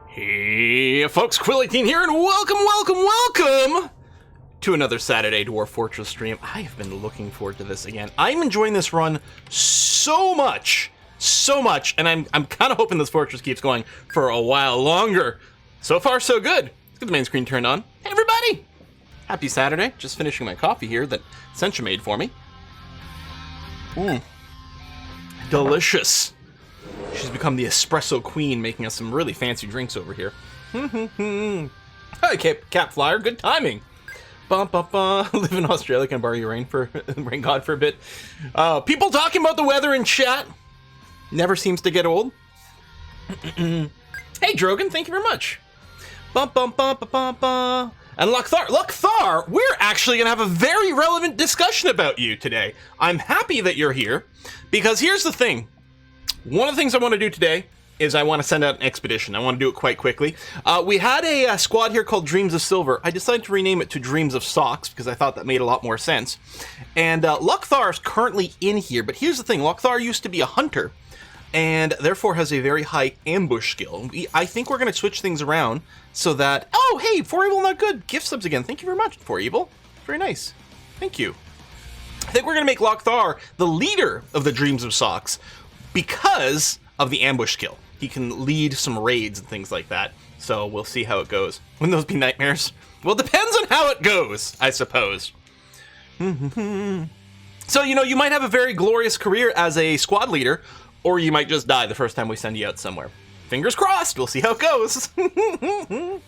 Hey folks, Quill18 here, and welcome to another Saturday Dwarf Fortress stream. I have been looking forward to this again. I'm enjoying this run so much, and I'm kind of hoping this fortress keeps going for a while longer. So far, so good. Let's get the main screen turned on. Hey everybody! Happy Saturday. Just finishing my coffee here that Sencha made for me. Delicious. She's become the espresso queen, making us some really fancy drinks over here. Hi, Cap Flyer. Good timing. Live in Australia. Can I borrow your rain god for a bit? People talking about the weather in chat never seems to get old. Hey, Drogan. Thank you very much. And Lochthar, we're actually going to have a very relevant discussion about you today. I'm happy that you're here, because here's the thing. One of the things I want to do today is I want to send out an expedition. I want to do it quite quickly. We had a squad here called Dreams of Silver. I decided to rename it to Dreams of Socks because I thought that made a lot more sense. And Lochthar is currently in here, but here's the thing. Lochthar used to be a hunter and therefore has a very high ambush skill. I think we're going to switch things around so that... Oh, hey, For Evil Not Good. Gift subs again. Thank you very much, For Evil. Very nice. Thank you. I think we're going to make Lochthar the leader of the Dreams of Socks, because of the ambush skill. He can lead some raids and things like that. So we'll see how it goes. Wouldn't those be nightmares? Well, it depends on how it goes, I suppose. So, you might have a very glorious career as a squad leader, or you might just die the first time we send you out somewhere. Fingers crossed, we'll see how it goes. Uncreative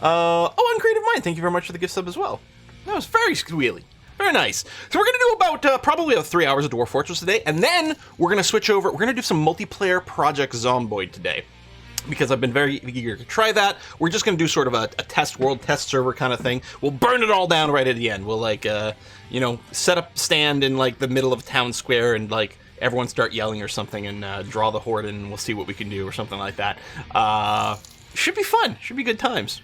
Mind, thank you very much for the gift sub as well. That was very squealy. Very nice. So we're going to do about probably 3 hours of Dwarf Fortress today, and then we're going to switch over. We're going to do some multiplayer Project Zomboid today, because I've been very eager to try that. We're just going to do sort of a world test server kind of thing. We'll burn it all down right at the end. We'll set up stand in the middle of town square and everyone start yelling or something and draw the horde, and we'll see what we can do or something like that. Should be fun. Should be good times.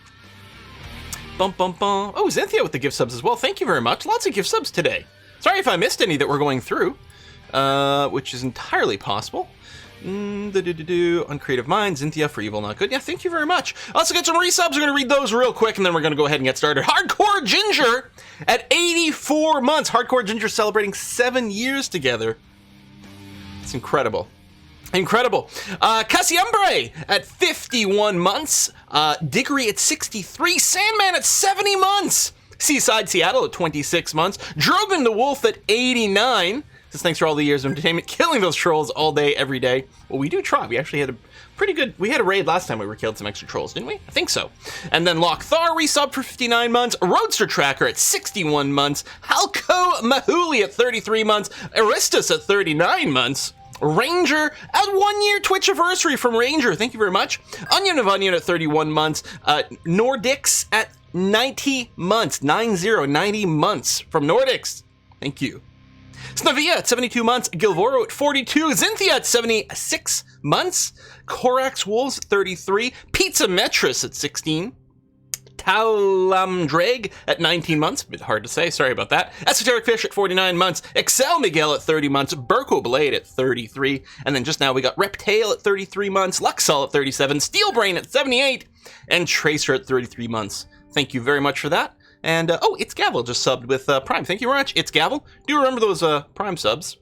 Oh, Zenthia with the gift subs as well. Thank you very much. Lots of gift subs today. Sorry if I missed any that we're going through, which is entirely possible. Uncreative Mind, Zenthia, For Evil Not Good. Yeah, thank you very much. Let's get some resubs. We're going to read those real quick, and then we're going to go ahead and get started. Hardcore Ginger at 84 months. Hardcore Ginger celebrating 7 years together. It's incredible. Incredible. Cassiumbre at 51 months. Dickory at 63. Sandman at 70 months. Seaside Seattle at 26 months. Drogan the Wolf at 89. Says thanks for all the years of entertainment. Killing those trolls all day, every day. Well, we do try. We actually had a pretty good... We had a raid last time we killed some extra trolls, didn't we? I think so. And then Lochthar resub for 59 months. Roadster Tracker at 61 months. Halko Mahuli at 33 months. Aristus at 39 months. Ranger at 1 year Twitch anniversary from Ranger. Thank you very much. Onion of Onion at 31 months. Nordics at 90 months. 90 months from Nordics. Thank you. Snavia at 72 months. Gilvoro at 42. Zinthia at 76 months. Corax Wolves at 33. Pizza Metris at 16. Talamdrag at 19 months, a bit hard to say, sorry about that. Esoteric Fish at 49 months, Excel Miguel at 30 months, Burko Blade at 33, and then just now we got Reptale at 33 months, Luxol at 37, Steelbrain at 78, and Tracer at 33 months. Thank you very much for that. And, It's Gavel just subbed with Prime. Thank you very much, It's Gavel. Do remember those Prime subs.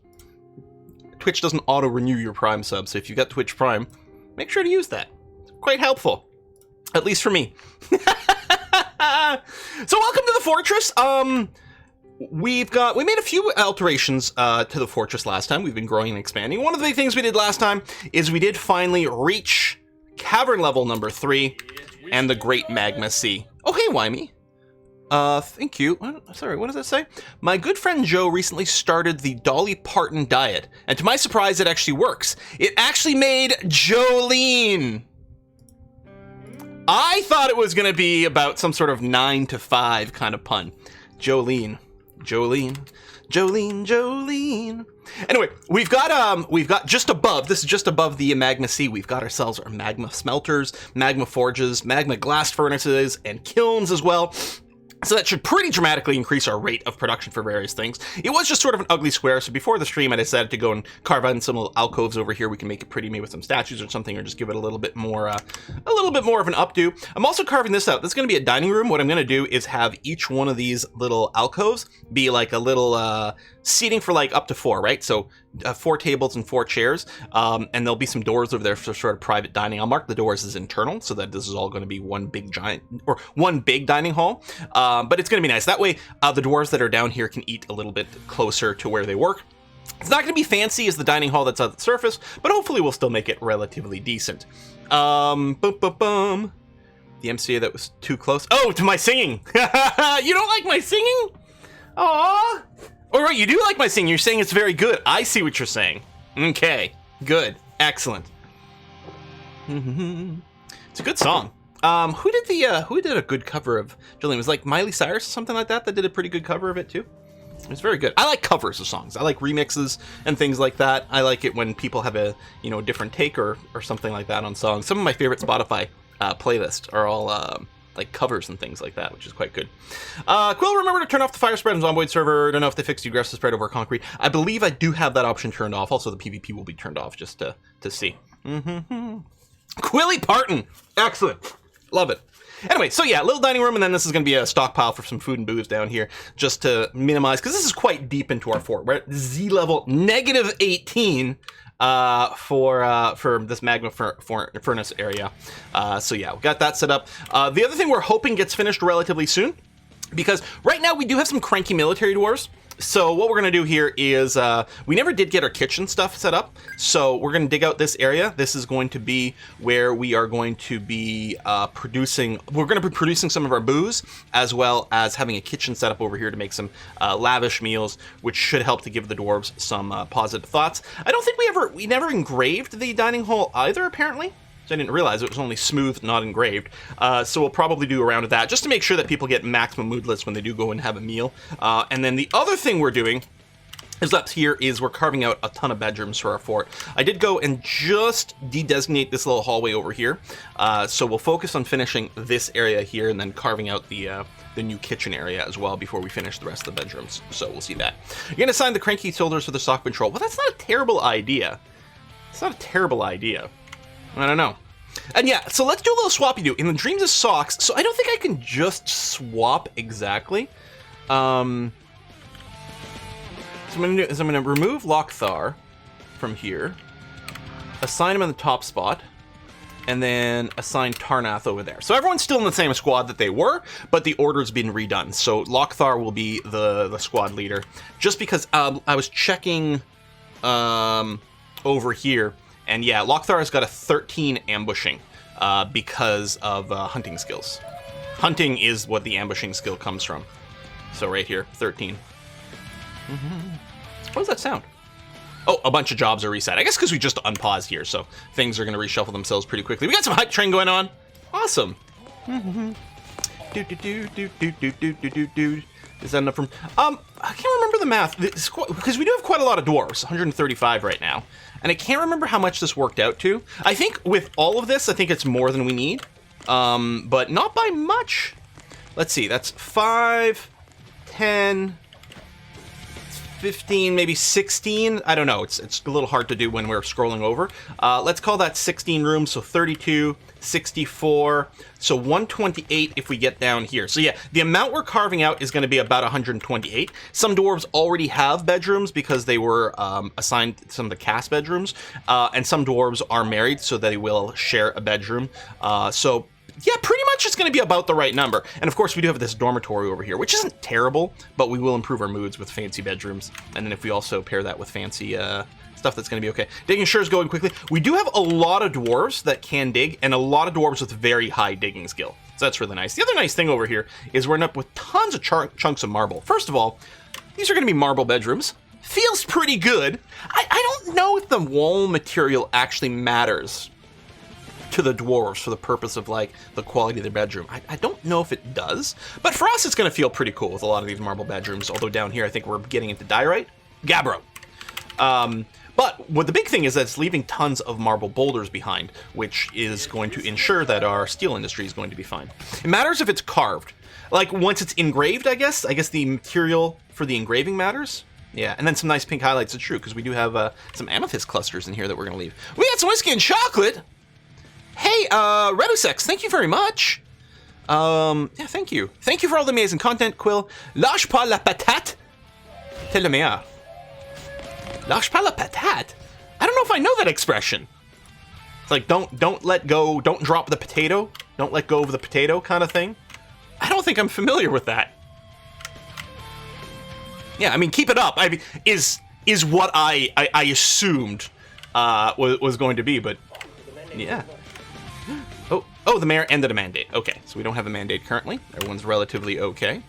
Twitch doesn't auto-renew your Prime subs, so if you've got Twitch Prime, make sure to use that. It's quite helpful. At least for me. So welcome to the fortress. We made a few alterations to the fortress last time. We've been growing and expanding. One of the big things we did last time is we did finally reach Cavern level number 3 and the Great Magma Sea. Oh, hey, Wymie. Thank you. Sorry, what does that say? My good friend Joe recently started the Dolly Parton diet, and to my surprise, it actually works. It actually made Joe lean. I thought it was going to be about some sort of 9 to 5 kind of pun. Jolene. Anyway, we've got just above, this is just above the Magma Sea, we've got ourselves our magma smelters, magma forges, magma glass furnaces, and kilns as well. So that should pretty dramatically increase our rate of production for various things. It was just sort of an ugly square, so before the stream I decided to go and carve out some little alcoves over here. We can make it pretty, maybe with some statues or something, or just give it a little bit more of an updo. I'm also carving this out. This is going to be a dining room. What I'm going to do is have each one of these little alcoves be like a little seating for like up to 4, right? So 4 tables and 4 chairs, and there'll be some doors over there for sort of private dining. I'll mark the doors as internal so that this is all going to be one big dining hall. But it's going to be nice. That way, the dwarves that are down here can eat a little bit closer to where they work. It's not going to be fancy as the dining hall that's on the surface, but hopefully we'll still make it relatively decent. The MCA that was too close. Oh, to my singing. You don't like my singing? Aww. All right, you do like my singing. You're saying it's very good. I see what you're saying. Okay, good, excellent. It's a good song. Who did a good cover of Jolene? It was like Miley Cyrus or something like that did a pretty good cover of it too. It was very good. I like covers of songs. I like remixes and things like that. I like it when people have a different take or something like that on songs. Some of my favorite Spotify playlists are all like covers and things like that, which is quite good. Quill, remember to turn off the fire spread on Zomboid server. I don't know if they fixed the aggressive spread over concrete. I believe I do have that option turned off. Also, the PvP will be turned off just to see. Quilly Parton. Excellent. Love it. Anyway, so yeah, little dining room, and then this is going to be a stockpile for some food and booze down here, just to minimize, because this is quite deep into our fort. We're at Z level -18 for this magma furnace area. So yeah, we got that set up. The other thing we're hoping gets finished relatively soon, because right now we do have some cranky military dwarves. So what we're going to do here is, we never did get our kitchen stuff set up, so we're going to dig out this area. This is going to be where we are going to be producing some of our booze, as well as having a kitchen set up over here to make some lavish meals, which should help to give the dwarves some positive thoughts. I don't think we never engraved the dining hall either, apparently. I didn't realize it was only smooth, not engraved. So we'll probably do a round of that just to make sure that people get maximum moodlets when they do go and have a meal. And then the other thing we're doing is up here is we're carving out a ton of bedrooms for our fort. I did go and just de-designate this little hallway over here. So we'll focus on finishing this area here and then carving out the new kitchen area as well before we finish the rest of the bedrooms. So we'll see that. You're going to assign the cranky soldiers for the stock control. Well, that's not a terrible idea. It's not a terrible idea. I don't know. And yeah, so let's do a little swappy-do. In the Dreams of Socks, so I don't think I can just swap exactly. So what I'm going to do is I'm going to remove Lockthar from here, assign him in the top spot, and then assign Tarnath over there. So everyone's still in the same squad that they were, but the order's been redone. So Lockthar will be the squad leader, just because I was checking over here. And yeah, Lockthar has got a 13 ambushing because of hunting skills. Hunting is what the ambushing skill comes from. So right here, 13. What does that sound? Oh, a bunch of jobs are reset. I guess because we just unpaused here, so things are going to reshuffle themselves pretty quickly. We got some hype train going on. Awesome. Is that enough from... I can't remember the math, because we do have quite a lot of dwarves, 135 right now. And I can't remember how much this worked out to. I think with all of this, I think it's more than we need. But not by much. Let's see, that's 5, 10, 15, maybe 16. I don't know, it's a little hard to do when we're scrolling over. Let's call that 16 rooms, so 32, 64, so 128 if we get down here. So yeah, the amount we're carving out is going to be about 128. Some dwarves already have bedrooms because they were assigned some of the cast bedrooms, and some dwarves are married, so they will share a bedroom. So yeah, pretty much it's going to be about the right number. And of course, we do have this dormitory over here, which isn't terrible, but we will improve our moods with fancy bedrooms. And then if we also pair that with fancy stuff, that's going to be okay. Digging sure is going quickly. We do have a lot of dwarves that can dig, and a lot of dwarves with very high digging skill. So that's really nice. The other nice thing over here is we're up with tons of chunks of marble. First of all, these are going to be marble bedrooms. Feels pretty good. I don't know if the wall material actually matters to the dwarves for the purpose of like the quality of their bedroom. I don't know if it does, but for us it's going to feel pretty cool with a lot of these marble bedrooms, although down here I think we're getting into diorite. Gabbro. But what the big thing is that it's leaving tons of marble boulders behind, which is going to ensure that our steel industry is going to be fine. It matters if it's carved. Like, once it's engraved, I guess the material for the engraving matters. Yeah, and then some nice pink highlights, it's true, because we do have some amethyst clusters in here that we're going to leave. We got some whiskey and chocolate! Hey, Redosex, thank you very much! Yeah, thank you. Thank you for all the amazing content, Quill. Lâche pas la patate, t'es le meilleur. Lâche pas la patate? I don't know if I know that expression. It's like, don't let go, don't drop the potato, don't let go of the potato kind of thing. I don't think I'm familiar with that. Yeah, I mean, keep it up. I mean, is what I assumed was going to be, but yeah. Oh, the mayor ended a mandate. Okay, so we don't have a mandate currently. Everyone's relatively okay.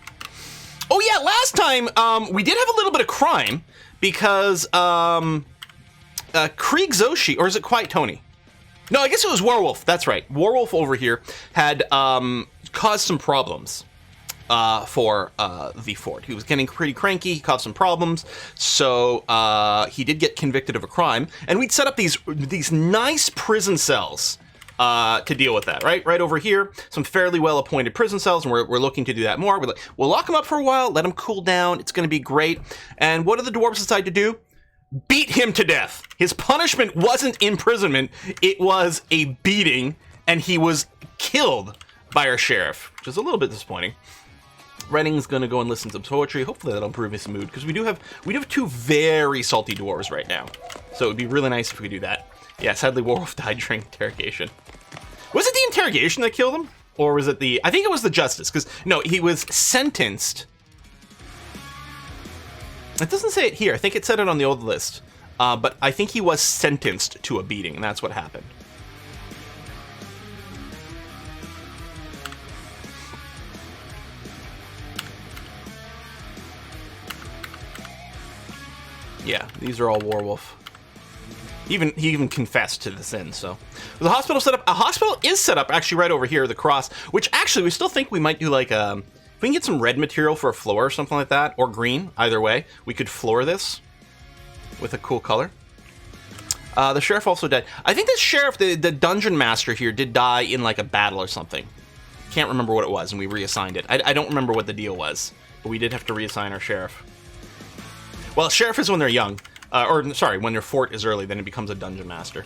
Oh yeah, last time we did have a little bit of crime because Krieg Zoshi, or is it Quiet Tony? No, I guess it was Warwolf. That's right. Warwolf over here had caused some problems for the fort. He was getting pretty cranky. He caused some problems, so he did get convicted of a crime. And we'd set up these nice prison cells to deal with that, right? Right over here, some fairly well-appointed prison cells, and we're looking to do that more. We'll lock him up for a while, let him cool down. It's going to be great. And what do the dwarves decide to do? Beat him to death. His punishment wasn't imprisonment, it was a beating, and he was killed by our sheriff, which is a little bit disappointing. Redding's gonna go and listen to some poetry. Hopefully that'll improve his mood, because we do have two very salty dwarves right now. So it would be really nice if we could do that. Yeah, sadly Warwolf died during interrogation. Was it the interrogation that killed him? Or was it I think it was the justice, because no, he was sentenced. It doesn't say it here. I think it said it on the old list. But I think he was sentenced to a beating, and that's what happened. Yeah, these are all Warwolf. He even confessed to the sin, so. The hospital set up. A hospital is set up actually right over here, the cross, which actually we still think we might do like if we can get some red material for a floor or something like that, or green, either way, we could floor this with a cool color. The sheriff also died. I think the sheriff, the dungeon master here, did die in like a battle or something. Can't remember what it was, and we reassigned it. I don't remember what the deal was, but we did have to reassign our sheriff. Well, sheriff is when they're young. Or, sorry, when their fort is early, then it becomes a dungeon master.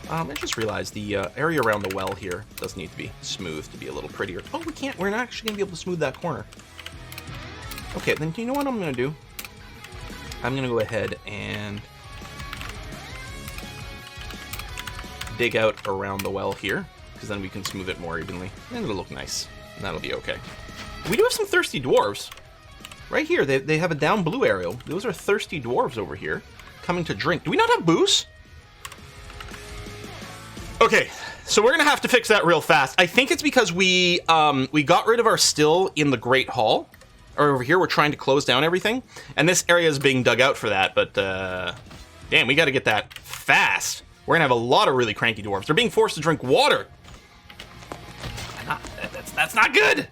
I just realized the area around the well here does need to be smoothed to be a little prettier. Oh, we can't. We're not actually going to be able to smooth that corner. Okay, then you know what I'm going to do? I'm going to go ahead and dig out around the well here, because then we can smooth it more evenly, and it'll look nice, and that'll be okay. We do have some thirsty dwarves. Right here, they have a down blue aerial. Those are thirsty dwarves over here, coming to drink. Do we not have booze? Okay, so we're gonna have to fix that real fast. I think it's because we got rid of our still in the Great Hall. Or over here, we're trying to close down everything. And this area is being dug out for that, but damn, we gotta get that fast. We're gonna have a lot of really cranky dwarves. They're being forced to drink water. That's not good.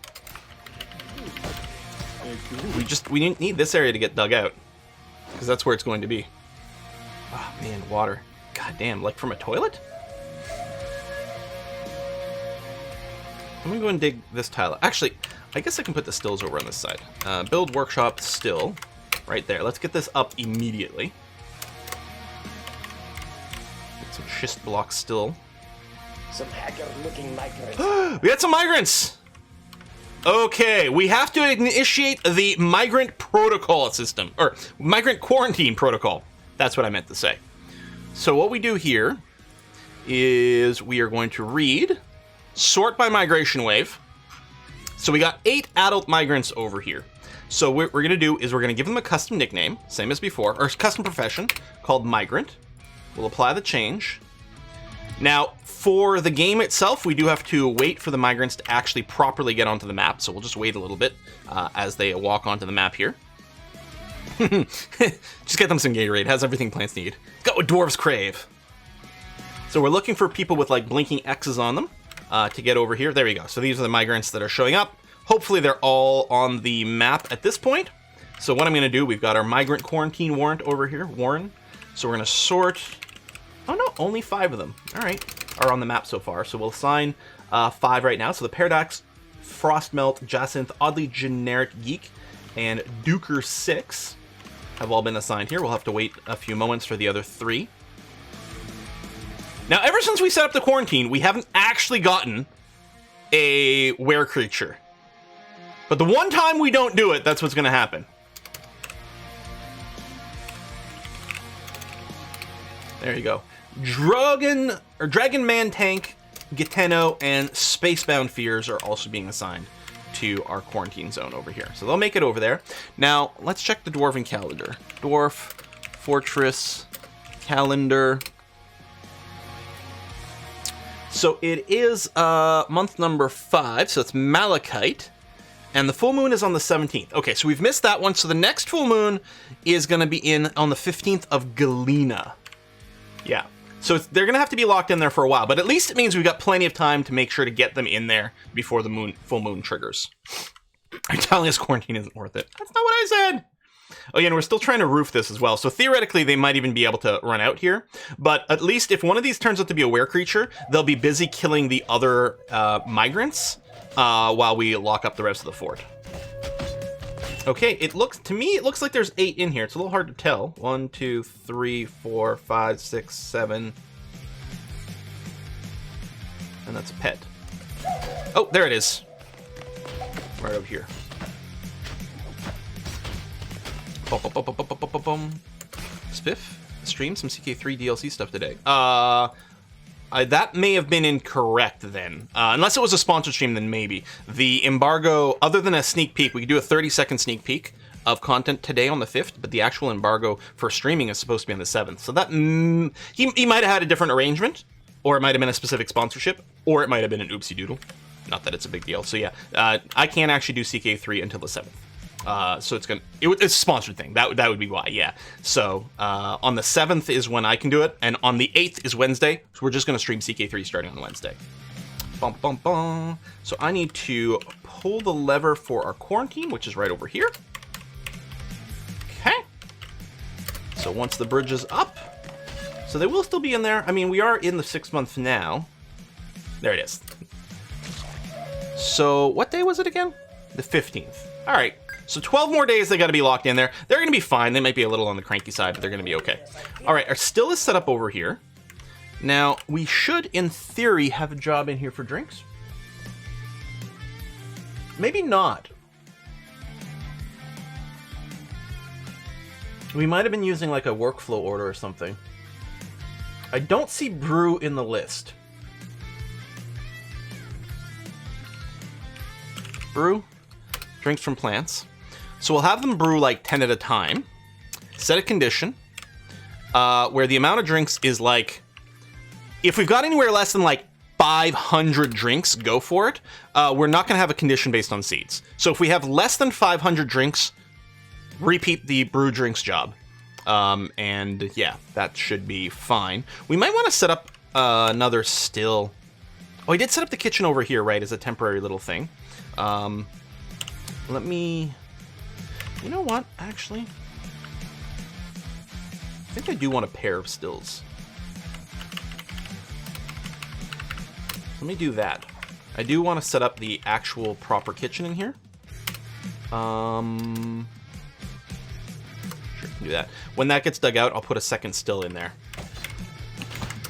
We need this area to get dug out, because that's where it's going to be. Oh man, water. God damn, like from a toilet? I'm gonna go and dig this tile. Actually, I guess I can put the stills over on this side. Build workshop still, right there. Let's get this up immediately. Get some schist block still. Some haggard-looking migrants. We got some migrants! Okay, we have to initiate the migrant protocol system, or migrant quarantine protocol. That's what I meant to say. So what we do here is we are going to read, sort by migration wave. So we got 8 adult migrants over here. So what we're going to do is we're going to give them a custom nickname, same as before, or custom profession called migrant. We'll apply the change. Now, for the game itself, we do have to wait for the migrants to actually properly get onto the map, so we'll just wait a little bit as they walk onto the map here. Just get them some Gatorade, has everything plants need. Got what dwarves crave. So we're looking for people with like blinking X's on them to get over here. There we go. So these are the migrants that are showing up. Hopefully they're all on the map at this point. So what I'm going to do, we've got our migrant quarantine warrant over here, Warren. So we're going to sort... Oh, no, only 5 of them. All right. Are on the map so far. So we'll assign 5 right now. So the Paradox, Frostmelt, Jacinth, Oddly Generic Geek, and Duker 6 have all been assigned here. We'll have to wait a few moments for the other 3. Now, ever since we set up the quarantine, we haven't actually gotten a were creature. But the one time we don't do it, that's what's going to happen. There you go. Dragon Man Tank, Giteno, and Spacebound Fears are also being assigned to our quarantine zone over here. So they'll make it over there. Now, let's check the Dwarven calendar. Dwarf, Fortress, Calendar. So it is month number 5, so it's Malachite. And the full moon is on the 17th. Okay, so we've missed that one. So the next full moon is going to be on the 15th of Galena. Yeah. So they're going to have to be locked in there for a while, but at least it means we've got plenty of time to make sure to get them in there before the full moon triggers. I'm telling us quarantine isn't worth it. That's not what I said. Oh yeah, and we're still trying to roof this as well. So theoretically, they might even be able to run out here. But at least if one of these turns out to be a were creature, they'll be busy killing the other migrants while we lock up the rest of the fort. Okay, it looks like there's 8 in here. It's a little hard to tell. 1, 2, 3, 4, 5, 6, 7. And that's a pet. Oh, there it is. Right over here. Spiff streamed some CK3 DLC stuff today. That may have been incorrect then. Unless it was a sponsored stream, then maybe. The embargo, other than a sneak peek, we could do a 30-second sneak peek of content today on the 5th, but the actual embargo for streaming is supposed to be on the 7th. So that, he might have had a different arrangement, or it might have been a specific sponsorship, or it might have been an oopsie doodle. Not that it's a big deal. So yeah, I can't actually do CK3 until the 7th. So it's a sponsored thing. That would be why, yeah. So on the 7th is when I can do it, and on the 8th is Wednesday. So we're just gonna stream CK3 starting on Wednesday. Bum, bum, bum. So I need to pull the lever for our quarantine, which is right over here. Okay. So once the bridge is up, so they will still be in there. I mean, we are in the 6th month now. There it is. So what day was it again? The 15th. All right. So 12 more days they got to be locked in there. They're going to be fine. They might be a little on the cranky side, but they're going to be okay. All right, our still is set up over here. Now, we should, in theory, have a job in here for drinks. Maybe not. We might have been using like a workflow order or something. I don't see brew in the list. Brew, drinks from plants. So we'll have them brew like 10 at a time. Set a condition where the amount of drinks is like, if we've got anywhere less than like 500 drinks, go for it. We're not going to have a condition based on seeds. So if we have less than 500 drinks, repeat the brew drinks job. And yeah, that should be fine. We might want to set up another still. Oh, I did set up the kitchen over here, right, as a temporary little thing. Let me... You know what, actually? I think I do want a pair of stills. Let me do that. I do want to set up the actual proper kitchen in here. Sure, can do that. When that gets dug out, I'll put a second still in there.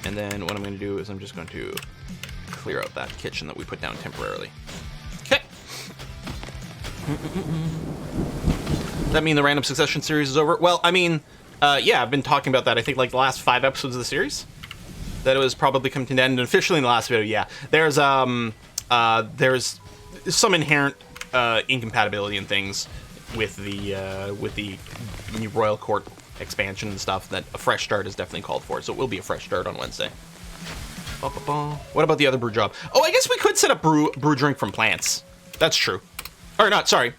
And then what I'm going to do is I'm just going to clear out that kitchen that we put down temporarily. Okay. Does that mean the random succession series is over? Well, I mean, yeah, I've been talking about that, I think, like the last 5 episodes of the series. That it was probably coming to an end, and officially in the last video, yeah. There's some inherent incompatibility in things with the new Royal Court expansion and stuff that a fresh start is definitely called for. So it will be a fresh start on Wednesday. What about the other brew job? Oh, I guess we could set up brew drink from plants. That's true. Or not, sorry.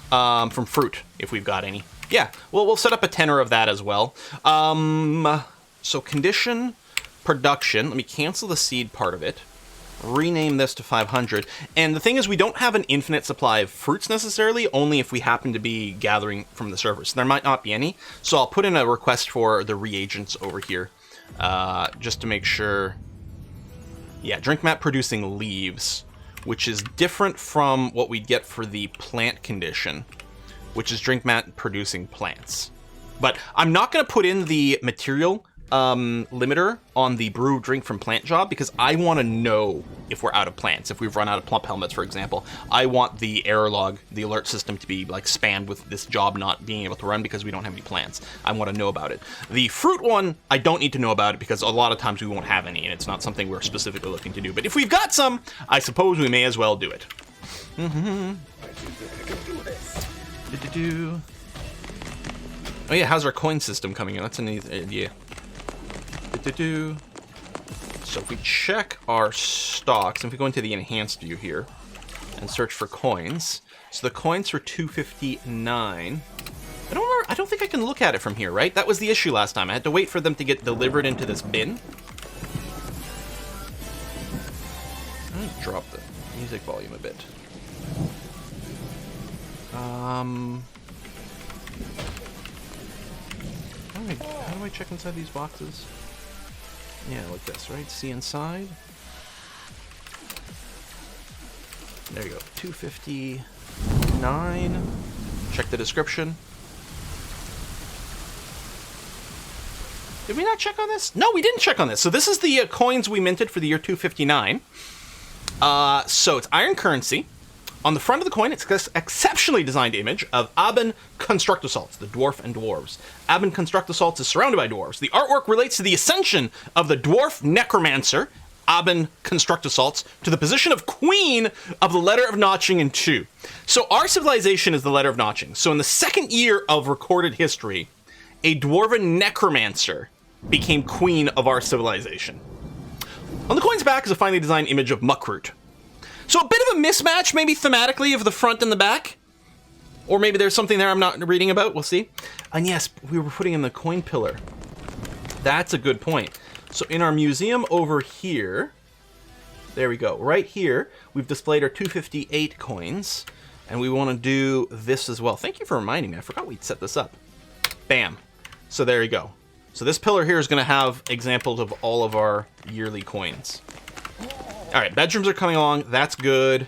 From fruit, if we've got any. Yeah, well, we'll set up a tenor of that as well. So condition, production. Let me cancel the seed part of it. rename this to 500. And the thing is, we don't have an infinite supply of fruits necessarily, only if we happen to be gathering from the server. So there might not be any. So I'll put in a request for the reagents over here, just to make sure. Yeah, drink mat producing leaves, which is different from what we get for the plant condition, which is drink mat producing plants. But I'm not going to put in the material limiter on the brew drink from plant job, because I want to know if we're out of plants. If we've run out of plump helmets, for example, I want the error log, the alert system, to be like spammed with this job not being able to run because we don't have any plants. I want to know about it. The fruit one, I don't need to know about it because a lot of times we won't have any, and it's not something we're specifically looking to do. But if we've got some, I suppose we may as well do it. Oh yeah, how's our coin system coming in? That's a neat idea. So if we check our stocks, and if we go into the enhanced view here and search for coins, so the coins are 259. I don't think I can look at it from here, right? That was the issue last time. I had to wait for them to get delivered into this bin. Let me drop the music volume a bit. How do I check inside these boxes? Yeah, like this, right? See inside. There you go. 259. Check the description. Did we not check on this? No, we didn't check on this. So this is the coins we minted for the year 259. So it's iron currency. On the front of the coin, it's this exceptionally designed image of Aben Constructosalts, the dwarf and dwarves. Aben Constructosalts is surrounded by dwarves. The artwork relates to the ascension of the dwarf necromancer, Aben Constructosalts, to the position of queen of the letter of notching in 2. So our civilization is the letter of notching. So in the second year of recorded history, a dwarven necromancer became queen of our civilization. On the coin's back is a finely designed image of Muckroot. So a bit of a mismatch, maybe thematically, of the front and the back. Or maybe there's something there I'm not reading about. We'll see. And yes, we were putting in the coin pillar. That's a good point. So in our museum over here, there we go. Right here, we've displayed our 258 coins. And we want to do this as well. Thank you for reminding me. I forgot we'd set this up. Bam. So there you go. So this pillar here is going to have examples of all of our yearly coins. All right, bedrooms are coming along. That's good.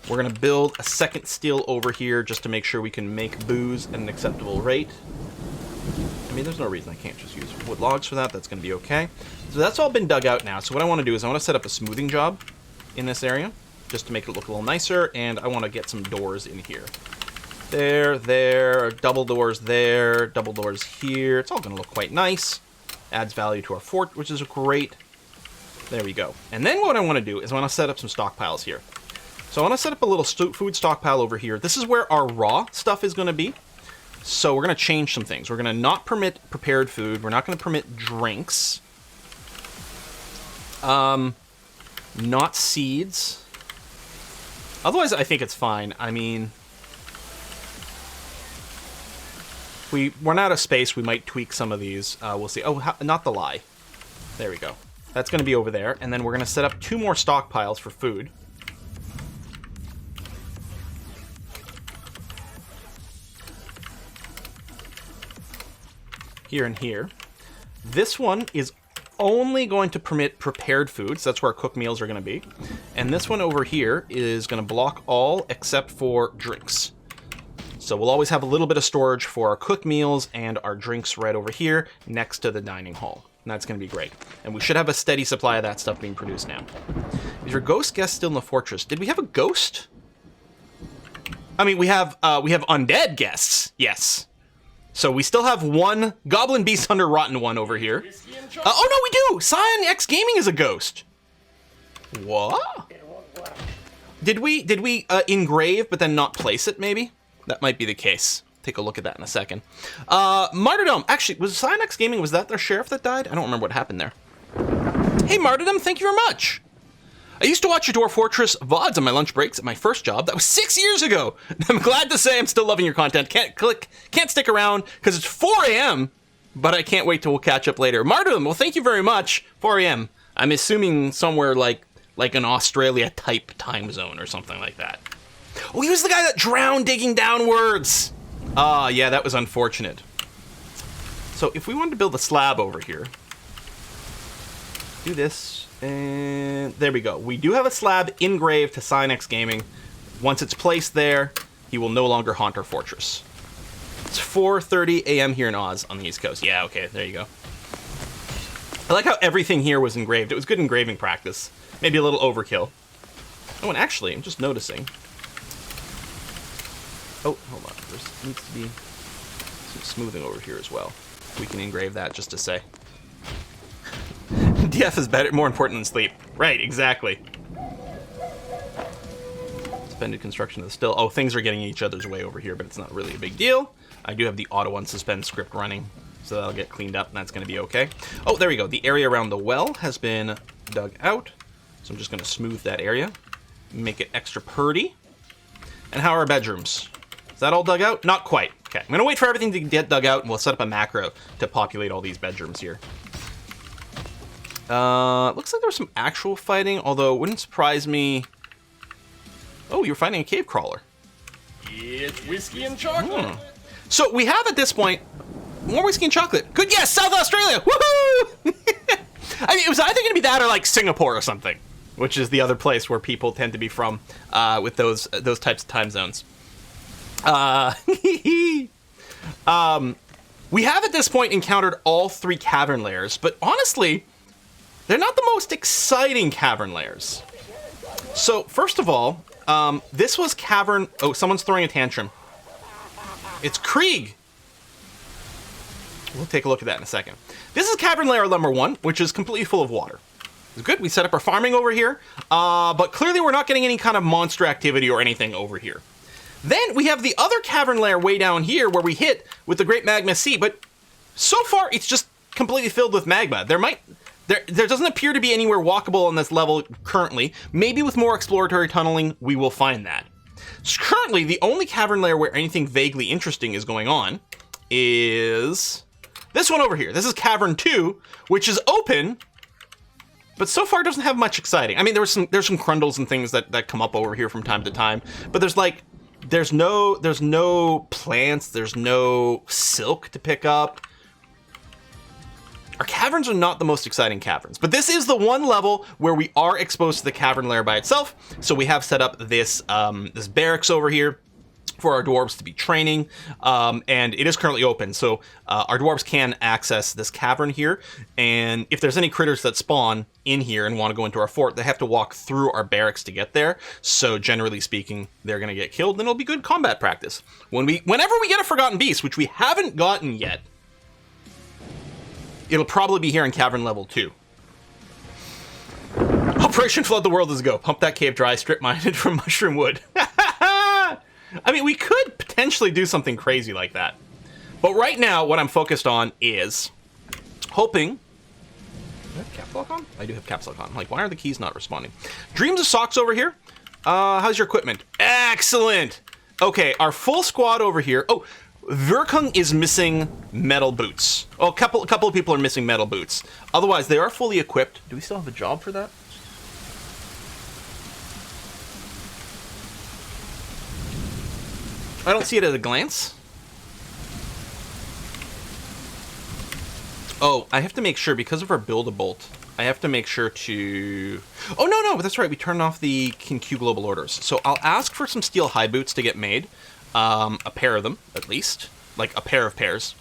We're going to build a second steel over here just to make sure we can make booze at an acceptable rate. I mean, there's no reason I can't just use wood logs for that. That's going to be okay. So that's all been dug out now. So what I want to do is I want to set up a smoothing job in this area just to make it look a little nicer. And I want to get some doors in here. There, double doors there, double doors here. It's all going to look quite nice. Adds value to our fort, which is great. There we go. And then what I want to do is I want to set up some stockpiles here. So I want to set up a little food stockpile over here. This is where our raw stuff is going to be. So we're going to change some things. We're going to not permit prepared food. We're not going to permit drinks. Not seeds. Otherwise, I think it's fine. I mean, if we run out of space, we might tweak some of these. We'll see. Oh, not the lie. There we go. That's going to be over there. And then we're going to set up 2 more stockpiles for food. Here and here. This one is only going to permit prepared foods. That's where our cooked meals are going to be. And this one over here is going to block all except for drinks. So we'll always have a little bit of storage for our cooked meals and our drinks right over here next to the dining hall. And that's going to be great. And we should have a steady supply of that stuff being produced now. Is your ghost guest still in the fortress? Did we have a ghost? I mean, we have undead guests. Yes. So we still have one Goblin Beast Hunter Rotten One over here. Oh, no, we do! Scion X Gaming is a ghost. What? Did we engrave but then not place it, maybe? That might be the case. Take a look at that in a second. Martyrdom. Actually, was Scion X Gaming, was that their sheriff that died? I don't remember what happened there. Hey, Martyrdom, thank you very much. I used to watch your Dwarf Fortress VODs on my lunch breaks at my first job. That was 6 years ago. I'm glad to say I'm still loving your content. Can't stick around because it's 4 a.m., but I can't wait till we'll catch up later. Martyrdom, well, thank you very much. 4 a.m. I'm assuming somewhere like like an Australia-type time zone or something like that. Oh, he was the guy that drowned digging downwards! Ah, yeah, that was unfortunate. So if we wanted to build a slab over here, do this, and there we go. We do have a slab engraved to Cynex Gaming. Once it's placed there, he will no longer haunt our fortress. It's 4:30 a.m. here in Oz on the East Coast. Yeah, okay, there you go. I like how everything here was engraved. It was good engraving practice. Maybe a little overkill. Oh, and actually, I'm just noticing. Oh, hold on. There needs to be some smoothing over here as well. We can engrave that just to say. DF is better, more important than sleep. Right, exactly. Suspended construction of the still. Oh, things are getting in each other's way over here, but it's not really a big deal. I do have the auto unsuspend script running, so that'll get cleaned up, and that's going to be okay. Oh, there we go. The area around the well has been dug out, so I'm just going to smooth that area, make it extra purdy. And how are our bedrooms? Is that all dug out? Not quite. Okay, I'm going to wait for everything to get dug out, and we'll set up a macro to populate all these bedrooms here. Looks like there was some actual fighting, although it wouldn't surprise me. Oh, you're fighting a cave crawler. It's whiskey and chocolate. So we have at this point more whiskey and chocolate. Good, yes, South Australia. Woohoo! I mean, it was either going to be that or like Singapore or something, which is the other place where people tend to be from with those types of time zones. We have at this point encountered all 3 cavern layers, but honestly, they're not the most exciting cavern layers. So first of all, this was cavern. Oh, someone's throwing a tantrum. It's Krieg. We'll take a look at that in a second. This is cavern layer number 1, which is completely full of water. It's good. We set up our farming over here, but clearly we're not getting any kind of monster activity or anything over here. Then we have the other cavern layer way down here where we hit with the Great Magma Sea, but so far it's just completely filled with magma. There doesn't appear to be anywhere walkable on this level currently. Maybe with more exploratory tunneling, we will find that. So currently, the only cavern layer where anything vaguely interesting is going on is this one over here. This is Cavern 2, which is open, but so far doesn't have much exciting. I mean, there's some crundles and things that come up over here from time to time, but there's no plants, there's no silk to pick up. Our caverns are not the most exciting caverns, but this is the one level where we are exposed to the cavern layer by itself. So we have set up this this barracks over here for our dwarves to be training, and it is currently open. So our dwarves can access this cavern here, and if there's any critters that spawn in here and want to go into our fort, they have to walk through our barracks to get there. So generally speaking, they're going to get killed, and it'll be good combat practice. Whenever we get a Forgotten Beast, which we haven't gotten yet, it'll probably be here in Cavern Level 2. Operation Flood the World as a go. Pump that cave dry, strip mine it from mushroom wood. I mean, we could potentially do something crazy like that. But right now, what I'm focused on is hoping... Do I have caps lock on? I do have caps lock on. Like, why are the keys not responding? Dreams of Socks over here. How's your equipment? Excellent! Okay, our full squad over here... Oh, Virkung is missing metal boots. Oh, a couple of people are missing metal boots. Otherwise, they are fully equipped. Do we still have a job for that? I don't see it at a glance. Oh, I have to make sure, because of our Build-A-Bolt, I have to make sure to... Oh, no, that's right. We turned off the Q Global Orders. So I'll ask for some steel high boots to get made. A pair of them, at least. Like, a pair of pairs.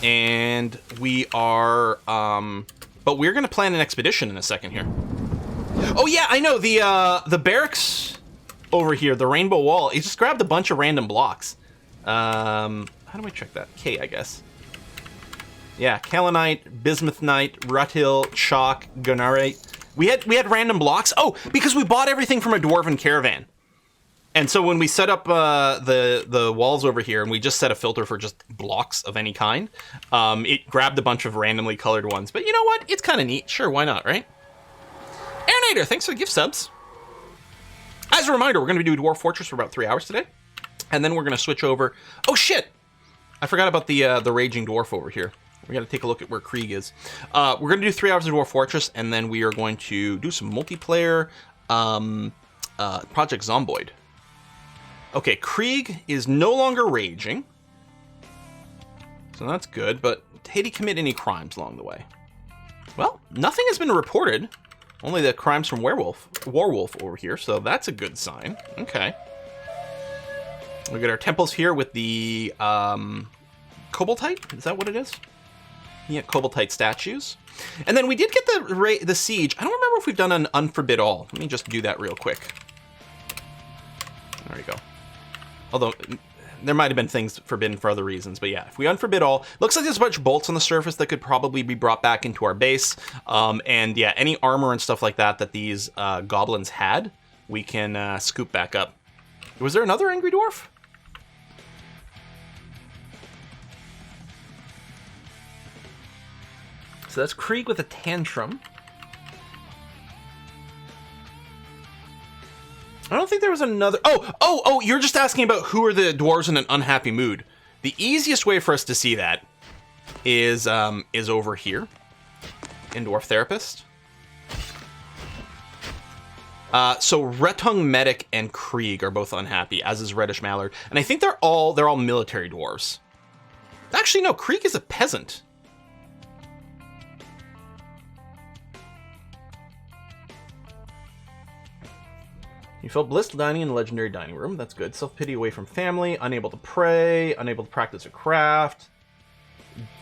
And we are... But we're going to plan an expedition in a second here. Oh, yeah, I know. The barracks over here, the Rainbow Wall, it just grabbed a bunch of random blocks. How do I check that? K, I guess. Yeah, Kalinite, Bismuthnite, Ruthill, Chalk, Gunarite. We had random blocks. Oh, because we bought everything from a Dwarven caravan. And so when we set up the walls over here, and we just set a filter for just blocks of any kind, it grabbed a bunch of randomly colored ones. But you know what? It's kind of neat. Sure, why not, right? Airnator, thanks for the gift subs. As a reminder, we're going to be doing Dwarf Fortress for about 3 hours today. And then we're going to switch over... Oh, shit! I forgot about the Raging Dwarf over here. We got to take a look at where Krieg is. We're going to do 3 hours of Dwarf Fortress, and then we are going to do some multiplayer. Project Zomboid. Okay, Krieg is no longer raging. So that's good, but did he commit any crimes along the way? Well, nothing has been reported. Only the crimes from Warwolf over here, so that's a good sign. Okay. We got our temples here with the Koboldite. Is that what it is? Yeah, Koboldite statues. And then we did get the siege. I don't remember if we've done an Unforbid All. Let me just do that real quick. There you go. Although, there might have been things forbidden for other reasons. But yeah, if we Unforbid All, looks like there's a bunch of bolts on the surface that could probably be brought back into our base. And yeah, any armor and stuff like that these goblins had, we can scoop back up. Was there another Angry Dwarf? So that's Krieg with a tantrum. I don't think there was another... Oh, you're just asking about who are the dwarves in an unhappy mood. The easiest way for us to see that is over here in Dwarf Therapist. So Retung Medic and Krieg are both unhappy, as is Reddish Mallard. And I think they're all military dwarves. Actually, no, Krieg is a peasant. You felt blissed dining in the legendary dining room. That's good. Self-pity away from family. Unable to pray. Unable to practice a craft.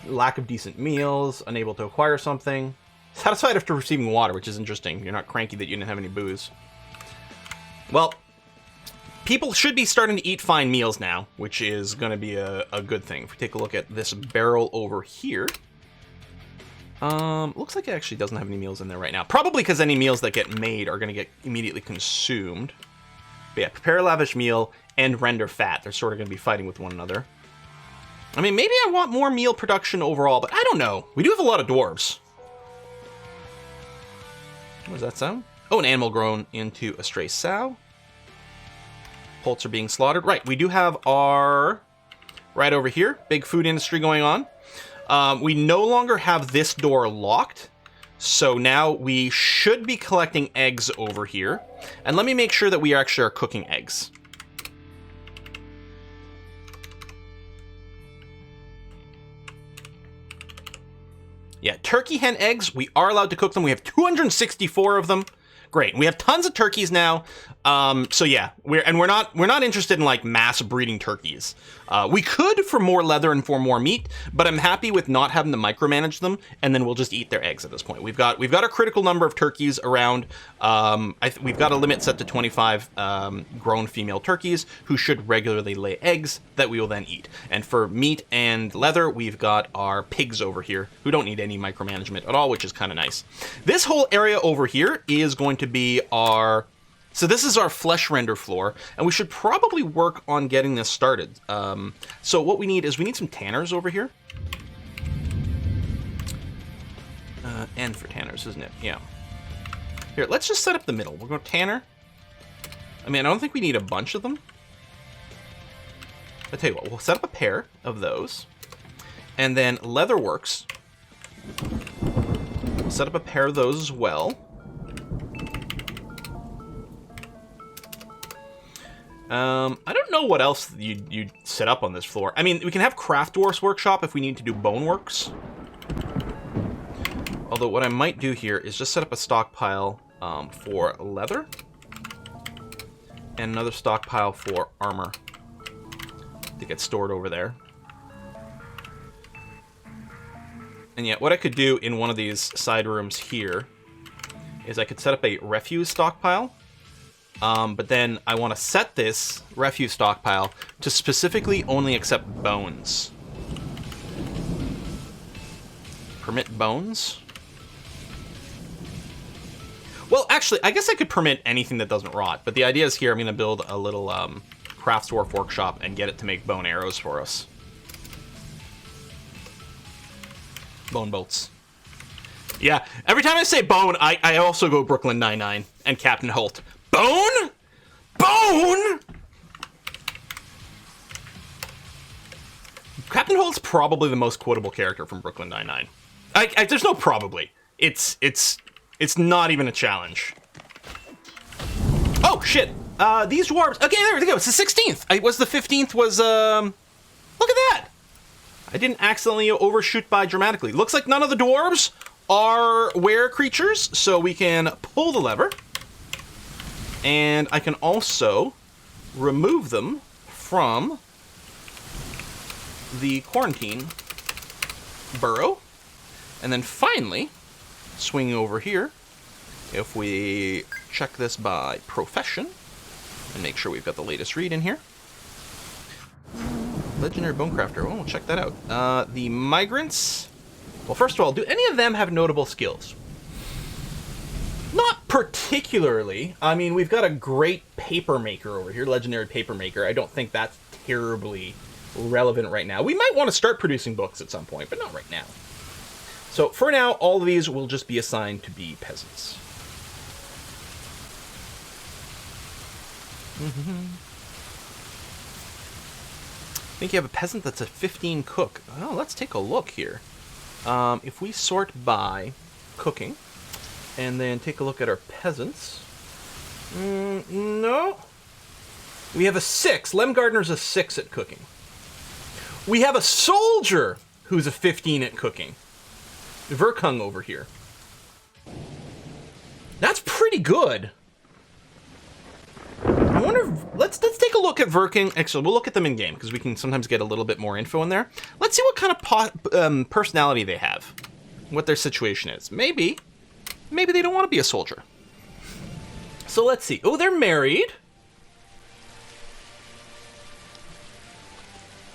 Lack of decent meals. Unable to acquire something. Satisfied after receiving water, which is interesting. You're not cranky that you didn't have any booze. Well, people should be starting to eat fine meals now, which is going to be a good thing. If we take a look at this barrel over here. Looks like it actually doesn't have any meals in there right now. Probably because any meals that get made are going to get immediately consumed. But yeah, prepare a lavish meal and render fat. They're sort of going to be fighting with one another. I mean, maybe I want more meal production overall, but I don't know. We do have a lot of dwarves. What does that sound? Oh, an animal grown into a stray sow. Poults are being slaughtered. Right, we do have our... Right over here, big food industry going on. We no longer have this door locked, so now we should be collecting eggs over here. And let me make sure that we actually are cooking eggs. Yeah, turkey hen eggs, we are allowed to cook them. We have 264 of them. Great. We have tons of turkeys now. So yeah, we're not interested in like mass breeding turkeys. We could for more leather and for more meat, but I'm happy with not having to micromanage them, and then we'll just eat their eggs at this point. We've got a critical number of turkeys around. We've got a limit set to 25 grown female turkeys who should regularly lay eggs that we will then eat. And for meat and leather, we've got our pigs over here who don't need any micromanagement at all, which is kind of nice. This whole area over here is going to be our... So this is our flesh render floor, and we should probably work on getting this started. So what we need is we need some tanners over here. N for tanners, isn't it? Yeah. Here, let's just set up the middle. We'll go tanner. I mean, I don't think we need a bunch of them. I'll tell you what, we'll set up a pair of those. And then Leatherworks. We'll set up a pair of those as well. I don't know what else you'd set up on this floor. I mean, we can have Craft Dwarf's Workshop if we need to do Boneworks. Although what I might do here is just set up a stockpile for leather. And another stockpile for armor to get stored over there. And yeah, what I could do in one of these side rooms here is I could set up a refuse stockpile. But then I want to set this refuse stockpile to specifically only accept bones. Permit bones? Well, actually, I guess I could permit anything that doesn't rot. But the idea is here I'm going to build a little Craft Dwarf Workshop and get it to make bone arrows for us. Bone bolts. Yeah, every time I say bone, I also go Brooklyn Nine-Nine and Captain Holt. Bone? Bone? Captain Holt's probably the most quotable character from Brooklyn Nine-Nine. There's no probably. It's not even a challenge. Oh, shit. These dwarves... Okay, there we go. It's the 16th. The 15th was... Look at that. I didn't accidentally overshoot by dramatically. Looks like none of the dwarves are were creatures, so we can pull the lever. And I can also remove them from the quarantine burrow. And then finally, swinging over here, if we check this by profession, and make sure we've got the latest read in here. Legendary Bonecrafter, well, we'll check that out. The migrants, well, first of all, do any of them have notable skills? Not particularly. I mean, we've got a great paper maker over here, legendary paper maker. I don't think that's terribly relevant right now. We might want to start producing books at some point, but not right now. So for now, all of these will just be assigned to be peasants. I think you have a peasant that's a 15 cook. Oh, let's take a look here. If we sort by cooking, and then take a look at our peasants. No. We have a 6. Lem Gardner's a 6 at cooking. We have a soldier who's a 15 at cooking. Verkung over here. That's pretty good. I wonder if, let's take a look at Verkung. Actually, we'll look at them in game because we can sometimes get a little bit more info in there. Let's see what kind of personality they have, what their situation is. Maybe they don't want to be a soldier. So let's see. Oh, they're married.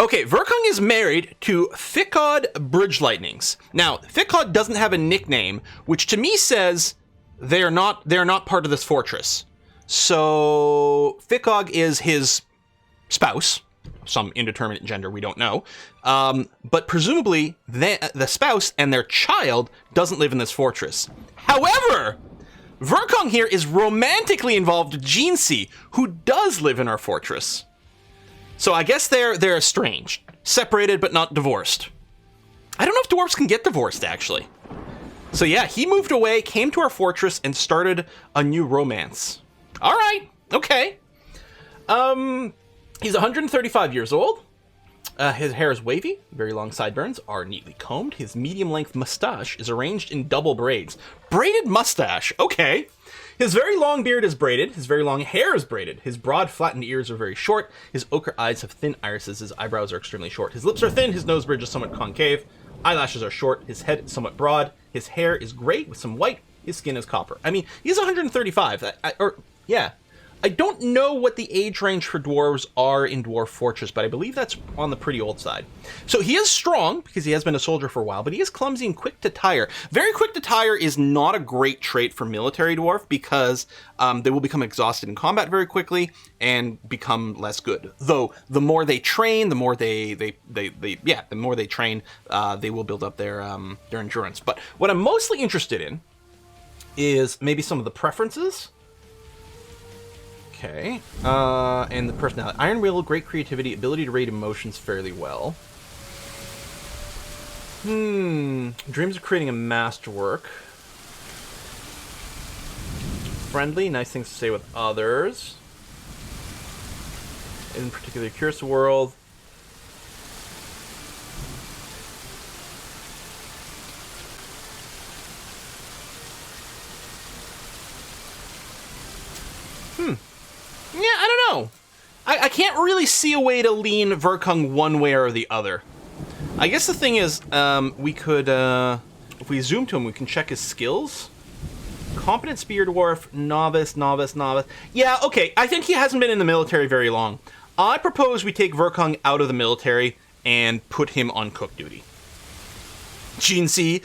Okay, Verkung is married to Ficod Bridge Lightnings. Now, Ficod doesn't have a nickname, which to me says they're not part of this fortress. So Ficog is his spouse, some indeterminate gender, we don't know. But presumably the spouse and their child doesn't live in this fortress. However, Verkung here is romantically involved with Jeansy, who does live in our fortress. So I guess they're estranged, separated but not divorced. I don't know if dwarves can get divorced, actually. So yeah, he moved away, came to our fortress, and started a new romance. All right, okay. He's 135 years old. His hair is wavy, very long sideburns are neatly combed. His medium-length mustache is arranged in double braids. Braided mustache, okay. His very long beard is braided. His very long hair is braided. His broad, flattened ears are very short. His ochre eyes have thin irises. His eyebrows are extremely short. His lips are thin. His nose bridge is somewhat concave. Eyelashes are short. His head is somewhat broad. His hair is gray with some white. His skin is copper. I mean, he's 135. Yeah. I don't know what the age range for dwarves are in Dwarf Fortress, but I believe that's on the pretty old side. So he is strong, because he has been a soldier for a while, but he is clumsy and quick to tire. Very quick to tire is not a great trait for military dwarf, because they will become exhausted in combat very quickly and become less good. Though, the more they train, the more they train, they will build up their endurance. But what I'm mostly interested in is maybe some of the preferences. Okay, and the personality. Iron Will, great creativity, ability to read emotions fairly well. Dreams of creating a masterwork. Friendly, nice things to say with others. In particular, curious the world. Yeah, I don't know. I can't really see a way to lean Verkung one way or the other. I guess the thing is, we could, if we zoom to him, we can check his skills. Competent spear dwarf, novice. Yeah, okay, I think he hasn't been in the military very long. I propose we take Verkung out of the military and put him on cook duty. Jeansy.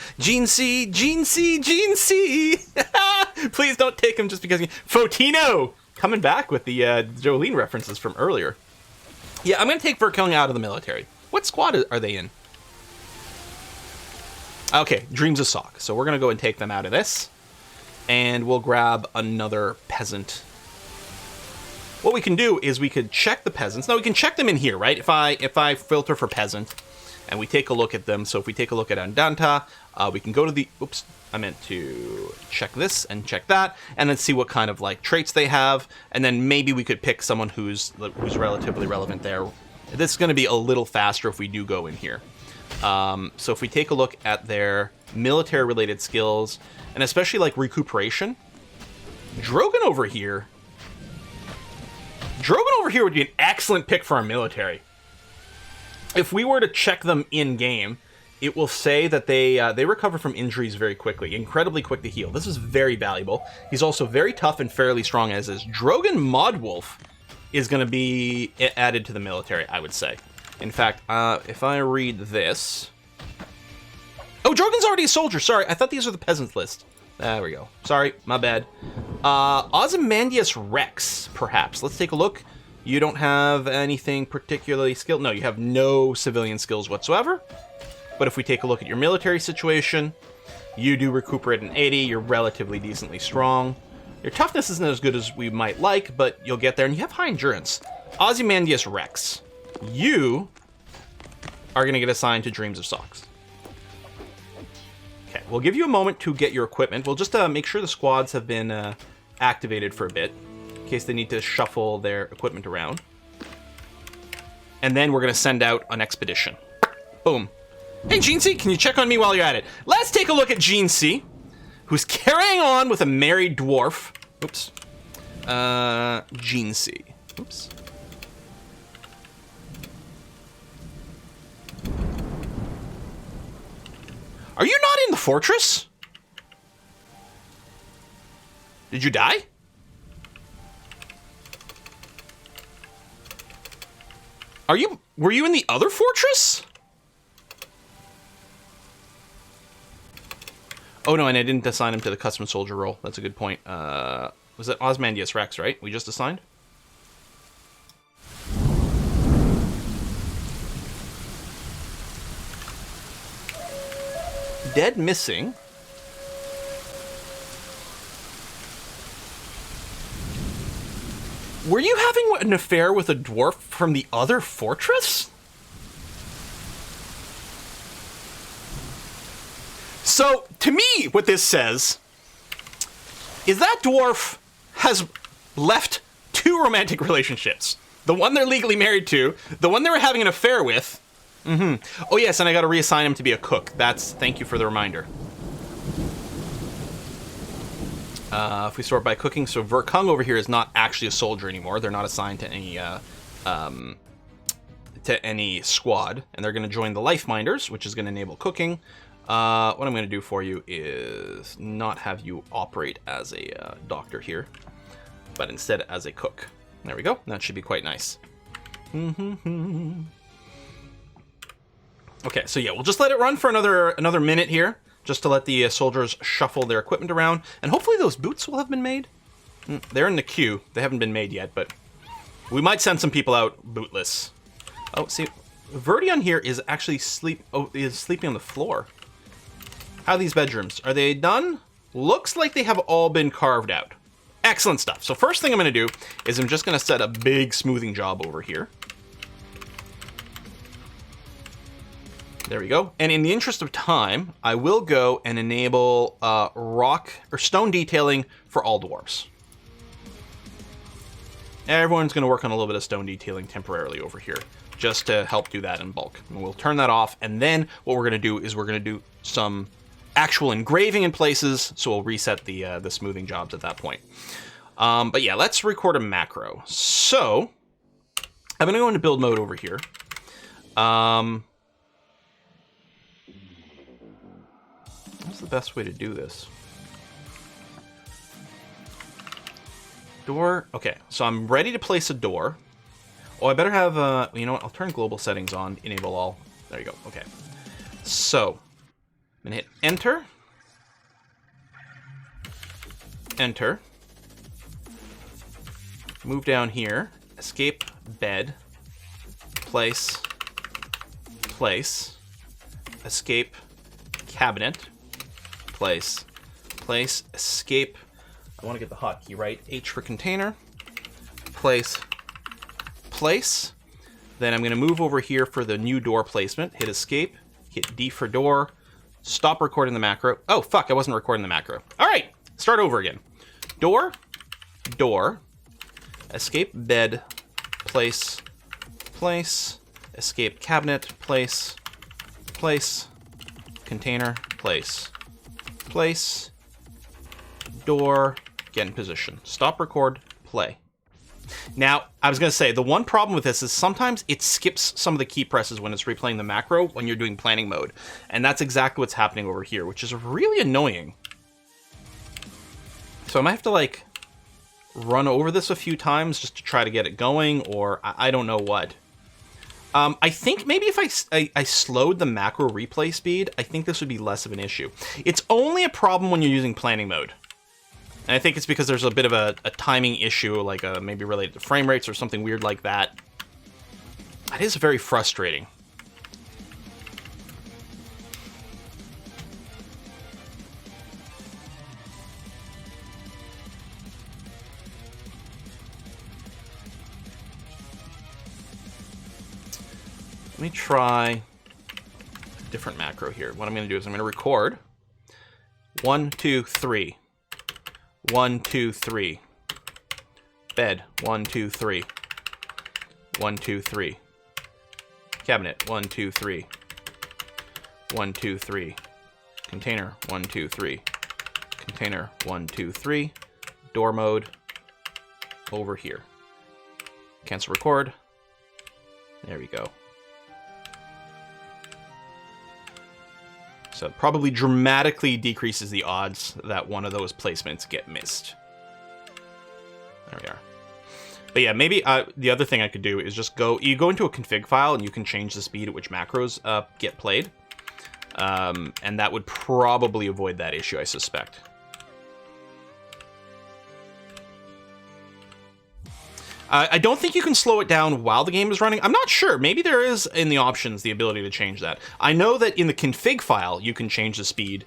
Please don't take him just because Fotino! Coming back with the Jolene references from earlier. Yeah, I'm going to take Verkung out of the military. What squad are they in? Okay, Dreams of Sock. So we're going to go and take them out of this. And we'll grab another peasant. What we can do is we could check the peasants. Now, we can check them in here, right? If I filter for peasant. and we take a look at them. So if we take a look at Andanta, we can go to the... Oops, I meant to check this and check that, and then see what kind of like traits they have, and then maybe we could pick someone who's relatively relevant there. This is going to be a little faster if we do go in here. So if we take a look at their military-related skills, and especially like recuperation, Drogon over here would be an excellent pick for our military. If we were to check them in-game, it will say that they recover from injuries very quickly, incredibly quick to heal. This is very valuable. He's also very tough and fairly strong as is. Drogon Modwolf is going to be added to the military, I would say. In fact, if I read this... Oh, Drogon's already a soldier. Sorry, I thought these were the peasants list. There we go. Sorry, my bad. Ozymandias Rex, perhaps. Let's take a look. You don't have anything particularly skilled. No, you have no civilian skills whatsoever. But if we take a look at your military situation, you do recuperate an 80. You're relatively decently strong. Your toughness isn't as good as we might like, but you'll get there. And you have high endurance. Ozymandias Rex. You are going to get assigned to Dreams of Socks. Okay, we'll give you a moment to get your equipment. We'll just make sure the squads have been activated for a bit, in case they need to shuffle their equipment around. And then we're going to send out an expedition. Boom. Hey, Gene C, can you check on me while you're at it? Let's take a look at Gene C, who's carrying on with a married dwarf. Oops. Gene C. Oops. Are you not in the fortress? Did you die? Were you in the other fortress? Oh no, and I didn't assign him to the custom soldier role. That's a good point. Was it Ozymandias Rex, right? We just assigned? Dead missing. Were you having an affair with a dwarf from the other fortress? So, to me, what this says is that dwarf has left 2 romantic relationships. The one they're legally married to, the one they were having an affair with. Oh yes, and I gotta reassign him to be a cook. Thank you for the reminder. If we sort by cooking, so Verkung over here is not actually a soldier anymore. They're not assigned to any squad, and they're gonna join the Life Minders, which is gonna enable cooking. What I'm gonna do for you is not have you operate as a doctor here, but instead as a cook. There we go. That should be quite nice. Okay, so yeah, we'll just let it run for another minute here, just to let the soldiers shuffle their equipment around, and hopefully those boots will have been made. They're in the queue. They haven't been made yet, but we might send some people out bootless. Oh, see, Verdion here is actually sleeping on the floor. How are these bedrooms? Are they done? Looks like they have all been carved out. Excellent stuff. So first thing I'm going to do is I'm just going to set a big smoothing job over here. There we go. And in the interest of time, I will go and enable rock or stone detailing for all dwarves. Everyone's going to work on a little bit of stone detailing temporarily over here, just to help do that in bulk. And we'll turn that off, and then what we're going to do is we're going to do some actual engraving in places, so we'll reset the smoothing jobs at that point. But yeah, let's record a macro. So I'm going to go into build mode over here. What's the best way to do this? Door. Okay, so I'm ready to place a door. Oh, I better have, you know what? I'll turn global settings on, enable all. There you go. Okay. So, I'm gonna hit enter. Enter. Move down here. Escape bed. Place. Place. Escape cabinet. Place. Place. Escape. I want to get the hotkey right. H for container. Place. Place. Then I'm going to move over here for the new door placement. Hit escape. Hit D for door. Stop recording the macro. Oh, fuck, I wasn't recording the macro. All right, start over again. Door, door, escape bed, place, place, escape cabinet, place, place, container, place, place, door, get in position. Stop record, play. Now, I was going to say, the one problem with this is sometimes it skips some of the key presses when it's replaying the macro when you're doing planning mode. And that's exactly what's happening over here, which is really annoying. So I might have to, like, run over this a few times just to try to get it going, or I don't know what. I think maybe if I slowed the macro replay speed, I think this would be less of an issue. It's only a problem when you're using planning mode. And I think it's because there's a bit of a timing issue, like maybe related to frame rates or something weird like that. That is very frustrating. Let me try a different macro here. What I'm going to do is I'm going to record 1, 2, 3. 1, 2, 3. Bed. 1, 2, 3. 1, 2, 3. Cabinet. 1, 2, 3. 1, 2, 3. Container. 1, 2, 3. Container. 1, 2, 3. Door mode. Over here. Cancel record. There we go. So it probably dramatically decreases the odds that one of those placements get missed. There we are. But yeah, maybe the other thing I could do is just go into a config file and you can change the speed at which macros get played. And that would probably avoid that issue, I suspect. I don't think you can slow it down while the game is running. I'm not sure. Maybe there is in the options the ability to change that. I know that in the config file, you can change the speed.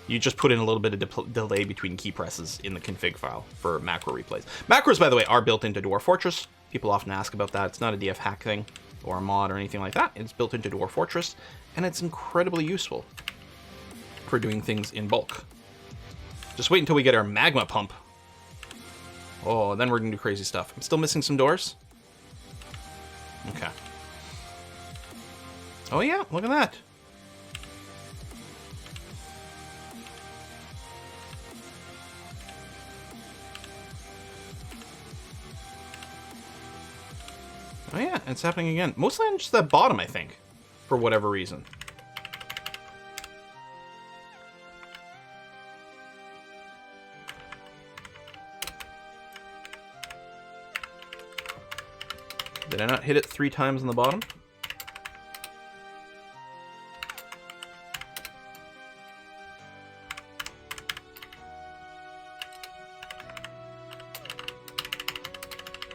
You just put in a little bit of delay between key presses in the config file for macro replays. Macros, by the way, are built into Dwarf Fortress. People often ask about that. It's not a DF hack thing or a mod or anything like that. It's built into Dwarf Fortress, and it's incredibly useful for doing things in bulk. Just wait until we get our magma pump. Oh, then we're gonna do crazy stuff. I'm still missing some doors. Okay. Oh yeah, look at that. Oh yeah, it's happening again. Mostly on just that bottom, I think, for whatever reason. Did I not hit it 3 times on the bottom?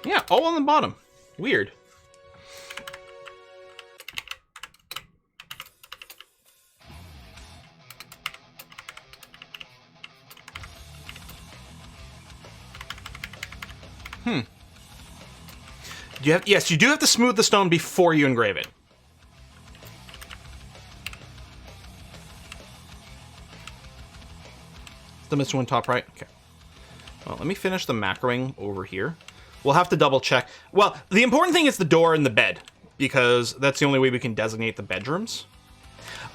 Yeah, all on the bottom. Weird. Yes, you do have to smooth the stone before you engrave it. The missing one top right? Okay. Well, let me finish the macroing over here. We'll have to double check. Well, the important thing is the door and the bed, because that's the only way we can designate the bedrooms.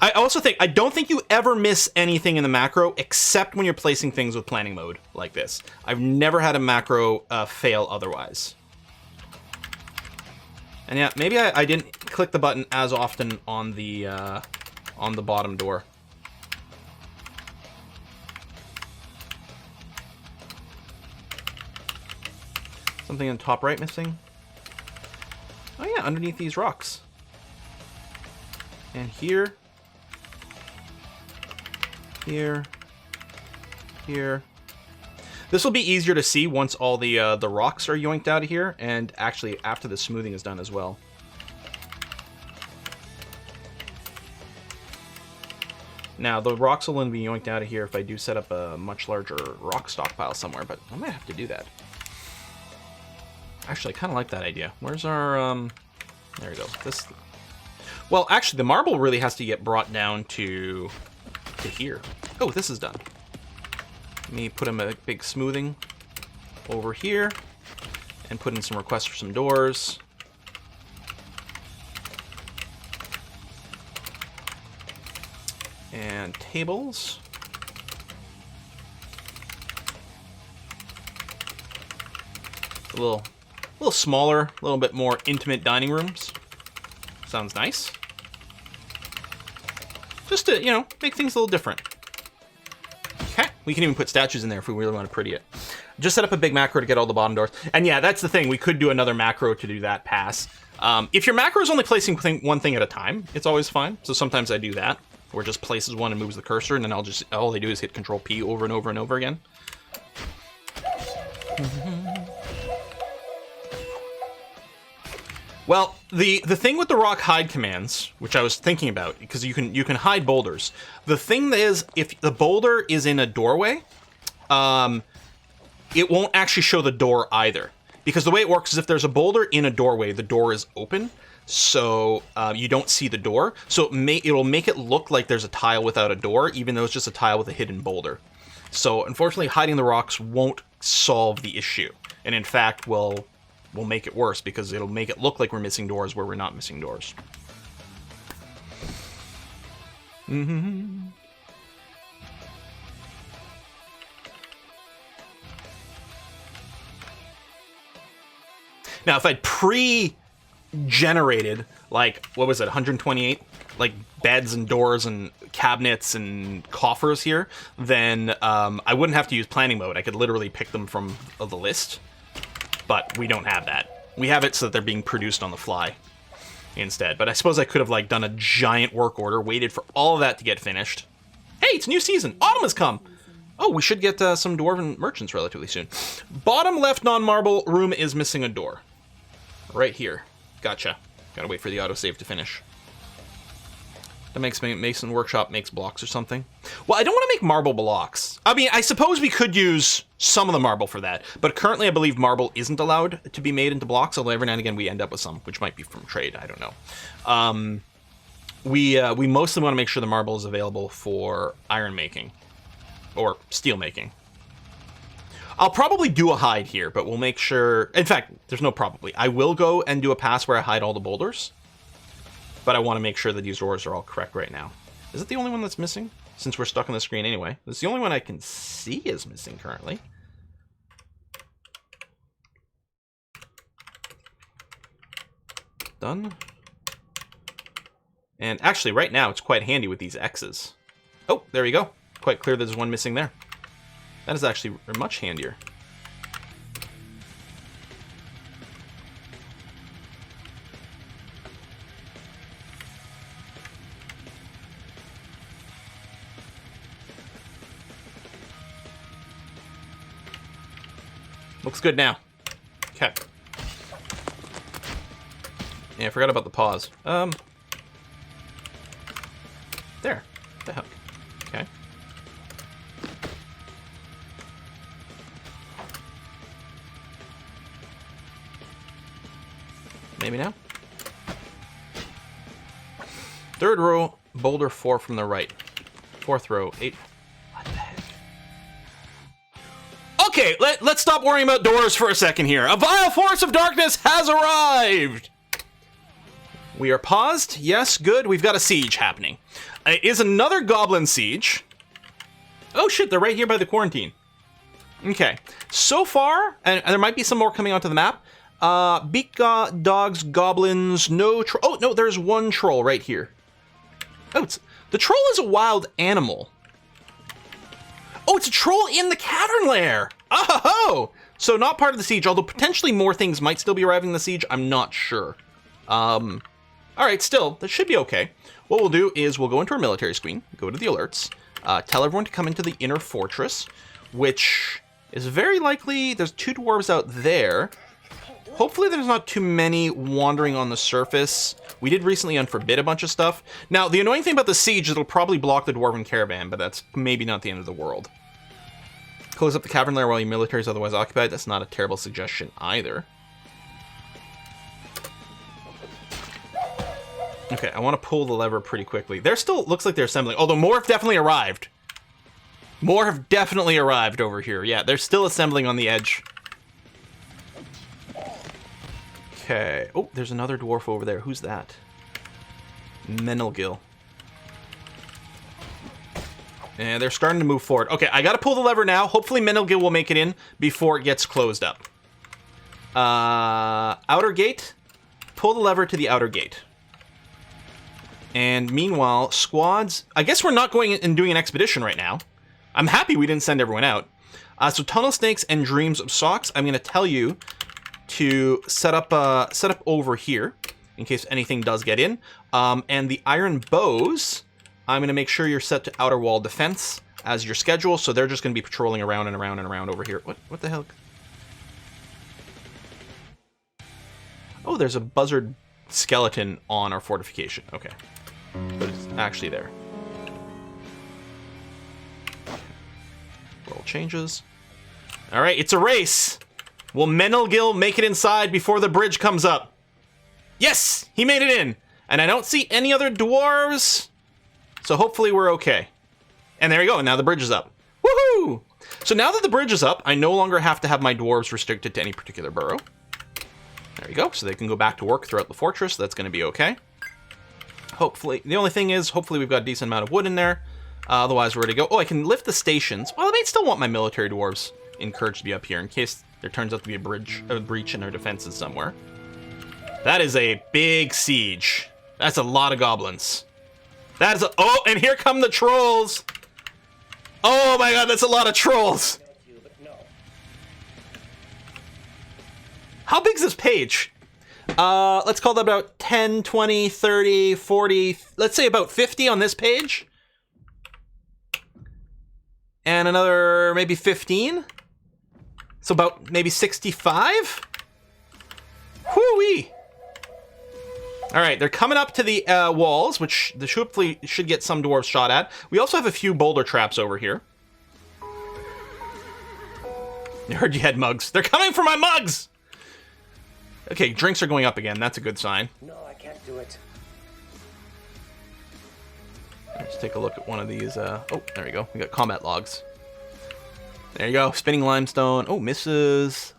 I also think, I don't think you ever miss anything in the macro, except when you're placing things with planning mode like this. I've never had a macro fail otherwise. And yeah, maybe I didn't click the button as often on the bottom door. Something in the top right missing? Oh yeah, underneath these rocks. And here. Here. Here. This will be easier to see once all the rocks are yoinked out of here, and actually after the smoothing is done as well. Now, the rocks will only be yoinked out of here if I do set up a much larger rock stockpile somewhere, but I might have to do that. Actually, I kind of like that idea. Where's our There we go. This. Well, actually, the marble really has to get brought down to here. Oh, this is done. Let me put in a big smoothing over here and put in some requests for some doors. And tables. A little smaller, a little bit more intimate dining rooms. Sounds nice. Just to, you know, make things a little different. Okay, we can even put statues in there if we really want to pretty it. Just set up a big macro to get all the bottom doors. And yeah, that's the thing. We could do another macro to do that pass. If your macro is only placing one thing at a time, it's always fine. So sometimes I do that, or just places one and moves the cursor, and then all they do is hit Control P over and over and over again. Well, the thing with the rock hide commands, which I was thinking about, because you can hide boulders. The thing is, if the boulder is in a doorway, it won't actually show the door either. Because the way it works is if there's a boulder in a doorway, the door is open, so you don't see the door. So it'll make it look like there's a tile without a door, even though it's just a tile with a hidden boulder. So unfortunately, hiding the rocks won't solve the issue, and in fact will make it worse, because it'll make it look like we're missing doors where we're not missing doors. Now, if I'd pre-generated, like, what was it, 128, like, beds and doors and cabinets and coffers here, then I wouldn't have to use planning mode. I could literally pick them from the list. But we don't have that. We have it so that they're being produced on the fly instead. But I suppose I could have, like, done a giant work order, waited for all of that to get finished. Hey, it's new season. Autumn has come. Oh, we should get some dwarven merchants relatively soon. Bottom left non-marble room is missing a door. Right here. Gotcha. Gotta wait for the autosave to finish. That makes Mason Workshop makes blocks or something. Well, I don't want to make marble blocks. I mean, I suppose we could use some of the marble for that, but currently I believe marble isn't allowed to be made into blocks, although every now and again we end up with some, which might be from trade, I don't know. We mostly want to make sure the marble is available for iron making, or steel making. I'll probably do a hide here, but we'll make sure... In fact, there's no probably. I will go and do a pass where I hide all the boulders. But I want to make sure that these doors are all correct right now. Is it the only one that's missing? Since we're stuck on the screen anyway. It's the only one I can see is missing currently. Done. And actually, right now, it's quite handy with these X's. Oh, there we go. Quite clear there's one missing there. That is actually much handier. Looks good now. Okay. Yeah, I forgot about the pause. There. What the heck? Okay. Maybe now? Third row, boulder 4 from the right. Fourth row, 8. What the heck? Okay, let's stop worrying about doors for a second here. A vile force of darkness has arrived! We are paused. Yes, good. We've got a siege happening. It is another Goblin Siege. Oh shit, they're right here by the quarantine. Okay, so far, and there might be some more coming onto the map. Beak dogs, goblins, no troll. Oh, no, there's one troll right here. Oh, the troll is a wild animal. Oh, it's a troll in the Cavern Lair. Oh, so not part of the siege, although potentially more things might still be arriving in the siege. I'm not sure. All right, still, that should be okay. What we'll do is we'll go into our military screen, go to the alerts, tell everyone to come into the inner fortress, which is very likely, there's 2 dwarves out there. Hopefully there's not too many wandering on the surface. We did recently unforbid a bunch of stuff. Now, the annoying thing about the siege is it'll probably block the dwarven caravan, but that's maybe not the end of the world. Close up the Cavern Lair while your military is otherwise occupied. That's not a terrible suggestion either. Okay, I want to pull the lever pretty quickly. They're still, looks like they're assembling. Although more have definitely arrived. More have definitely arrived over here. Yeah, they're still assembling on the edge. Okay. Oh, there's another dwarf over there. Who's that? Menelgil. And they're starting to move forward. Okay, I gotta pull the lever now. Hopefully Menelgil will make it in before it gets closed up. Outer gate. Pull the lever to the outer gate. And meanwhile, squads... I guess we're not going and doing an expedition right now. I'm happy we didn't send everyone out. So tunnel snakes and dreams of socks. I'm going to tell you to set up over here in case anything does get in. And the iron bows, I'm going to make sure you're set to outer wall defense as your schedule. So they're just going to be patrolling around and around and around over here. What the hell? Oh, there's a buzzard skeleton on our fortification. Okay. But it's actually there. Roll changes. All right, it's a race. Will Menelgil make it inside before the bridge comes up? Yes, he made it in. And I don't see any other dwarves. So hopefully we're okay. And there you go. Now the bridge is up. Woohoo! So now that the bridge is up, I no longer have to have my dwarves restricted to any particular burrow. There you go. So they can go back to work throughout the fortress. That's going to be okay. Hopefully. The only thing is, hopefully we've got a decent amount of wood in there. Otherwise, we're ready to go. Oh, I can lift the stations. Well, I might still want my military dwarves encouraged to be up here in case there turns out to be a breach in our defenses somewhere. That is a big siege. That's a lot of goblins. That is a... Oh, and here come the trolls. Oh my god, that's a lot of trolls. How big is this page? Let's call that about 10, 20, 30, 40... Let's say about 50 on this page. And another maybe 15. So about maybe 65. Whoo-wee. All right, they're coming up to the walls, which they hopefully should get some dwarves shot at. We also have a few boulder traps over here. I heard you had mugs. They're coming for my mugs! Okay, drinks are going up again. That's a good sign. No, I can't do it. Let's take a look at one of these. Oh, there we go. We got combat logs. There you go. Spinning limestone. Oh, misses.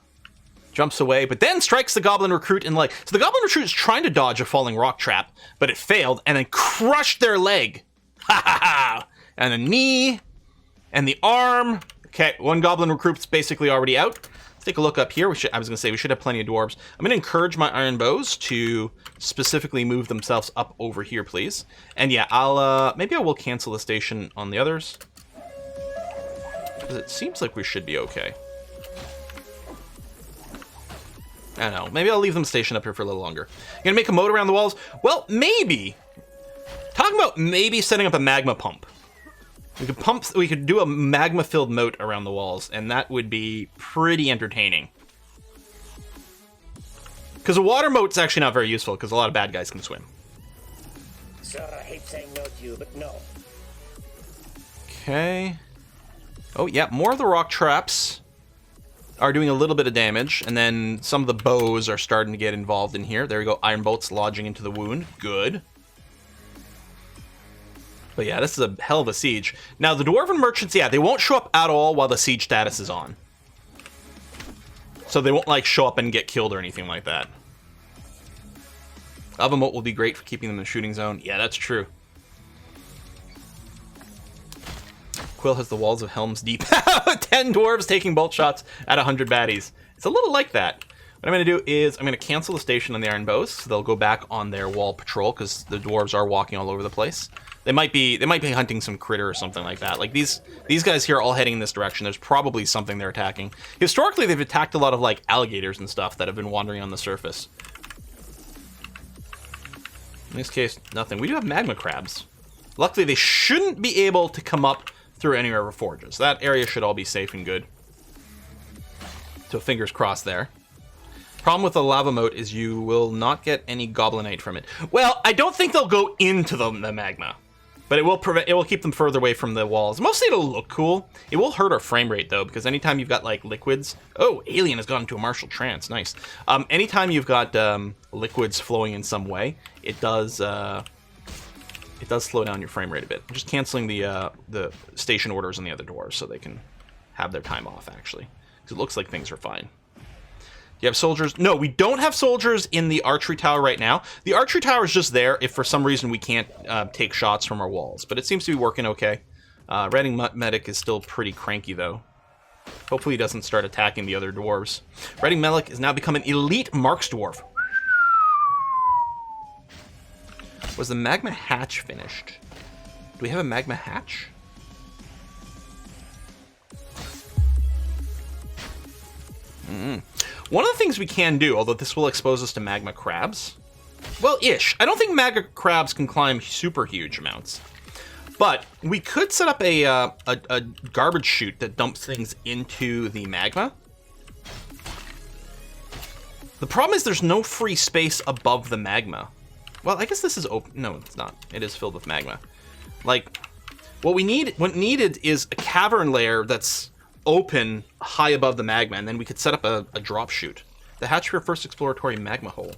Jumps away, but then strikes the goblin recruit in the leg. So the goblin recruit is trying to dodge a falling rock trap, but it failed and then crushed their leg. Ha ha ha! And the knee and the arm. Okay, one goblin recruit's basically already out. Let's take a look up here. I was going to say we should have plenty of dwarves. I'm going to encourage my iron bows to specifically move themselves up over here, please. And yeah, maybe I will cancel the station on the others. Because it seems like we should be okay. I don't know. Maybe I'll leave them stationed up here for a little longer. You're going to make a moat around the walls? Well, maybe. Talking about maybe setting up a magma pump. We could do a magma-filled moat around the walls, and that would be pretty entertaining. Because a water moat's actually not very useful, because a lot of bad guys can swim. Sir, I hate saying no to you, but no. Okay. Oh, yeah, more of the rock traps are doing a little bit of damage, and then some of the bows are starting to get involved in here. There we go, iron bolts lodging into the wound. Good. But yeah, this is a hell of a siege. Now, the Dwarven merchants, yeah, they won't show up at all while the siege status is on. So they won't, like, show up and get killed or anything like that. Lava moat will be great for keeping them in the shooting zone. Yeah, that's true. Quill has the walls of Helm's Deep. 10 dwarves taking bolt shots at 100 baddies. It's a little like that. What I'm going to do is I'm going to cancel the station on the iron bows, so they'll go back on their wall patrol, because the dwarves are walking all over the place. They might be hunting some critter or something like that. Like these guys here are all heading in this direction. There's probably something they're attacking. Historically, they've attacked a lot of like alligators and stuff that have been wandering on the surface. In this case, nothing. We do have magma crabs. Luckily, they shouldn't be able to come up through any of our forges. That area should all be safe and good. So fingers crossed there. Problem with the lava moat is you will not get any goblinite from it. Well, I don't think they'll go into the magma. But it will keep them further away from the walls. Mostly it'll look cool. It will hurt our frame rate though, because anytime you've got like liquids. Oh, alien has gone into a martial trance. Nice. Anytime you've got liquids flowing in some way, it does slow down your frame rate a bit. I'm just canceling the station orders on the other dwarves so they can have their time off actually, because it looks like things are fine. You have soldiers? No, we don't have soldiers in the archery tower right now. The archery tower is just there if for some reason we can't take shots from our walls, but it seems to be working okay. Redding Medic is still pretty cranky though. Hopefully he doesn't start attacking the other dwarves. Redding Medic has now become an elite Marks Dwarf. Was the magma hatch finished? Do we have a magma hatch? One of the things we can do, although this will expose us to magma crabs, well, ish. I don't think magma crabs can climb super huge amounts, but we could set up a garbage chute that dumps things into the magma. The problem is there's no free space above the magma. Well, I guess this is open. No, it's not. It is filled with magma. Like, what needed is a cavern layer that's open high above the magma, and then we could set up a drop chute. The hatch for your first exploratory magma hole.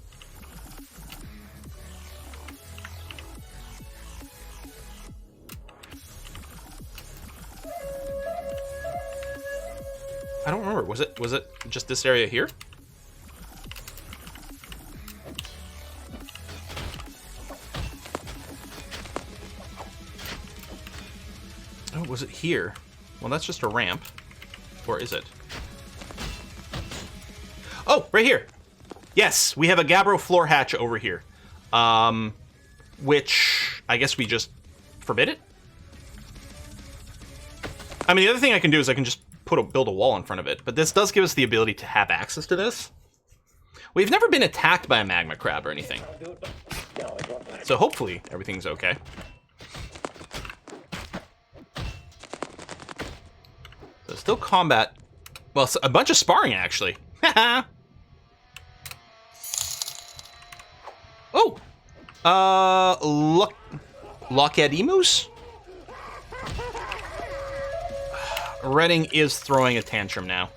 I don't remember. Was it just this area here? Oh, was it here? Well, that's just a ramp. Or is it? Oh, right here. Yes, we have a Gabbro floor hatch over here. Which I guess we just forbid it? I mean, the other thing I can do is I can just build a wall in front of it. But this does give us the ability to have access to this. We've never been attacked by a magma crab or anything. So hopefully everything's okay. So still combat. Well, a bunch of sparring, actually. Oh! Lockadimus? Redding is throwing a tantrum now.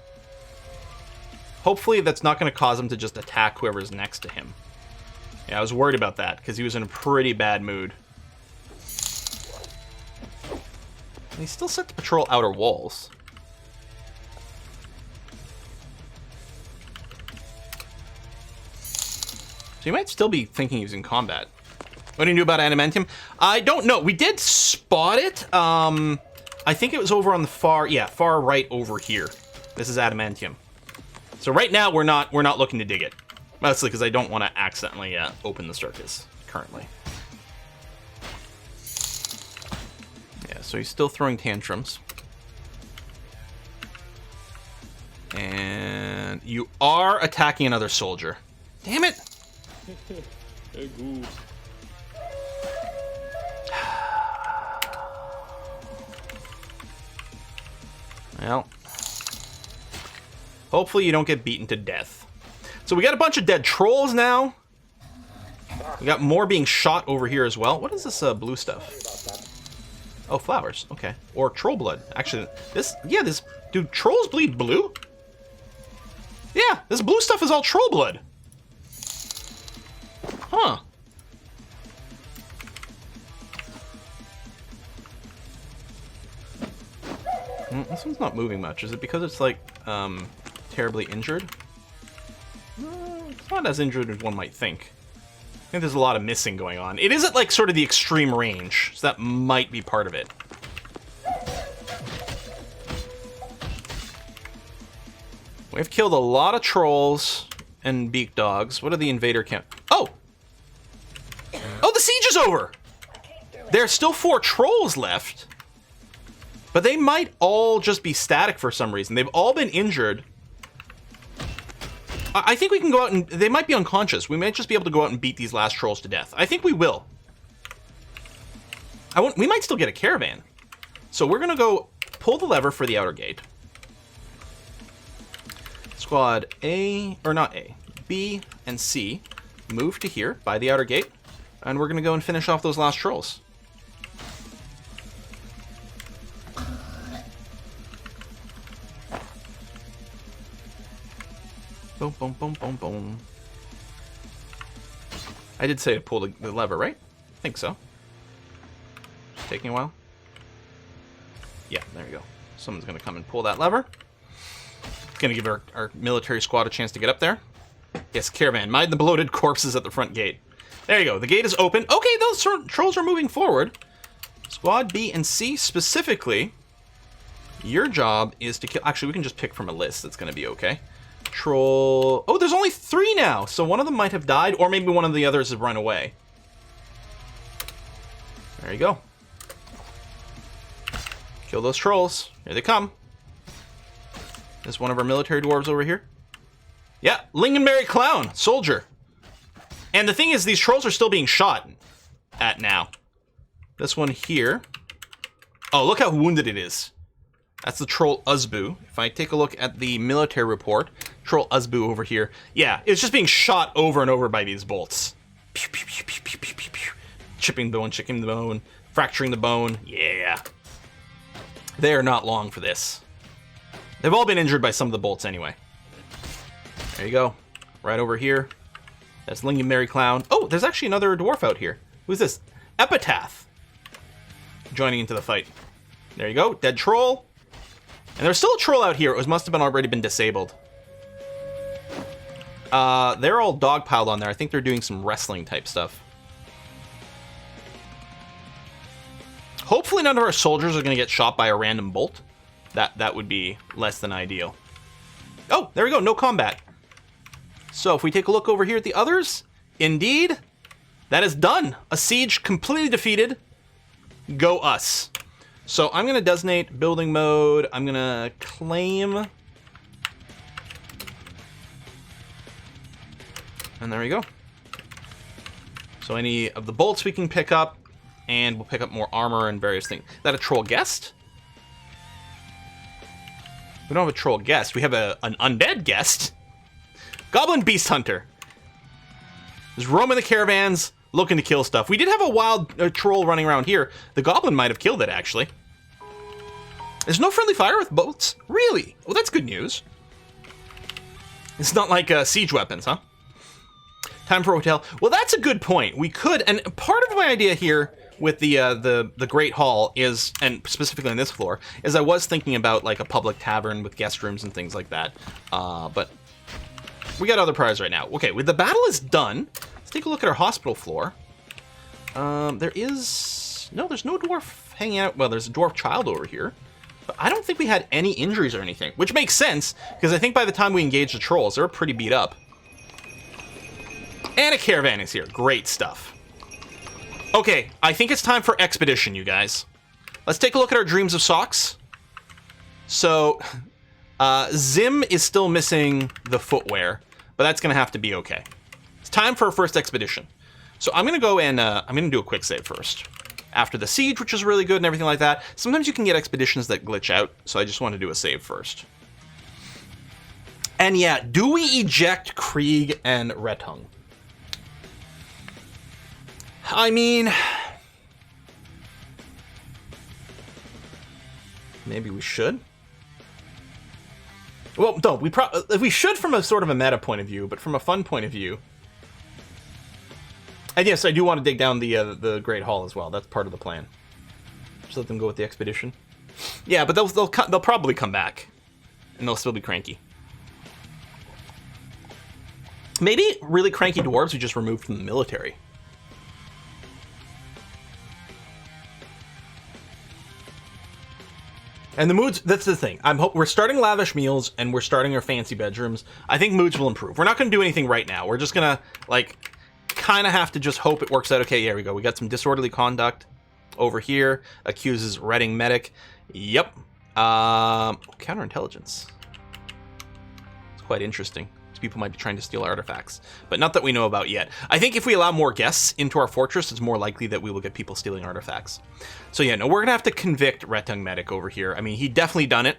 Hopefully that's not going to cause him to just attack whoever's next to him. Yeah, I was worried about that, because he was in a pretty bad mood. And he's still set to patrol outer walls. So you might still be thinking he's in combat. What do you do about adamantium? I don't know. We did spot it. I think it was over on the far right over here. This is adamantium. So right now we're not looking to dig it. Mostly because I don't want to accidentally open the circus currently. Yeah, so he's still throwing tantrums. And you are attacking another soldier. Damn it! Well, hopefully you don't get beaten to death. So we got a bunch of dead trolls now. We got more being shot over here as well. What is this blue stuff? Oh, flowers. Okay. Or troll blood. Actually, do trolls bleed blue? Yeah, this blue stuff is all troll blood. Huh. This one's not moving much. Is it because it's like terribly injured? It's not as injured as one might think. I think there's a lot of missing going on. It is at like sort of the extreme range, so that might be part of it. We've killed a lot of trolls and beak dogs. What are the invader camp? Oh! Oh, the siege is over! There's still 4 trolls left. But they might all just be static for some reason. They've all been injured. I think we can go out and... They might be unconscious. We might just be able to go out and beat these last trolls to death. I think we will. We might still get a caravan. So we're going to go pull the lever for the outer gate. Squad A... Or not A. B and C. Move to here by the outer gate. And we're going to go and finish off those last trolls. Boom, boom, boom, boom, boom. I did say to pull the lever, right? I think so. Taking a while. Yeah, there you go. Someone's going to come and pull that lever. Going to give our military squad a chance to get up there. Yes, Caravan. Mind the bloated corpses at the front gate. There you go. The gate is open. Okay, those trolls are moving forward. Squad B and C specifically, your job is to kill... Actually, we can just pick from a list. That's going to be okay. Troll... Oh, there's only 3 now. So one of them might have died, or maybe one of the others have run away. There you go. Kill those trolls. Here they come. There's one of our military dwarves over here. Yeah, Lingonberry Clown, soldier. And the thing is, these trolls are still being shot at now. This one here. Oh, look how wounded it is. That's the troll Uzbu. If I take a look at the military report, troll Uzbu over here. Yeah, it's just being shot over and over by these bolts. Pew, pew, pew, pew, pew, pew, pew, pew. Chipping the bone, chipping the bone, fracturing the bone. Yeah. They are not long for this. They've all been injured by some of the bolts anyway. There you go. Right over here. That's Lingonberry Clown. Oh, there's actually another dwarf out here. Who's this? Epitaph. Joining into the fight. There you go. Dead troll. And there's still a troll out here. It must have already been disabled. They're all dogpiled on there. I think they're doing some wrestling type stuff. Hopefully none of our soldiers are going to get shot by a random bolt. That would be less than ideal. Oh, there we go. No combat. So if we take a look over here at the others, indeed, that is done. A siege completely defeated. Go us. So I'm going to designate building mode. I'm going to claim. And there we go. So any of the bolts we can pick up, and we'll pick up more armor and various things. Is that a troll guest? We don't have a troll guest. We have an undead guest. Goblin Beast Hunter. Just roaming the caravans, looking to kill stuff. We did have a wild troll running around here. The goblin might have killed it, actually. There's no friendly fire with bolts? Really? Well, that's good news. It's not like siege weapons, huh? Time for a hotel. Well, that's a good point. We could, and part of my idea here with the Great Hall is, and specifically on this floor, is I was thinking about like a public tavern with guest rooms and things like that. But we got other priors right now. Okay, with the battle is done, let's take a look at our hospital floor. There's no dwarf hanging out. Well, there's a dwarf child over here. But I don't think we had any injuries or anything, which makes sense, because I think by the time we engaged the trolls, they were pretty beat up. And a caravan is here. Great stuff. Okay, I think it's time for expedition, you guys. Let's take a look at our Dreams of Socks. So, Zim is still missing the footwear, but that's going to have to be okay. It's time for our first expedition. So I'm going to go and I'm going to do a quick save first. After the siege, which is really good and everything like that. Sometimes you can get expeditions that glitch out, so I just want to do a save first. And yeah, do we eject Krieg and Retung? I mean, maybe we should. Well, no, we should from a sort of a meta point of view, but from a fun point of view. And yes, I do want to dig down the Great Hall as well. That's part of the plan. Just let them go with the expedition. Yeah, but they'll probably come back, and they'll still be cranky. Maybe really cranky dwarves we just removed from the military. And the moods, that's the thing. We're starting lavish meals and we're starting our fancy bedrooms. I think moods will improve. We're not going to do anything right now. We're just going to, like, kind of have to just hope it works out. Okay, here we go. We got some disorderly conduct over here. Accuses Reading medic. Yep. Counterintelligence. It's quite interesting. People might be trying to steal artifacts, but not that we know about yet. I think if we allow more guests into our fortress, it's more likely that we will get people stealing artifacts. So yeah, no, we're gonna have to convict Retung Medic over here. I mean, he definitely done it.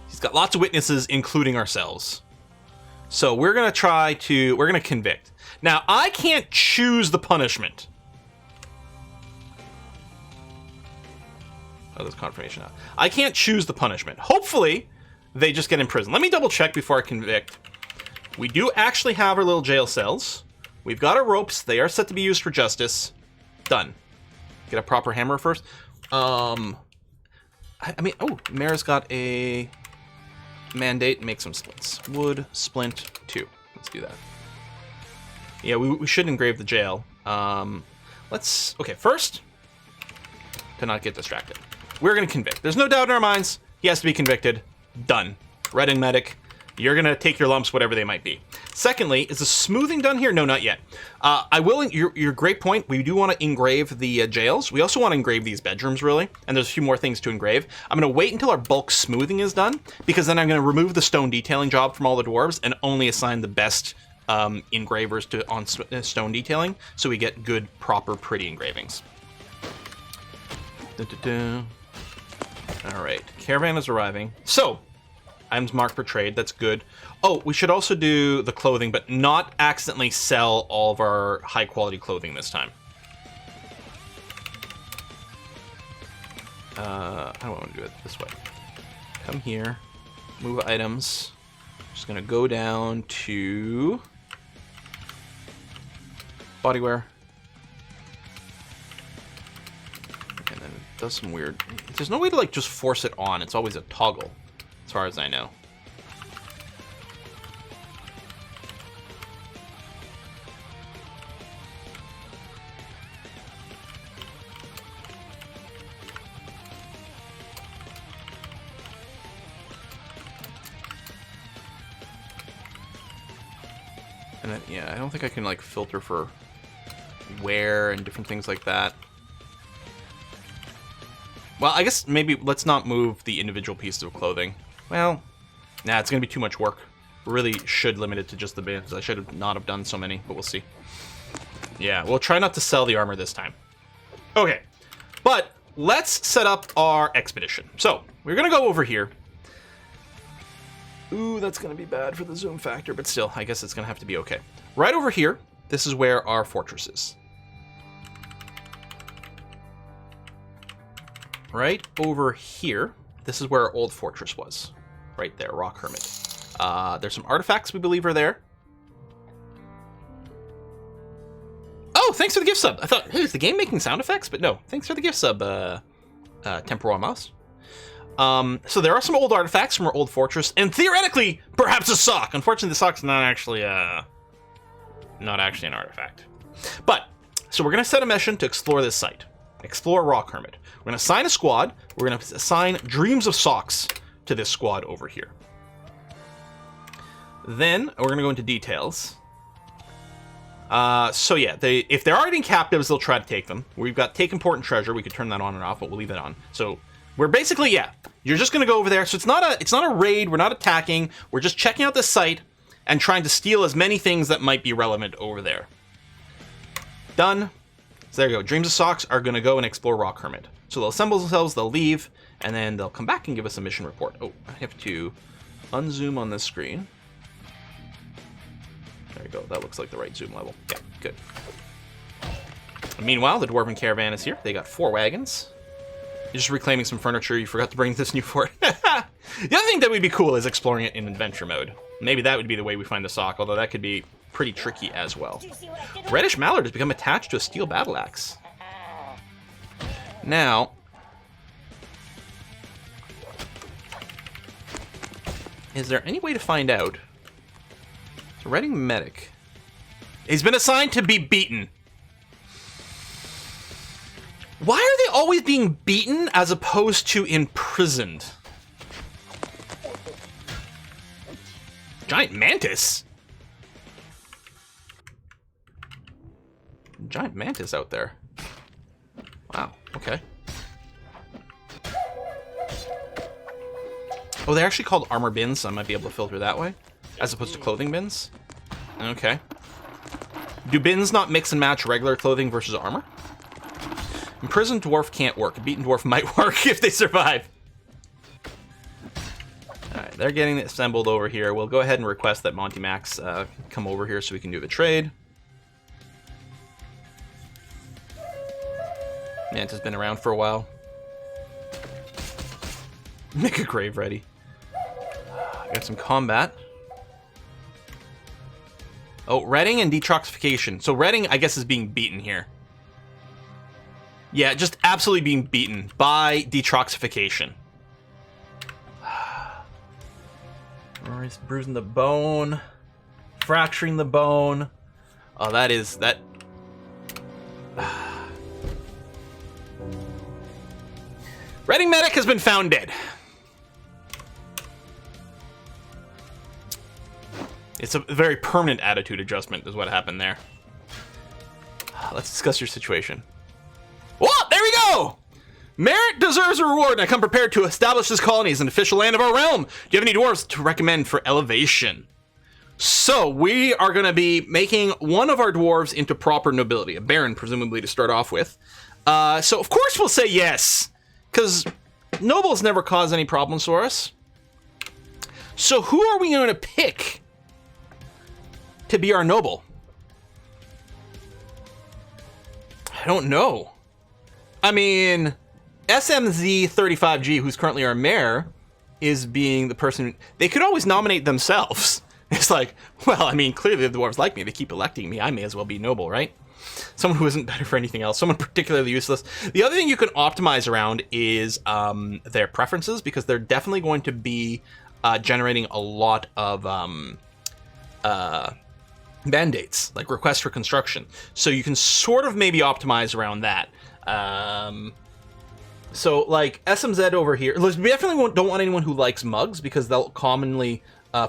He's got lots of witnesses, including ourselves. So we're gonna convict. Now, I can't choose the punishment. Oh, there's confirmation now. I can't choose the punishment. Hopefully, they just get imprisoned. Let me double check before I convict. We do actually have our little jail cells. We've got our ropes. They are set to be used for justice. Done. Get a proper hammer first. I mean, oh, Mare's got a mandate. Make some splints. Wood, splint, 2. Let's do that. Yeah, we should engrave the jail. Okay, first, to not get distracted, we're going to convict. There's no doubt in our minds. He has to be convicted. Done. Red and medic. You're going to take your lumps, whatever they might be. Secondly, is the smoothing done here? No, not yet. I will, your great point. We do want to engrave the jails. We also want to engrave these bedrooms, really. And there's a few more things to engrave. I'm going to wait until our bulk smoothing is done, because then I'm going to remove the stone detailing job from all the dwarves and only assign the best engravers on stone detailing, so we get good, proper, pretty engravings. All right, caravan is arriving. So, items marked for trade. That's good. Oh, we should also do the clothing, but not accidentally sell all of our high-quality clothing this time. I don't want to do it this way. Come here, move items. Just gonna go down to bodywear. And then it does some weird... There's no way to, like, just force it on. It's always a toggle, as far as I know. And then, yeah, I don't think I can, like, filter for wear and different things like that. Well, I guess maybe let's not move the individual pieces of clothing. Well, nah, it's going to be too much work. Really should limit it to just the bins. I should not have done so many, but we'll see. Yeah, we'll try not to sell the armor this time. Okay, but let's set up our expedition. So, we're going to go over here. Ooh, that's going to be bad for the zoom factor, but still, I guess it's going to have to be okay. Right over here, this is where our fortress is. Right over here, this is where our old fortress was. Right there, Rock Hermit. There's some artifacts we believe are there. Oh, thanks for the gift sub. I thought, hey, is the game making sound effects? But no, thanks for the gift sub, Temporal Mouse. So there are some old artifacts from our old fortress, and theoretically, perhaps a sock. Unfortunately, the sock's not actually an artifact. But, so we're going to set a mission to explore this site. Explore Rock Hermit. We're going to assign a squad. We're going to assign Dreams of Socks to this squad over here. Then, we're going to go into details. So yeah, if they're already captives, they'll try to take them. We've got Take Important Treasure. We could turn that on and off, but we'll leave it on. So, we're basically, yeah, you're just going to go over there. So it's not a raid. We're not attacking. We're just checking out this site and trying to steal as many things that might be relevant over there. Done. So there you go. Dreams of Socks are going to go and explore Rock Hermit. So they'll assemble themselves, they'll leave, and then they'll come back and give us a mission report. Oh, I have to unzoom on this screen. There you go. That looks like the right zoom level. Yeah, good. And meanwhile, the Dwarven Caravan is here. They got 4 wagons. You're just reclaiming some furniture you forgot to bring to this new fort. The other thing that would be cool is exploring it in adventure mode. Maybe that would be the way we find the sock, although that could be pretty tricky as well. Reddish Mallard has become attached to a steel battle axe. Now, is there any way to find out? So Reading Medic. He's been assigned to be beaten. Why are they always being beaten as opposed to imprisoned? Giant mantis? Giant mantis out there. Wow, okay. Oh, they're actually called armor bins, so I might be able to filter that way, as opposed to clothing bins. Okay. Do bins not mix and match regular clothing versus armor? Imprisoned dwarf can't work. A beaten dwarf might work if they survive. Alright, they're getting assembled over here. We'll go ahead and request that Monty Max come over here so we can do the trade. Manta's been around for a while. Make a grave ready. I got some combat. Oh, redding and detoxification. So redding, I guess, is being beaten here. Yeah, just absolutely being beaten by detoxification. He's bruising the bone, fracturing the bone. Oh, that is that. Redding medic has been found dead. It's a very permanent attitude adjustment is what happened there. Let's discuss your situation. Well, there we go! Merit deserves a reward, and I come prepared to establish this colony as an official land of our realm. Do you have any dwarves to recommend for elevation? So, we are going to be making one of our dwarves into proper nobility, a baron, presumably, to start off with. So, of course, we'll say yes, because nobles never cause any problems for us. So, who are we going to pick to be our noble? I don't know. I mean, SMZ35G, who's currently our mayor, is being the person... They could always nominate themselves. It's like, well, I mean, clearly the dwarves like me. They keep electing me. I may as well be noble, right? Someone who isn't better for anything else. Someone particularly useless. The other thing you can optimize around is their preferences, because they're definitely going to be generating a lot of mandates, like requests for construction. So you can sort of maybe optimize around that. So like SMZ over here, we definitely don't want anyone who likes mugs, because they'll commonly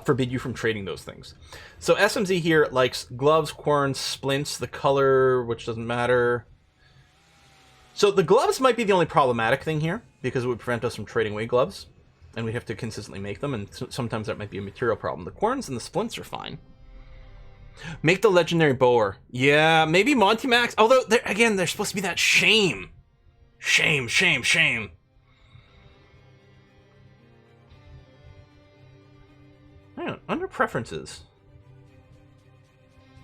forbid you from trading those things. So SMZ here likes gloves, querns, splints, the color, which doesn't matter. So the gloves might be the only problematic thing here, because it would prevent us from trading away gloves, and we'd have to consistently make them, and sometimes that might be a material problem. The querns and the splints are fine. Make the legendary bower. Yeah, maybe Monty Max. Although, again, there's supposed to be that shame. Shame. Hang on, under preferences.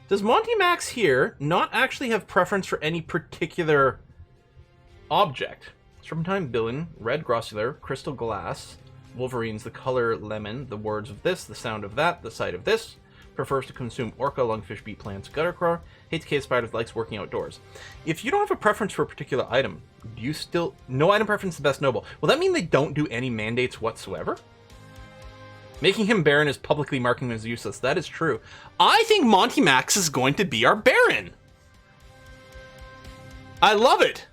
Does Monty Max here not actually have preference for any particular object? Serpentine Billion, red grossular, crystal glass, Wolverines, the color lemon, the words of this, the sound of that, the sight of this. Prefers to consume orca, lungfish, bee plants, guttercraw. Hates cave spiders, likes working outdoors. If you don't have a preference for a particular item, do you still... No item preference is best noble. Will that mean they don't do any mandates whatsoever? Making him Baron is publicly marking him as useless. That is true. I think Monty Max is going to be our Baron. I love it.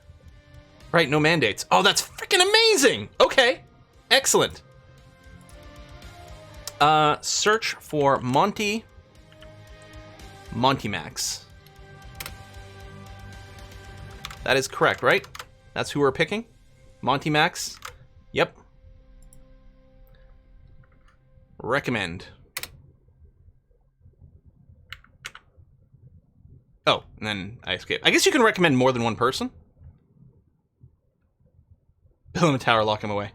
Right, no mandates. Oh, that's freaking amazing. Okay, excellent. Search for Monty Max. That is correct, right? That's who we're picking? Monty Max? Yep. Recommend. Oh, and then I escaped. I guess you can recommend more than one person. Build him a tower, lock him away.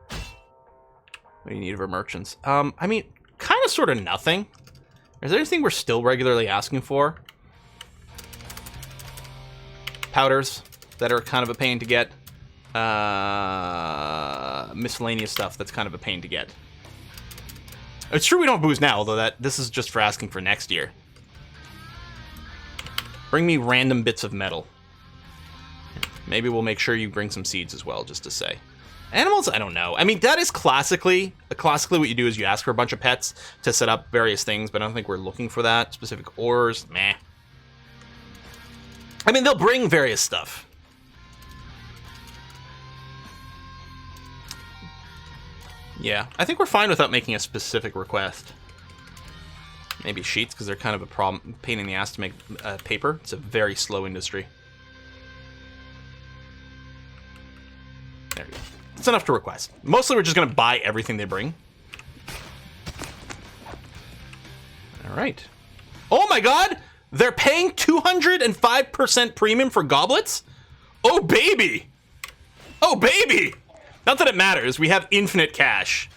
What do you need of our merchants? I mean, kind of sort of nothing. Is there anything we're still regularly asking for? Powders that are kind of a pain to get. Miscellaneous stuff that's kind of a pain to get. It's true we don't have booze now, although this is just for asking for next year. Bring me random bits of metal. Maybe we'll make sure you bring some seeds as well, just to say. Animals, I don't know. I mean, that is classically what you do is you ask for a bunch of pets to set up various things, but I don't think we're looking for that. Specific ores, meh. I mean, they'll bring various stuff. Yeah, I think we're fine without making a specific request. Maybe sheets, because they're kind of a pain in the ass to make paper. It's a very slow industry. There you go. It's enough to request. Mostly we're just going to buy everything they bring. All right. Oh my god! They're paying 205% premium for goblets? Oh baby! Oh baby! Not that it matters, we have infinite cash.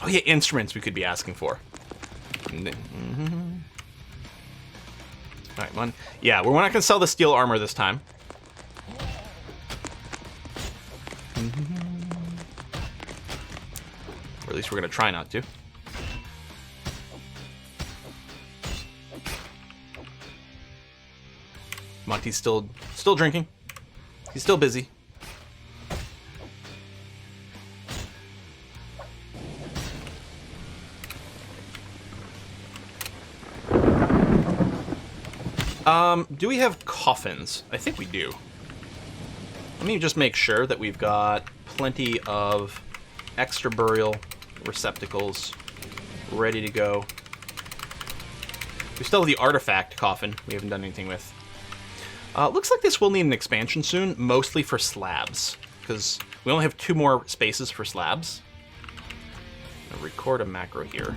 Oh yeah, instruments we could be asking for. Alright, one. Yeah, we're not going to sell the steel armor this time. Or at least we're going to try not to. Monty's still drinking. He's still busy. Do we have coffins? I think we do. Let me just make sure that we've got plenty of extra burial receptacles ready to go. We still have the artifact coffin we haven't done anything with. Looks like this will need an expansion soon, mostly for slabs, because we only have 2 more spaces for slabs. I'll record a macro here.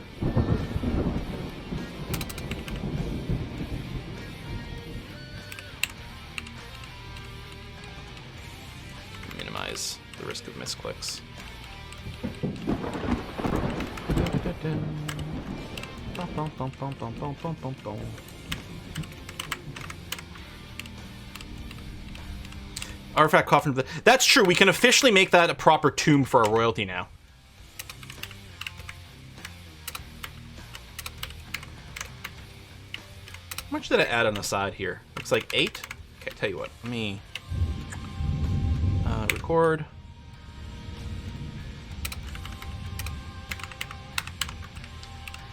Minimize the risk of misclicks. Artifact coffin. That's true. We can officially make that a proper tomb for our royalty now. How much did I add on the side here? Looks like 8. Okay, tell you what. Let me record.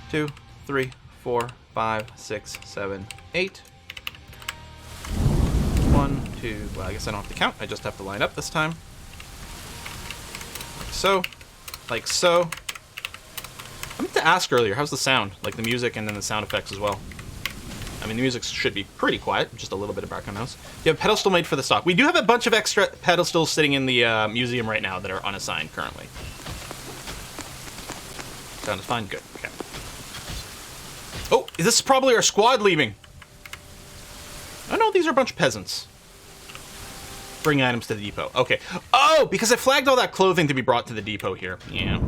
Two, 3, 4, 5, 6, 7, 8. 1, 2. Well, I guess I don't have to count. I just have to line up this time. Like so. Like so. I meant to ask earlier, how's the sound? Like the music and then the sound effects as well. I mean, the music should be pretty quiet, just a little bit of background noise. You have a pedestal made for the stock. We do have a bunch of extra pedestals sitting in the museum right now that are unassigned currently. Sound is fine? Good. Okay. Oh, this is probably our squad leaving. Oh no, these are a bunch of peasants. Bring items to the depot. Okay. Oh, because I flagged all that clothing to be brought to the depot here. Yeah.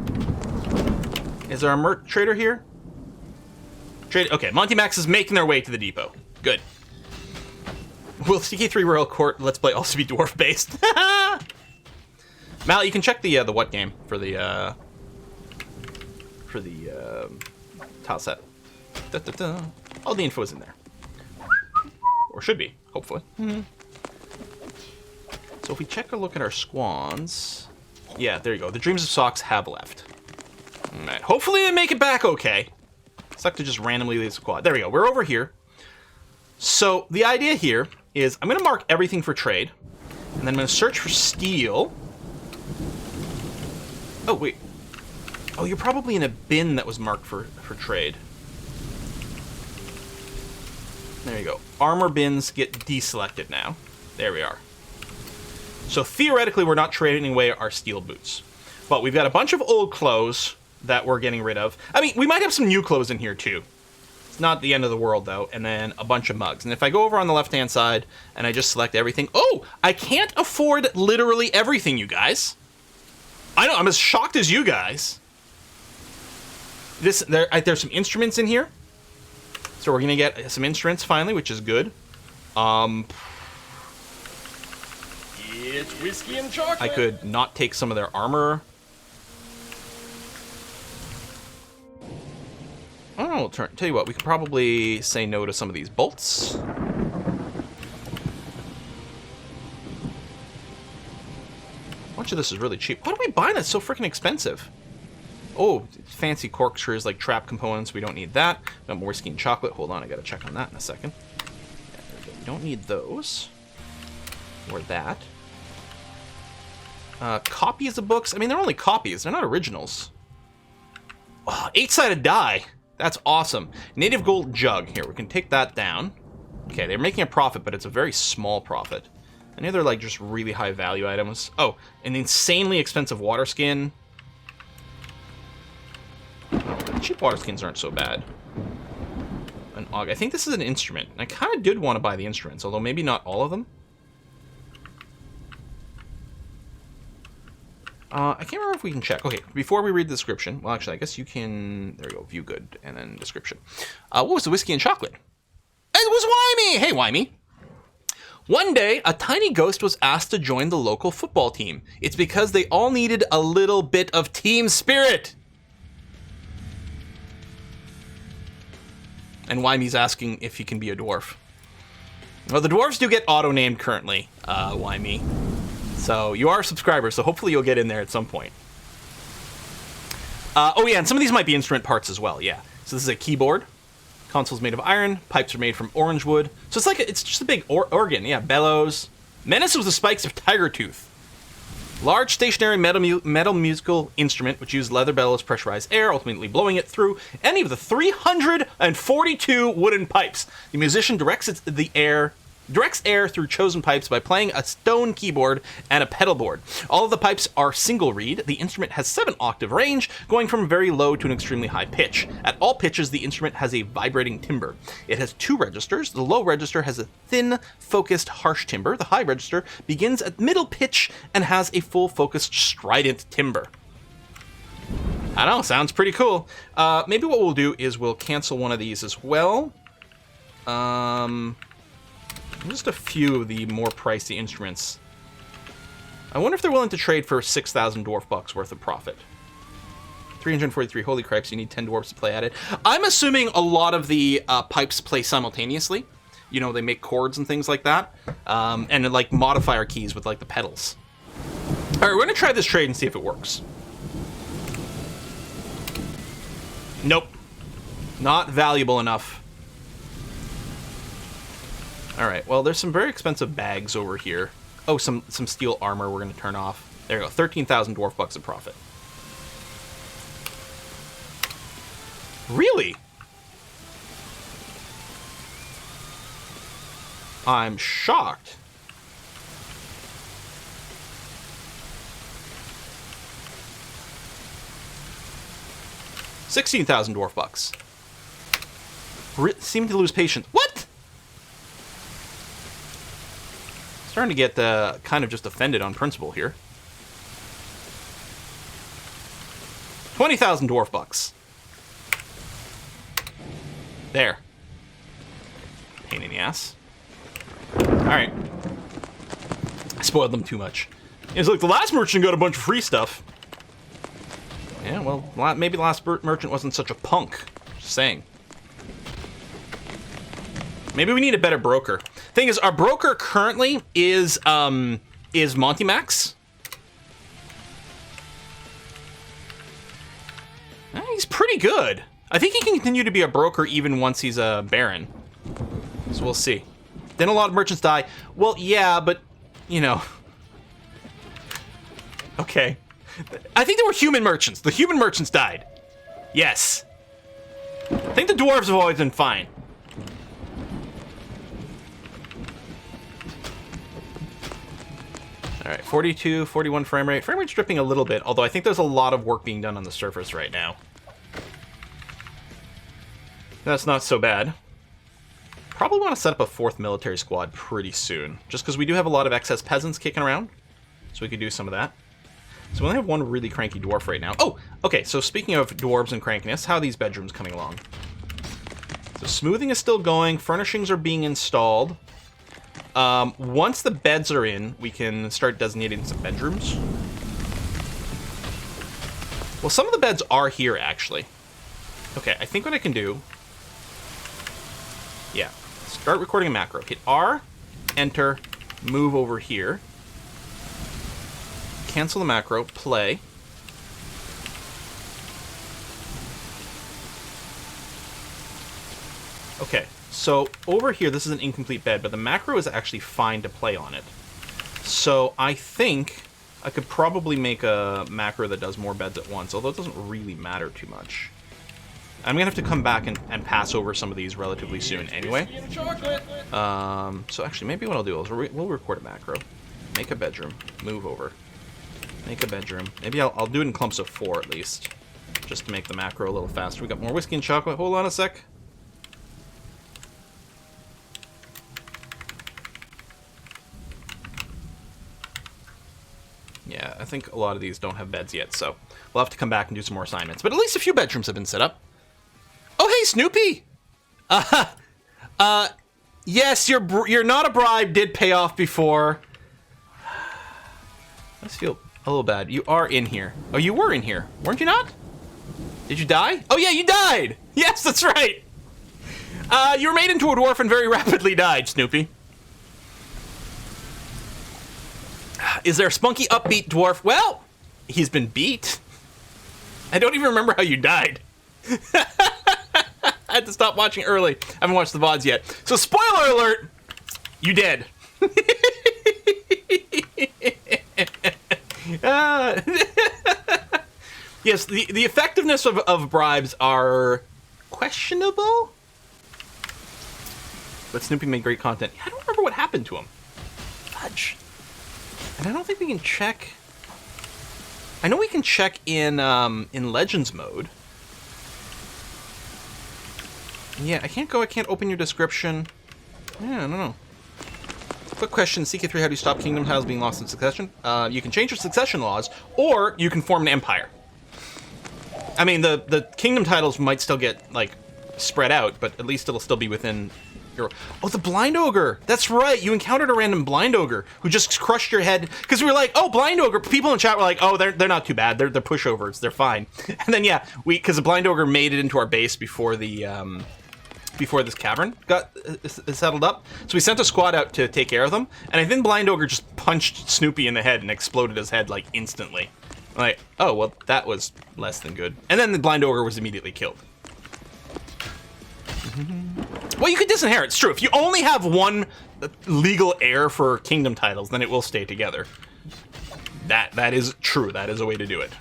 Is there a merc trader here? Okay, Monty Max is making their way to the depot. Good. Will CK3 Royal Court Let's Play also be dwarf based? Mal, you can check the what game for the tile set. Da, da, da. All the info is in there, or should be, hopefully. So if we check a look at our squans, yeah, there you go. The Dreams of Socks have left. All right. Hopefully they make it back okay. Suck to just randomly leave the squad. There we go. We're over here. So the idea here is I'm going to mark everything for trade, and then I'm going to search for steel. Oh, wait. Oh, you're probably in a bin that was marked for trade. There you go. Armor bins get deselected now. There we are. So theoretically, we're not trading away our steel boots. But we've got a bunch of old clothes that we're getting rid of. I mean, we might have some new clothes in here too. It's not the end of the world though. And then a bunch of mugs. And if I go over on the left-hand side and I just select everything, oh, I can't afford literally everything, you guys. I know, I'm as shocked as you guys. There's some instruments in here. So we're gonna get some instruments finally, which is good. It's whiskey and chocolate. I could not take some of their armor. Oh, tell you what, we could probably say no to some of these bolts. Much of this is really cheap. What are we buying that's so freaking expensive? Oh, fancy corkscrews like trap components. We don't need that. Got more whiskey and chocolate. Hold on, I gotta check on that in a second. Yeah, there we go. We don't need those. Or that. Copies of books. I mean, they're only copies. They're not originals. Oh, 8-sided die. That's awesome. Native gold jug. Here, we can take that down. Okay, they're making a profit, but it's a very small profit. I know they're like just really high value items. Oh, an insanely expensive water skin. Cheap water skins aren't so bad. An aug. I think this is an instrument. I kind of did want to buy the instruments, although maybe not all of them. I can't remember if we can check. Okay, before we read the description, well, actually, I guess you can. There we go. View good, and then description. What was the whiskey and chocolate? It was Wymie. Hey, Wymie. One day, a tiny ghost was asked to join the local football team. It's because they all needed a little bit of team spirit. And Wymie's asking if he can be a dwarf. Well, the dwarves do get auto-named currently, why me? So you are a subscriber, so hopefully you'll get in there at some point. Oh yeah, and some of these might be instrument parts as well, yeah. So this is a keyboard. Console's made of iron. Pipes are made from orange wood. So it's like, it's just a big organ, yeah. Bellows. Menace with the spikes of tiger tooth. Large stationary metal musical instrument which uses leather bellows to pressurize air, ultimately blowing it through any of the 342 wooden pipes. The musician directs air through chosen pipes by playing a stone keyboard and a pedal board. All of the pipes are single reed. The instrument has 7-octave range, going from very low to an extremely high pitch. At all pitches, the instrument has a vibrating timbre. It has 2 registers. The low register has a thin, focused, harsh timbre. The high register begins at middle pitch and has a full, focused, strident timbre. I don't know, sounds pretty cool. Maybe what we'll do is we'll cancel one of these as well. Just a few of the more pricey instruments. I wonder if they're willing to trade for 6,000 dwarf bucks worth of profit. 343, holy cripes, you need 10 dwarves to play at it. I'm assuming a lot of the pipes play simultaneously. You know, they make chords and things like that. And like modifier keys with like the pedals. All right, we're gonna try this trade and see if it works. Nope. Not valuable enough. All right, well, there's some very expensive bags over here. Oh, some steel armor we're going to turn off. There you go, 13,000 dwarf bucks of profit. Really? I'm shocked. $16,000 dwarf bucks. Seem to lose patience. What? Starting to get kind of just offended on principle here. 20,000 dwarf bucks. There. Pain in the ass. Alright. I spoiled them too much. It's like the last merchant got a bunch of free stuff. Yeah, well, maybe the last merchant wasn't such a punk. Just saying. Maybe we need a better broker. Thing is, our broker currently is Monty Max. He's pretty good. I think he can continue to be a broker even once he's a baron. So we'll see. Then a lot of merchants die. Well, yeah, but, you know. Okay. I think there were human merchants. The human merchants died. Yes. I think the dwarves have always been fine. Alright, 42, 41 frame rate. Frame rate's dripping a little bit, although I think there's a lot of work being done on the surface right now. That's not so bad. Probably want to set up a 4th military squad pretty soon, just because we do have a lot of excess peasants kicking around, so we could do some of that. So we only have one really cranky dwarf right now. Oh, okay, so speaking of dwarves and crankiness, how are these bedrooms coming along? So smoothing is still going, furnishings are being installed. Once the beds are in, we can start designating some bedrooms. Well, some of the beds are here, actually. Okay, I think what I can do... Yeah, start recording a macro. Hit R, enter, move over here. Cancel the macro, play. Okay, so over here, this is an incomplete bed, but the macro is actually fine to play on it. So I think I could probably make a macro that does more beds at once, although it doesn't really matter too much. I'm gonna have to come back and pass over some of these relatively soon anyway. So actually, maybe what I'll do is we'll record a macro, make a bedroom, move over, make a bedroom. Maybe I'll do it in clumps of 4 at least, just to make the macro a little faster. We got more whiskey and chocolate. Hold on a sec. Yeah, I think a lot of these don't have beds yet, so we'll have to come back and do some more assignments. But at least a few bedrooms have been set up. Oh, hey, Snoopy! Yes, you're not a bribe did pay off before. I just feel a little bad. You are in here. Oh, you were in here. Weren't you not? Did you die? Oh, yeah, you died! Yes, that's right! You were made into a dwarf and very rapidly died, Snoopy. Is there a spunky, upbeat dwarf? Well, he's been beat. I don't even remember how you died. I had to stop watching early. I haven't watched the VODs yet. So, spoiler alert, you dead. Yes, the effectiveness of bribes are questionable. But Snoopy made great content. I don't remember what happened to him. Fudge. And I don't think we can check. I know we can check in Legends mode. Yeah, I can't open your description. Yeah, I don't know. Quick question, CK3, how do you stop kingdom titles being lost in succession? You can change your succession laws, or you can form an empire. I mean, the kingdom titles might still get, like, spread out, but at least it'll still be within your... Oh, the Blind Ogre! That's right, you encountered a random Blind Ogre who just crushed your head, because we were like, oh, Blind Ogre, people in chat were like, oh, they're not too bad, they're pushovers, they're fine. And then, yeah, because the Blind Ogre made it into our base before the, before this cavern got settled up. So we sent a squad out to take care of them, and I think Blind Ogre just punched Snoopy in the head and exploded his head, like, instantly. Like, oh, well, that was less than good. And then the Blind Ogre was immediately killed. Well, you could disinherit, it's true. If you only have one legal heir for kingdom titles, then it will stay together. That is true, that is a way to do it.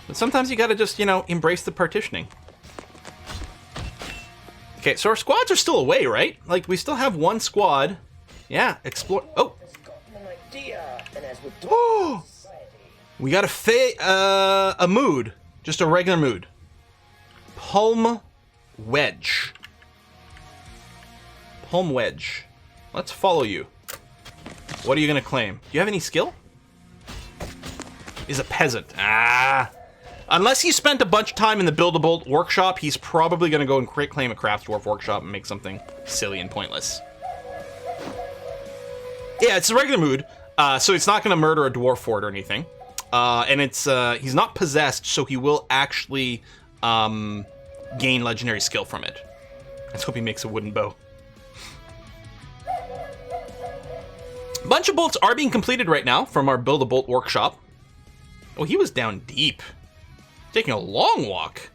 But sometimes you gotta just, you know, embrace the partitioning. Okay, so our squads are still away, right? Like, we still have one squad. Yeah, explore... Oh! Oh! We got a mood. Just a regular mood. Palm Wedge. Palm Wedge. Let's follow you. What are you gonna claim? Do you have any skill? Is a peasant. Ah! Unless he spent a bunch of time in the Build-A-Bolt workshop, he's probably going to go and claim a Craft Dwarf workshop and make something silly and pointless. Yeah, it's a regular mood, so it's not going to murder a dwarf for it or anything. And it's he's not possessed, so he will actually gain legendary skill from it. Let's hope he makes a wooden bow. A bunch of bolts are being completed right now from our Build-A-Bolt workshop. Oh, he was down deep. Taking a long walk.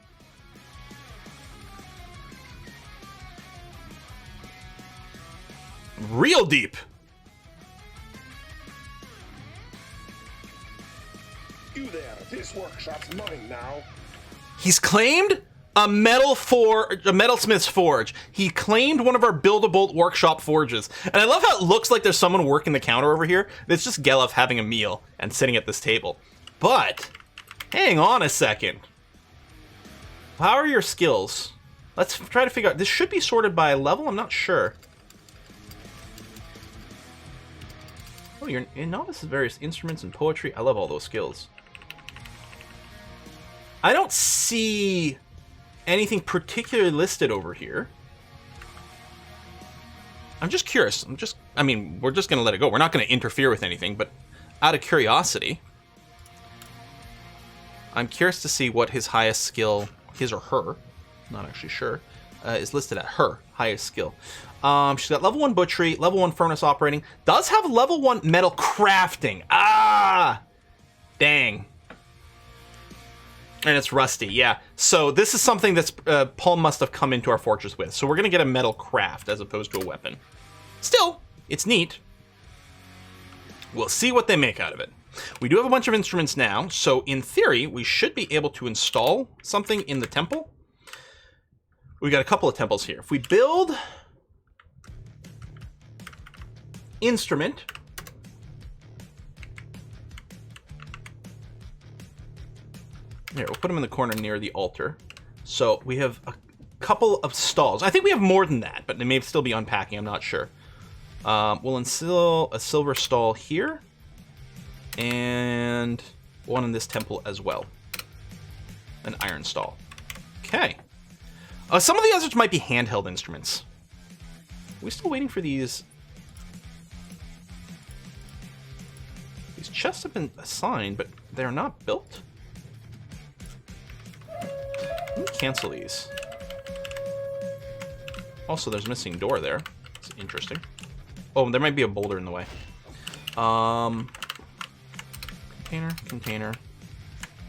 Real deep. You there, this workshop's mine now. He's claimed a metalsmith's forge. He claimed one of our Build-A-Bolt workshop forges. And I love how it looks like there's someone working the counter over here. It's just Gelef having a meal and sitting at this table. But hang on a second. How are your skills? Let's try to figure out. This should be sorted by level. I'm not sure. Oh, you notice various instruments and poetry. I love all those skills. I don't see anything particularly listed over here. I'm just curious. I mean, we're just going to let it go. We're not going to interfere with anything, but out of curiosity, I'm curious to see what his highest skill, his or her, not actually sure, is listed at her highest skill. She's got level 1 butchery, level 1 furnace operating, does have level 1 metal crafting. Ah! Dang. And it's rusty, yeah. So this is something that's Paul must have come into our fortress with. So we're going to get a metal craft as opposed to a weapon. Still, it's neat. We'll see what they make out of it. We do have a bunch of instruments now, so in theory, we should be able to install something in the temple. We got a couple of temples here. If we build instrument, here, we'll put them in the corner near the altar. So we have a couple of stalls. I think we have more than that, but they may still be unpacking, I'm not sure. We'll install a silver stall here. And one in this temple as well. An iron stall. Okay. Some of the others might be handheld instruments. Are we still waiting for these? These chests have been assigned, but they're not built. Let me cancel these. Also, there's a missing door there. It's interesting. Oh, there might be a boulder in the way. Container.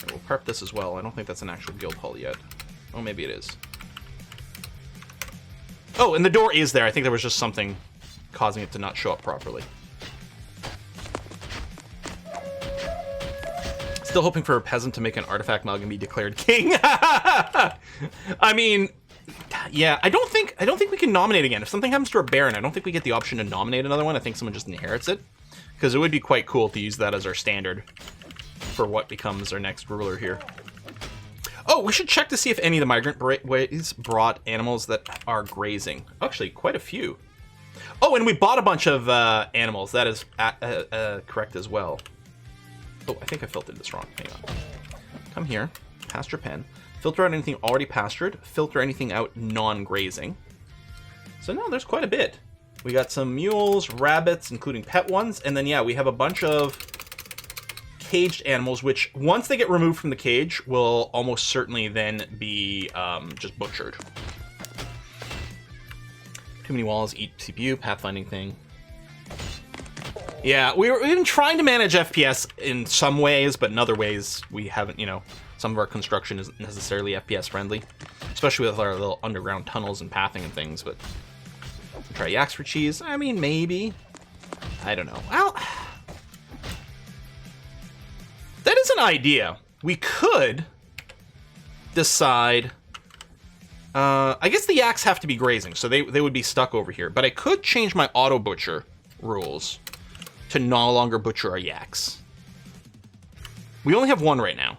We'll prep this as well. I don't think that's an actual guild hall yet. Oh, maybe it is. Oh, and the door is there. I think there was just something causing it to not show up properly. Still hoping for a peasant to make an artifact mug and be declared king. I mean, yeah, I don't think we can nominate again. If something happens to a baron, I don't think we get the option to nominate another one. I think someone just inherits it. Because it would be quite cool to use that as our standard for what becomes our next ruler here. Oh, we should check to see if any of the migrant ways brought animals that are grazing. Actually, quite a few. Oh, and we bought a bunch of animals. That is correct as well. Oh, I think I filtered this wrong. Hang on. Come here. Pasture pen. Filter out anything already pastured. Filter anything out non-grazing. So no, there's quite a bit. We got some mules, rabbits, including pet ones. And then, yeah, we have a bunch of caged animals, which once they get removed from the cage, will almost certainly then be just butchered. Too many walls, eat CPU, pathfinding thing. Yeah, we've been trying to manage FPS in some ways, but in other ways we haven't, you know, some of our construction isn't necessarily FPS friendly, especially with our little underground tunnels and pathing and things, but try yaks for cheese? I mean, maybe. I don't know. Well, that is an idea. We could decide... I guess the yaks have to be grazing, so they would be stuck over here. But I could change my auto butcher rules to no longer butcher our yaks. We only have one right now.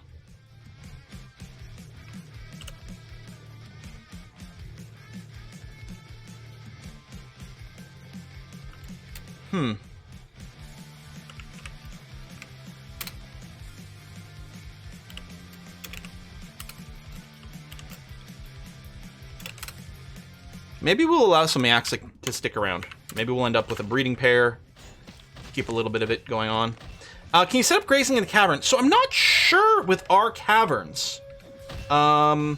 Maybe we'll allow some yaks to stick around. Maybe we'll end up with a breeding pair. Keep a little bit of it going on. Can you set up grazing in the cavern? So I'm not sure with our caverns. So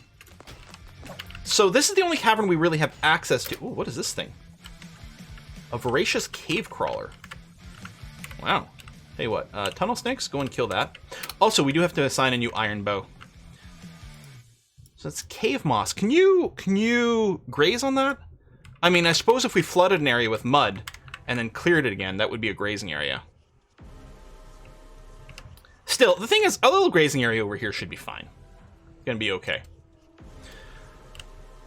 this is the only cavern we really have access to. Ooh, what is this thing? A voracious cave crawler. Wow. Tell you what, tunnel snakes, go and kill that. Also, we do have to assign a new iron bow. So it's cave moss. Can you graze on that? I mean, I suppose if we flooded an area with mud and then cleared it again, that would be a grazing area. Still, the thing is, a little grazing area over here should be fine. Gonna be okay.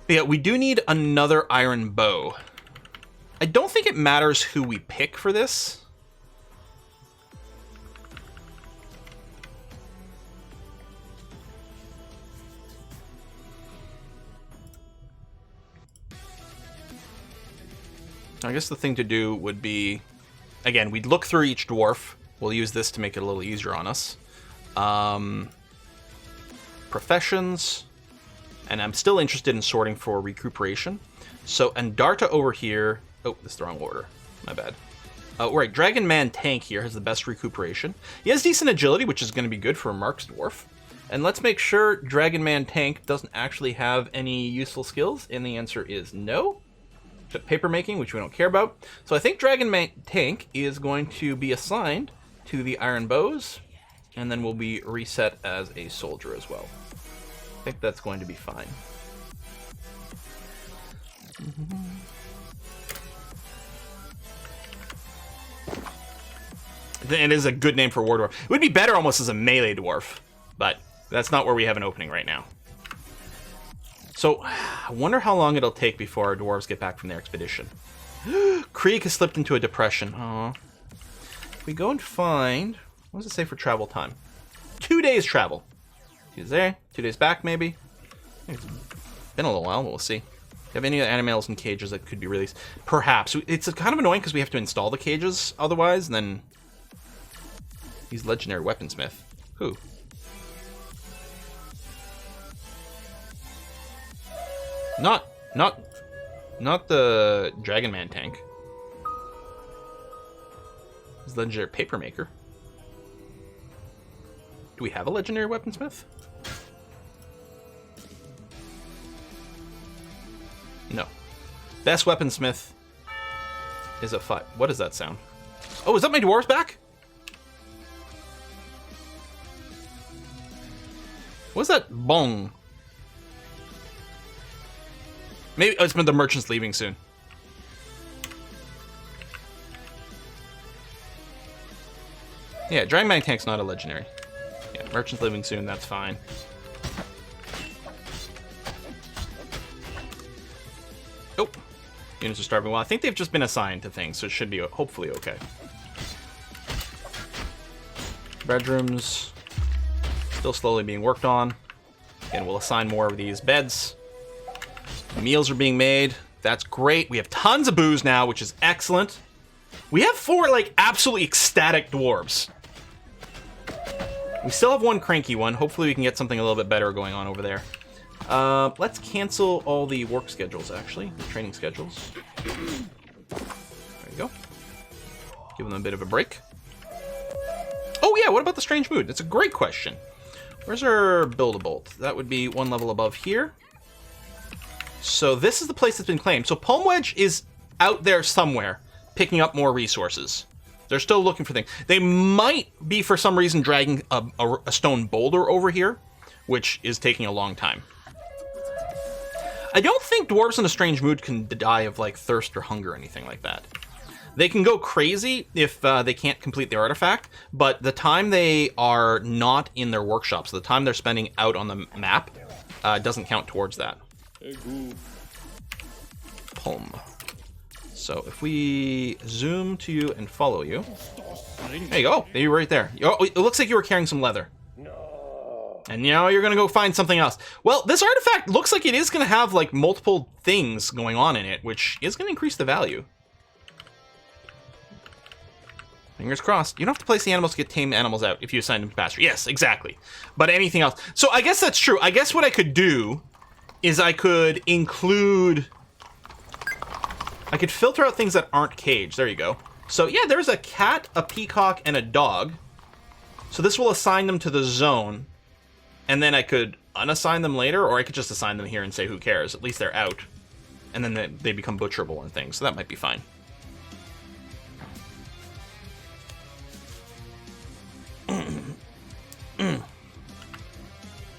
But yeah, we do need another iron bow. I don't think it matters who we pick for this. I guess the thing to do would be, again, we'd look through each dwarf. We'll use this to make it a little easier on us. Professions. And I'm still interested in sorting for recuperation. So, Andarta over here... Oh, this is the wrong order. My bad. Right, Dragon Man Tank here has the best recuperation. He has decent agility, which is going to be good for a Mark's Dwarf. And let's make sure Dragon Man Tank doesn't actually have any useful skills. And the answer is no. But paper making, which we don't care about. So I think Dragon Man Tank is going to be assigned to the iron bows. And then will be reset as a soldier as well. I think that's going to be fine. It is a good name for war dwarf. It would be better almost as a melee dwarf, but that's not where we have an opening right now. So, I wonder how long it'll take before our dwarves get back from their expedition. Krieg has slipped into a depression. Aww. If we go and find... What does it say for travel time? 2 days travel. 2 days there, 2 days back maybe. It's been a little while, but we'll see. Do you have any animals in cages that could be released? Perhaps. It's kind of annoying because we have to install the cages otherwise, and then... He's legendary weaponsmith. Who? Not the Dragon Man tank. He's legendary papermaker. Do we have a legendary weaponsmith? No. Best weaponsmith is a 5. What does that sound? Oh, is that my dwarves back? What's that bong? Maybe it's been the merchants leaving soon. Yeah, Dragon Mag Tank's not a legendary. Yeah, merchants leaving soon, that's fine. Oh, units are starving. Well, I think they've just been assigned to things, so it should be hopefully okay. Bedrooms still slowly being worked on. Again, we'll assign more of these beds. Meals are being made. That's great. We have tons of booze now, which is excellent. We have 4, like, absolutely ecstatic dwarves. We still have 1 cranky one. Hopefully we can get something a little bit better going on over there. Let's cancel all the work schedules, actually. The training schedules. There you go. Give them a bit of a break. Oh, yeah, what about the strange mood? That's a great question. Where's our build-a-bolt? That would be 1 level above here. So this is the place that's been claimed. So Palm Wedge is out there somewhere, picking up more resources. They're still looking for things. They might be, for some reason, dragging a stone boulder over here, which is taking a long time. I don't think dwarves in a strange mood can die of, like, thirst or hunger or anything like that. They can go crazy if they can't complete their artifact, but the time they are not in their workshops, the time they're spending out on the map, doesn't count towards that. Palm. So if we zoom to you and follow you, there you go. You're right there. Oh, it looks like you were carrying some leather. No. And now you're going to go find something else. Well, this artifact looks like it is going to have like multiple things going on in it, which is going to increase the value. Fingers crossed. You don't have to place the animals to get tame animals out if you assign them to pasture. Yes, exactly. But anything else. So I guess that's true. I guess what I could do is I could include... I could filter out things that aren't caged. There you go. So yeah, there's a cat, a peacock, and a dog. So this will assign them to the zone. And then I could unassign them later, or I could just assign them here and say who cares. At least they're out. And then they become butcherable and things. So that might be fine.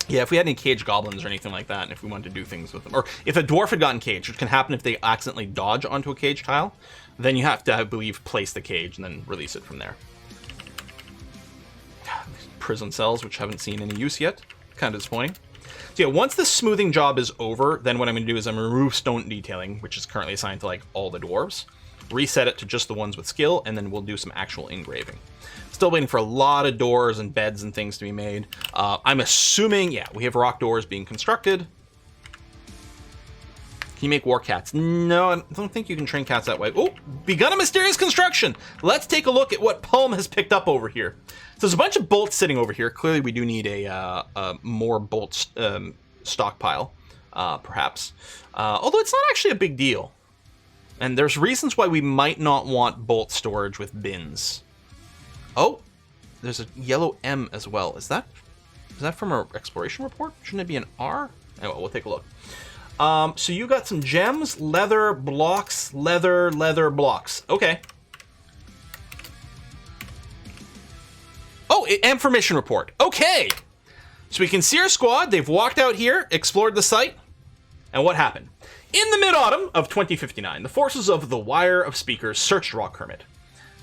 Yeah, if we had any caged goblins or anything like that, and if we wanted to do things with them, or if a dwarf had gotten caged, which can happen if they accidentally dodge onto a cage tile, then you have to, I believe, place the cage and then release it from there. Prison cells, which haven't seen any use yet. Kind of disappointing. So yeah, once the smoothing job is over, then what I'm going to do is I'm going to remove stone detailing, which is currently assigned to like all the dwarves, reset it to just the ones with skill, and then we'll do some actual engraving. Still waiting for a lot of doors and beds and things to be made. I'm assuming, yeah, we have rock doors being constructed. Can you make war cats? No, I don't think you can train cats that way. Oh, begun a mysterious construction. Let's take a look at what Palm has picked up over here. So there's a bunch of bolts sitting over here. Clearly, we do need a more bolt stockpile, perhaps. Although it's not actually a big deal. And there's reasons why we might not want bolt storage with bins. Oh, there's a yellow M as well. Is that from our exploration report? Shouldn't it be an R? Anyway, we'll take a look. So you got some gems, leather, blocks, leather, blocks. Okay. Oh, and for mission report. Okay. So we can see our squad. They've walked out here, explored the site. And what happened? In the mid-autumn of 2059, the forces of the Wire of Speakers searched Rock Hermit.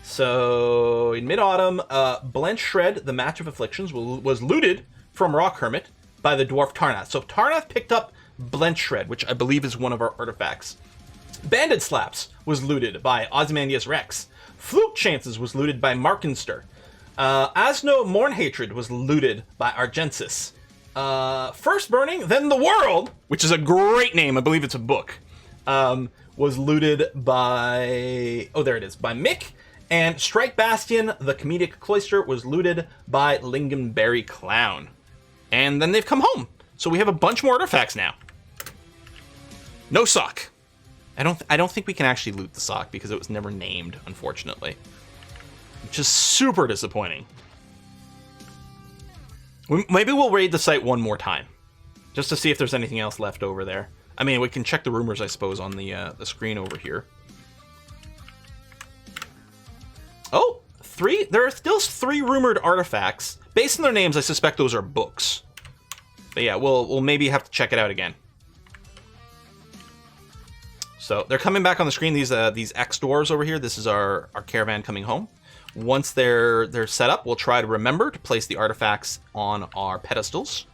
So, in mid-autumn, Blench Shred, the Match of Afflictions, was looted from Rock Hermit by the dwarf Tarnath. So Tarnath picked up Blench Shred, which I believe is one of our artifacts. Banded Slaps was looted by Ozymandias Rex. Fluke Chances was looted by Markenster. Asno Mourn Hatred was looted by Argensis. First Burning, Then the World, which is a great name, I believe it's a book, was looted by... Oh, there it is, by Mick. And Strike Bastion, the Comedic Cloister, was looted by Lingonberry Clown. And then they've come home. So we have a bunch more artifacts now. No sock. I don't think we can actually loot the sock because it was never named, unfortunately. Which is super disappointing. Maybe we'll raid the site one more time. Just to see if there's anything else left over there. I mean, we can check the rumors, I suppose, on the screen over here. Oh, 3. There are still 3 rumored artifacts. Based on their names, I suspect those are books. But yeah, we'll maybe have to check it out again. So they're coming back on the screen. These X doors over here. This is our caravan coming home. Once they're set up, we'll try to remember to place the artifacts on our pedestals.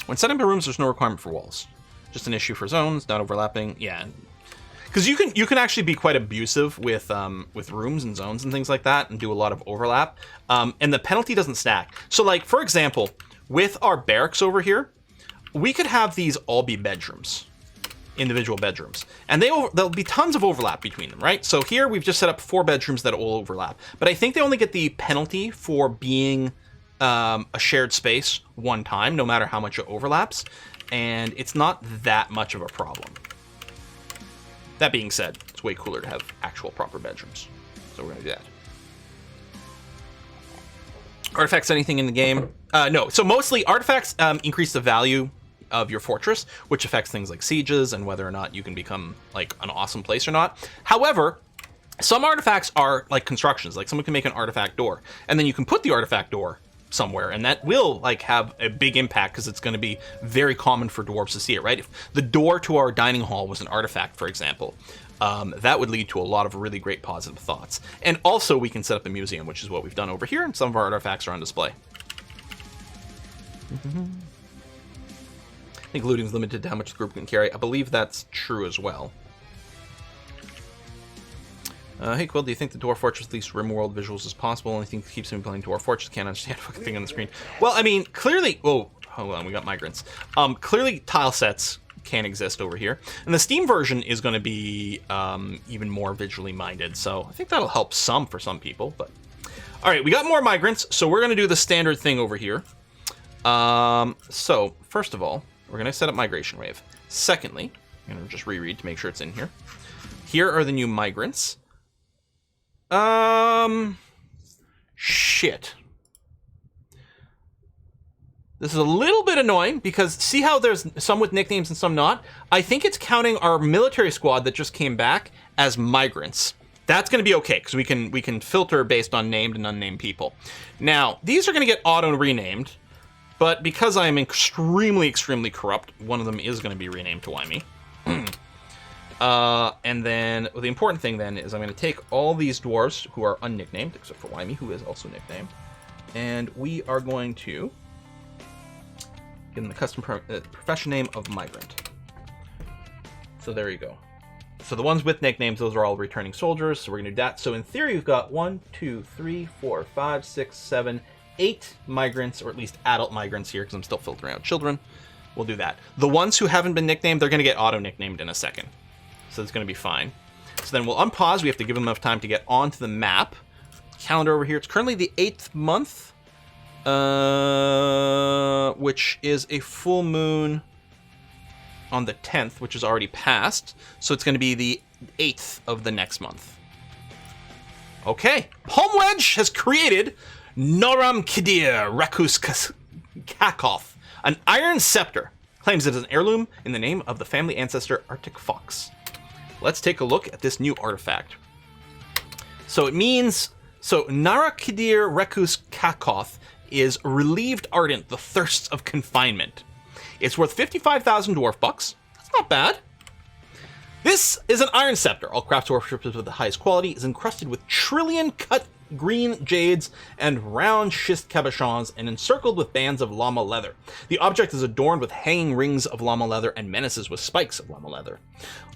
When setting up rooms, there's no requirement for walls. Just an issue for zones, not overlapping. Yeah, because you can actually be quite abusive with rooms and zones and things like that, and do a lot of overlap. And the penalty doesn't stack. So, like for example, with our barracks over here, we could have these all be bedrooms, individual bedrooms, and there'll be tons of overlap between them, right? So here we've just set up 4 bedrooms that will overlap, but I think they only get the penalty for being a shared space one time, no matter how much it overlaps, and it's not that much of a problem. That being said, it's way cooler to have actual proper bedrooms, so we're gonna do that. Artifacts, anything in the game? No, so mostly artifacts increase the value of your fortress, which affects things like sieges and whether or not you can become like an awesome place or not. However, some artifacts are like constructions, like someone can make an artifact door, and then you can put the artifact door somewhere, and that will like have a big impact because it's going to be very common for dwarves to see it, right? If the door to our dining hall was an artifact, for example, that would lead to a lot of really great positive thoughts. And also we can set up a museum, which is what we've done over here, and some of our artifacts are on display. I think looting is limited to how much the group can carry. I believe that's true as well. Hey Quill, do you think the Dwarf Fortress least RimWorld visuals is possible? Only thing that keeps me playing Dwarf Fortress, can't understand a fucking thing on the screen. Well, I mean, clearly... Oh, hold on, we got migrants. Clearly tile sets can exist over here. And the Steam version is going to be even more visually minded, so I think that'll help some for some people. But all right, we got more migrants, so we're going to do the standard thing over here. So, first of all, we're going to set up Migration Wave. Secondly, I'm going to just reread to make sure it's in here. Here are the new migrants. Shit. This is a little bit annoying because see how there's some with nicknames and some not? I think it's counting our military squad that just came back as migrants. That's going to be okay because we can filter based on named and unnamed people. Now, these are going to get auto renamed, but because I am extremely corrupt, one of them is going to be renamed to Wymie. And then the important thing then is I'm going to take all these dwarves who are unnicknamed, except for Wymie, who is also nicknamed, and we are going to give them the custom profession name of Migrant. So there you go. So the ones with nicknames, those are all returning soldiers, so we're going to do that. So in theory, we've got 1, 2, 3, 4, 5, 6, 7, 8 migrants, or at least adult migrants here, because I'm still filtering out children. We'll do that. The ones who haven't been nicknamed, they're going to get auto-nicknamed in a second. So it's going to be fine. So then we'll unpause. We have to give them enough time to get onto the map. Calendar over here. It's currently the 8th month, which is a full moon on the 10th, which is already passed. So it's going to be the 8th of the next month. Okay. Home Wedge has created Noram Kidir Rakus Kakoth, an iron scepter. Claims it is an heirloom in the name of the family ancestor Arctic Fox. Let's take a look at this new artifact. So it means, Narakidir Rekus Kakoth is relieved ardent, the thirsts of confinement. It's worth 55,000 dwarf bucks. That's not bad. This is an iron scepter. All craft dwarfships with the highest quality is encrusted with trillion cut green jades and round schist cabochons and encircled with bands of llama leather. The object is adorned with hanging rings of llama leather and menaces with spikes of llama leather.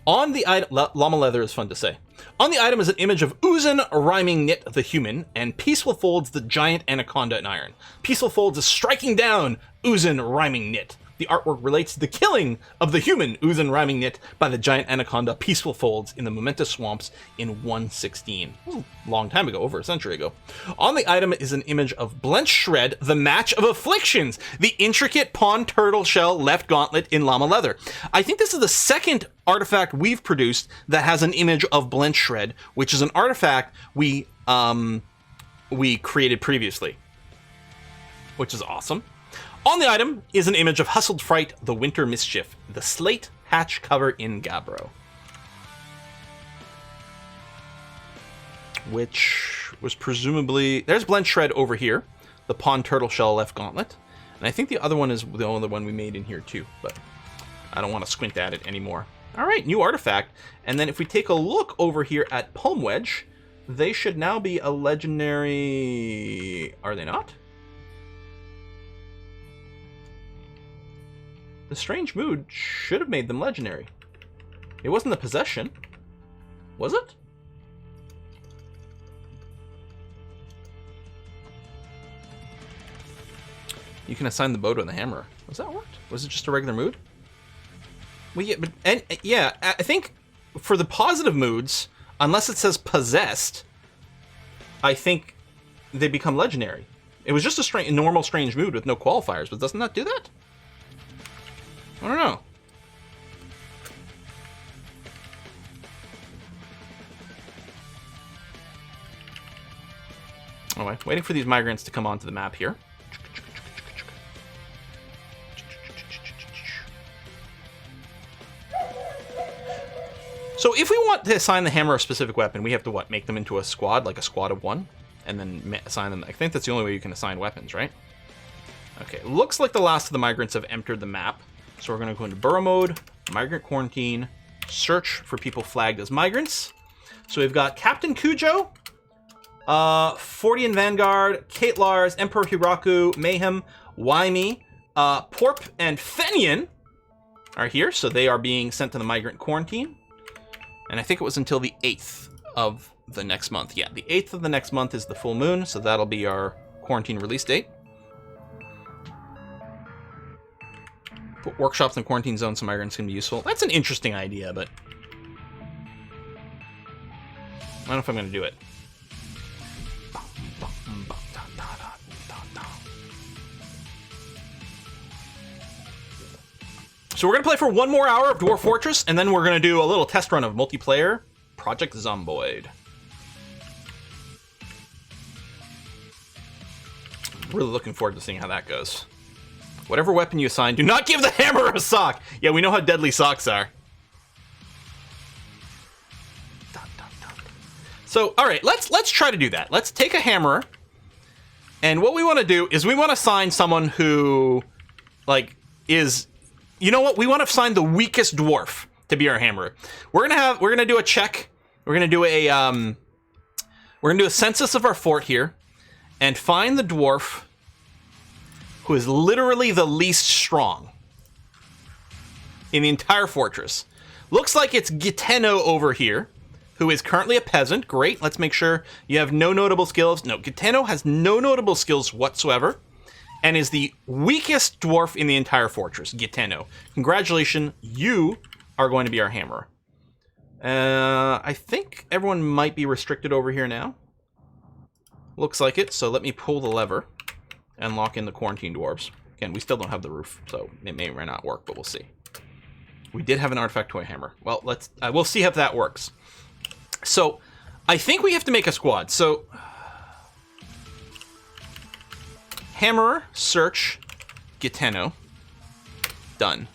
On the item, llama leather is fun to say. On the item is an image of Uzun rhyming knit the human and Peaceful Folds the giant anaconda in iron. Peaceful Folds is striking down Uzun rhyming knit. The artwork relates to the killing of the human Uzun rhyming knit by the giant anaconda Peaceful Folds in the momentous swamps in 116. A long time ago, over a century ago. On the item is an image of Blench Shred, the Match of Afflictions, the intricate pond turtle shell left gauntlet in llama leather. I think this is the second artifact we've produced that has an image of Blench Shred, which is an artifact we created previously, which is awesome. On the item is an image of Hustled Fright, the Winter Mischief, the slate hatch cover in Gabbro. Which was presumably... There's Blend Shred over here. The Pond Turtle Shell Left Gauntlet. And I think the other one is the only one we made in here too, but I don't want to squint at it anymore. Alright, new artifact. And then if we take a look over here at Palm Wedge, they should now be a legendary... Are they not? The Strange Mood should have made them legendary. It wasn't the Possession. Was it? You can assign the bow to the hammer. Was that worked? Was it just a regular mood? Well, yeah, but yeah, I think for the positive moods, unless it says possessed, I think they become legendary. It was just a normal strange mood with no qualifiers, but doesn't that do that? I don't know. Anyway, waiting for these migrants to come onto the map here. So if we want to assign the hammer a specific weapon, we have to, what, make them into a squad, like a squad of one? And then assign them... I think that's the only way you can assign weapons, right? Okay, looks like the last of the migrants have entered the map. So we're going to go into Burrow Mode, Migrant Quarantine, search for people flagged as migrants. So we've got Captain Cujo, Fortean Vanguard, Kate Lars, Emperor Hiraku, Mayhem, Wyme, Porp, and Fenian are here. So they are being sent to the Migrant Quarantine. And I think it was until the 8th of the next month. Yeah, the 8th of the next month is the full moon, so that'll be our quarantine release date. Put workshops in quarantine zones so migrants can be useful. That's an interesting idea, but I don't know if I'm going to do it. So we're going to play for one more hour of Dwarf Fortress, and then we're going to do a little test run of multiplayer Project Zomboid. Really looking forward to seeing how that goes. Whatever weapon you assign, do not give the hammer a sock! Yeah, we know how deadly socks are. So, alright, let's try to do that. Let's take a hammer, and what we want to do is we want to assign someone who, like, is... You know what? We want to assign the weakest dwarf to be our hammerer. We're gonna do a check. We're gonna do a census of our fort here, and find the dwarf who is literally the least strong in the entire fortress. Looks like it's Giteno over here, who is currently a peasant. Great. Let's make sure you have no notable skills. No, Giteno has no notable skills whatsoever, and is the weakest dwarf in the entire fortress, Giteno. Congratulations, you are going to be our hammerer. I think everyone might be restricted over here now. Looks like it, so let me pull the lever and lock in the quarantine dwarves. Again, we still don't have the roof, so it may or may not work, but we'll see. We did have an artifact toy hammer. Well, we'll see if that works. So, I think we have to make a squad. So, hammerer, search, Giteno. Done.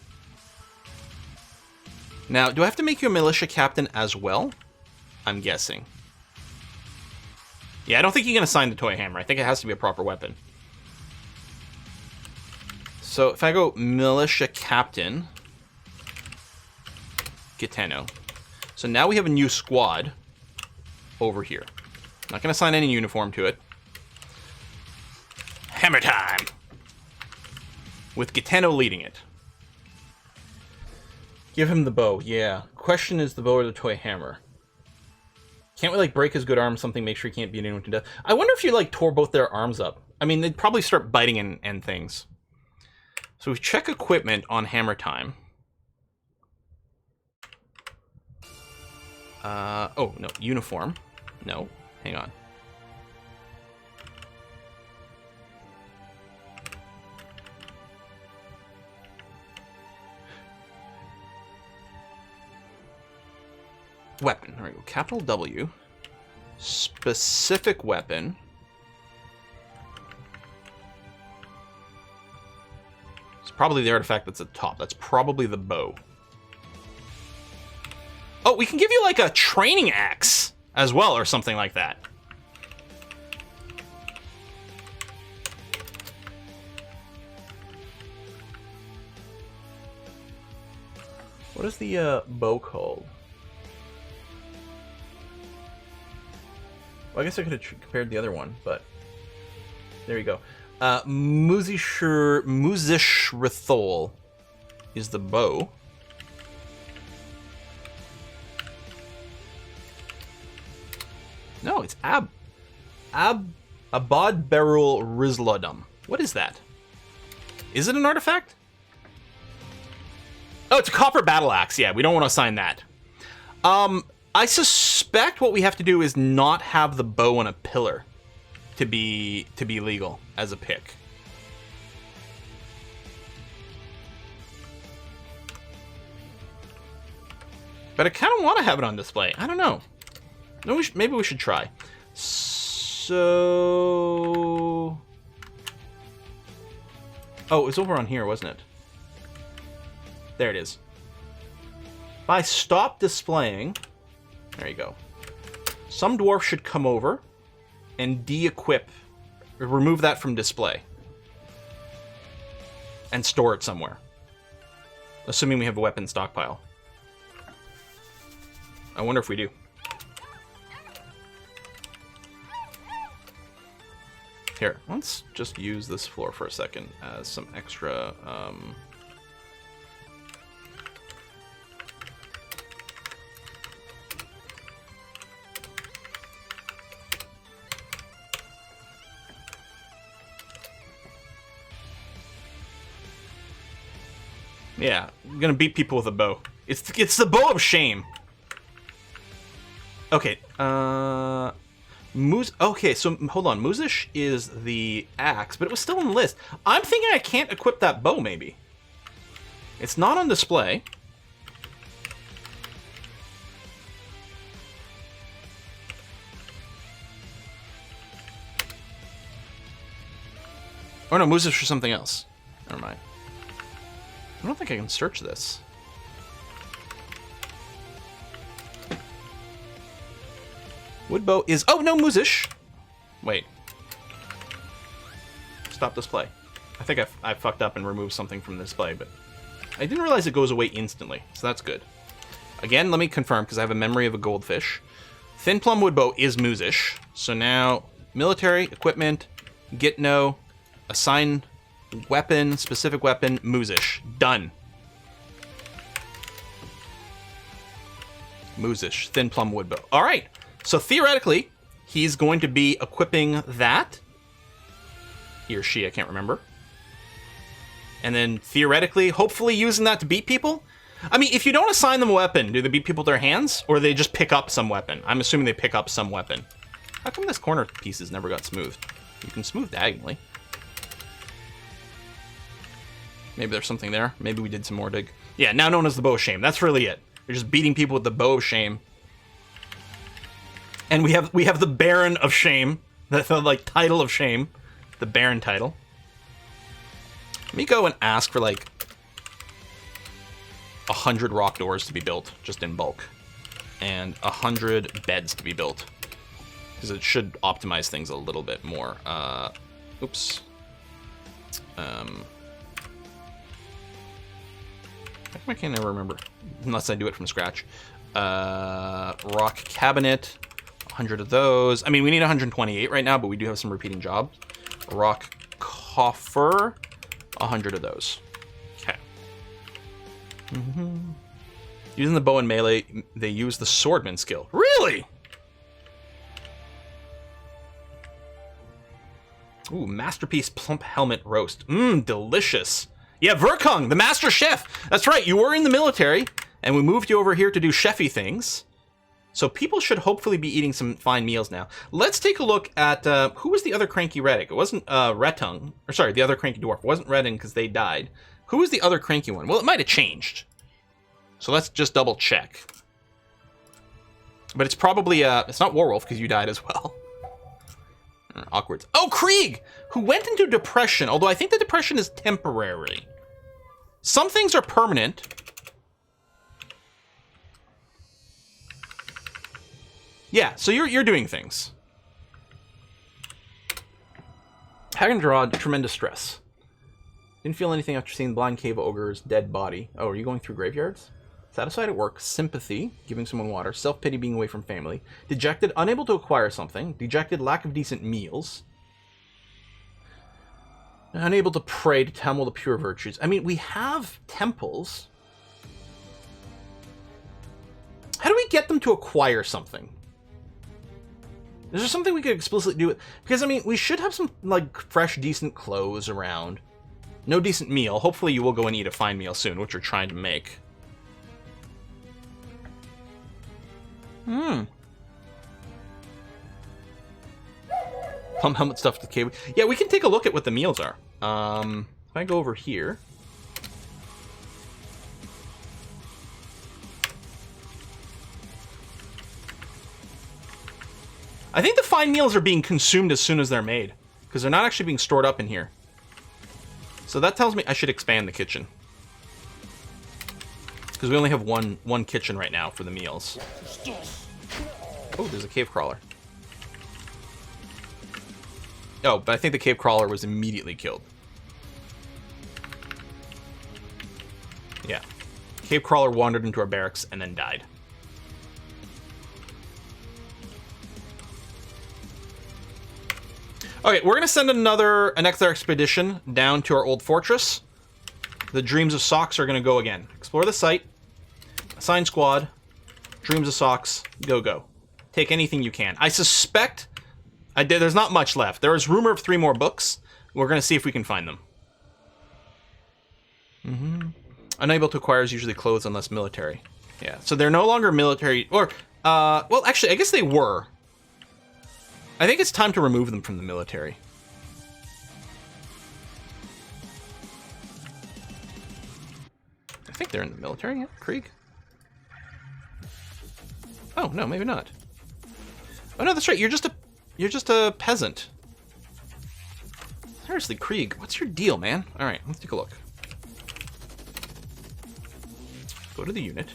Now, do I have to make you a militia captain as well? I'm guessing. Yeah, I don't think you can assign the toy hammer. I think it has to be a proper weapon. So if I go militia captain, Giteno. So now we have a new squad over here. Not going to assign any uniform to it. Hammer time! With Giteno leading it. Give him the bow, yeah. Question is the bow or the toy hammer. Can't we, like, break his good arm, something, make sure he can't beat anyone to death? I wonder if you, like, tore both their arms up. I mean, they'd probably start biting and things. So we check equipment on hammer time. Oh, no, uniform. No, hang on. Weapon. There we go. Capital W. Specific weapon. It's probably the artifact that's at the top. That's probably the bow. Oh, we can give you like a training axe as well or something like that. What is the bow called? Well, I guess I could have compared the other one, but there you go. Musishrithol is the bow. No, it's Abod Beryl Rizlodum. What is that? Is it an artifact? Oh, it's a copper battle axe. Yeah, we don't want to assign that. I suspect what we have to do is not have the bow on a pillar to be legal as a pick. But I kind of want to have it on display. I don't know. No, maybe we should try. So... Oh, it was over on here, wasn't it? There it is. If I stop displaying... There you go. Some dwarf should come over and de-equip, or remove that from display. And store it somewhere. Assuming we have a weapon stockpile. I wonder if we do. Here, let's just use this floor for a second as some extra... Yeah, I'm gonna beat people with a bow. It's the bow of shame. Okay, okay, so hold on. Musish is the axe, but it was still on the list. I'm thinking I can't equip that bow, maybe. It's not on display. Oh no, Musish for something else. Never mind. I don't think I can search this. Woodbow is... Oh, no, Musish! Wait. Stop display. I think I fucked up and removed something from the display, but... I didn't realize it goes away instantly, so that's good. Again, let me confirm, because I have a memory of a goldfish. Thin Plum Woodbow is Musish. So now, military, equipment, Gitno, assign... weapon, specific weapon, Musish. Done. Musish, Thin Plum Woodbow. All right. So theoretically, he's going to be equipping that. He or she, I can't remember. And then theoretically, hopefully using that to beat people. I mean, if you don't assign them a weapon, do they beat people with their hands? Or do they just pick up some weapon? I'm assuming they pick up some weapon. How come this corner piece has never got smoothed? You can smooth diagonally. Maybe there's something there. Maybe we did some more dig. Yeah, now known as the Bow of Shame. That's really it. You're just beating people with the Bow of Shame. And we have the Baron of Shame. The like title of shame. The Baron title. Let me go and ask for like 100 rock doors to be built, just in bulk. And 100 beds to be built. Because it should optimize things a little bit more. Oops. How come I can't ever remember? Unless I do it from scratch. Rock cabinet. 100 of those. I mean, we need 128 right now, but we do have some repeating jobs. Rock coffer. 100 of those. Okay. Using the bow and melee, they use the swordman skill. Really? Ooh, masterpiece plump helmet roast. Delicious. Yeah, Verkung, the master chef. That's right, you were in the military, and we moved you over here to do chefy things. So people should hopefully be eating some fine meals now. Let's take a look at, who was the other cranky Reddick? It wasn't Retung, or sorry, the other cranky dwarf. It wasn't Redding because they died. Who was the other cranky one? Well, it might have changed. So let's just double check. But it's probably, it's not Warwolf because you died as well. Awkward. Oh, Krieg, who went into depression, although I think the depression is temporary. Some things are permanent. Yeah, so you're doing things. Hagen draw tremendous stress. Didn't feel anything after seeing the blind cave ogre's dead body. Oh, are you going through graveyards? Satisfied at work. Sympathy, giving someone water. Self-pity, being away from family. Dejected, unable to acquire something. Dejected, lack of decent meals. Unable to pray to temple the pure virtues. I mean, we have temples. How do we get them to acquire something? Is there something we could explicitly do? Because, I mean, we should have some, like, fresh, decent clothes around. No decent meal. Hopefully you will go and eat a fine meal soon, which we're trying to make. Plum helmet stuff to the cave. Yeah, we can take a look at what the meals are. If I go over here... I think the fine meals are being consumed as soon as they're made, because they're not actually being stored up in here. So that tells me I should expand the kitchen. Because we only have one kitchen right now for the meals. Oh, there's a cave crawler. Oh, but I think the cave crawler was immediately killed. Yeah. Cave crawler wandered into our barracks and then died. Okay, we're going to send an extra expedition down to our old fortress. The Dreams of Socks are going to go again. Explore the site. Assign squad. Dreams of Socks. Go. Take anything you can. I suspect... there's not much left. There is rumor of 3 more books. We're going to see if we can find them. Unable to acquire is usually clothes unless military. Yeah, so they're no longer military... Or, well, actually, I guess they were. I think it's time to remove them from the military. I think they're in the military, yeah, Krieg. Oh, no, maybe not. Oh, no, that's right, you're just a peasant. Seriously, Krieg, what's your deal, man? Alright, let's take a look. Go to the unit.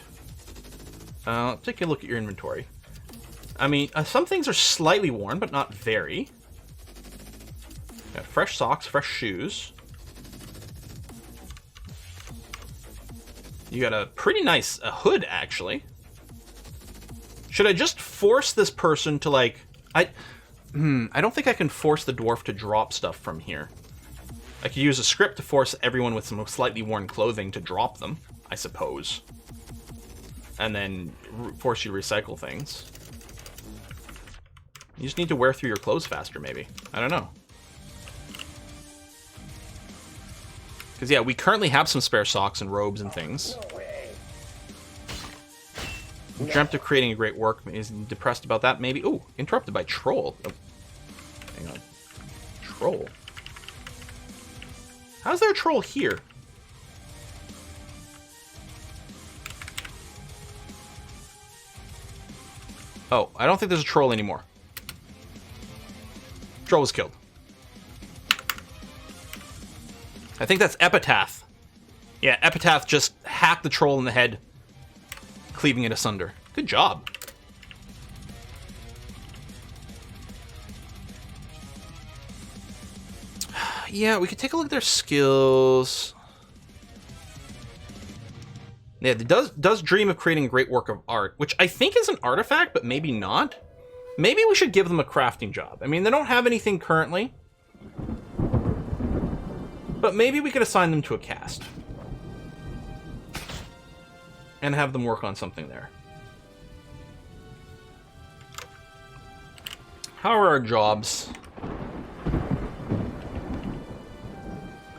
Take a look at your inventory. I mean, some things are slightly worn, but not very. Got fresh socks, fresh shoes. You got a pretty nice hood, actually. Should I just force this person to, like... I don't think I can force the dwarf to drop stuff from here. I could use a script to force everyone with some slightly worn clothing to drop them, I suppose. And then force you to recycle things. You just need to wear through your clothes faster, maybe. I don't know. Because, yeah, we currently have some spare socks and robes and things. Dreamt of creating a great work. Is depressed about that, maybe? Ooh, interrupted by troll. Oh. Hang on. Troll? How's there a troll here? Oh, I don't think there's a troll anymore. Troll was killed. I think that's Epitaph. Yeah, Epitaph just hacked the troll in the head, cleaving it asunder. Good job. Yeah, we could take a look at their skills. Yeah, it does dream of creating a great work of art, which I think is an artifact, but maybe not. Maybe we should give them a crafting job. I mean, they don't have anything currently. But maybe we could assign them to a cast. And have them work on something there. How are our jobs?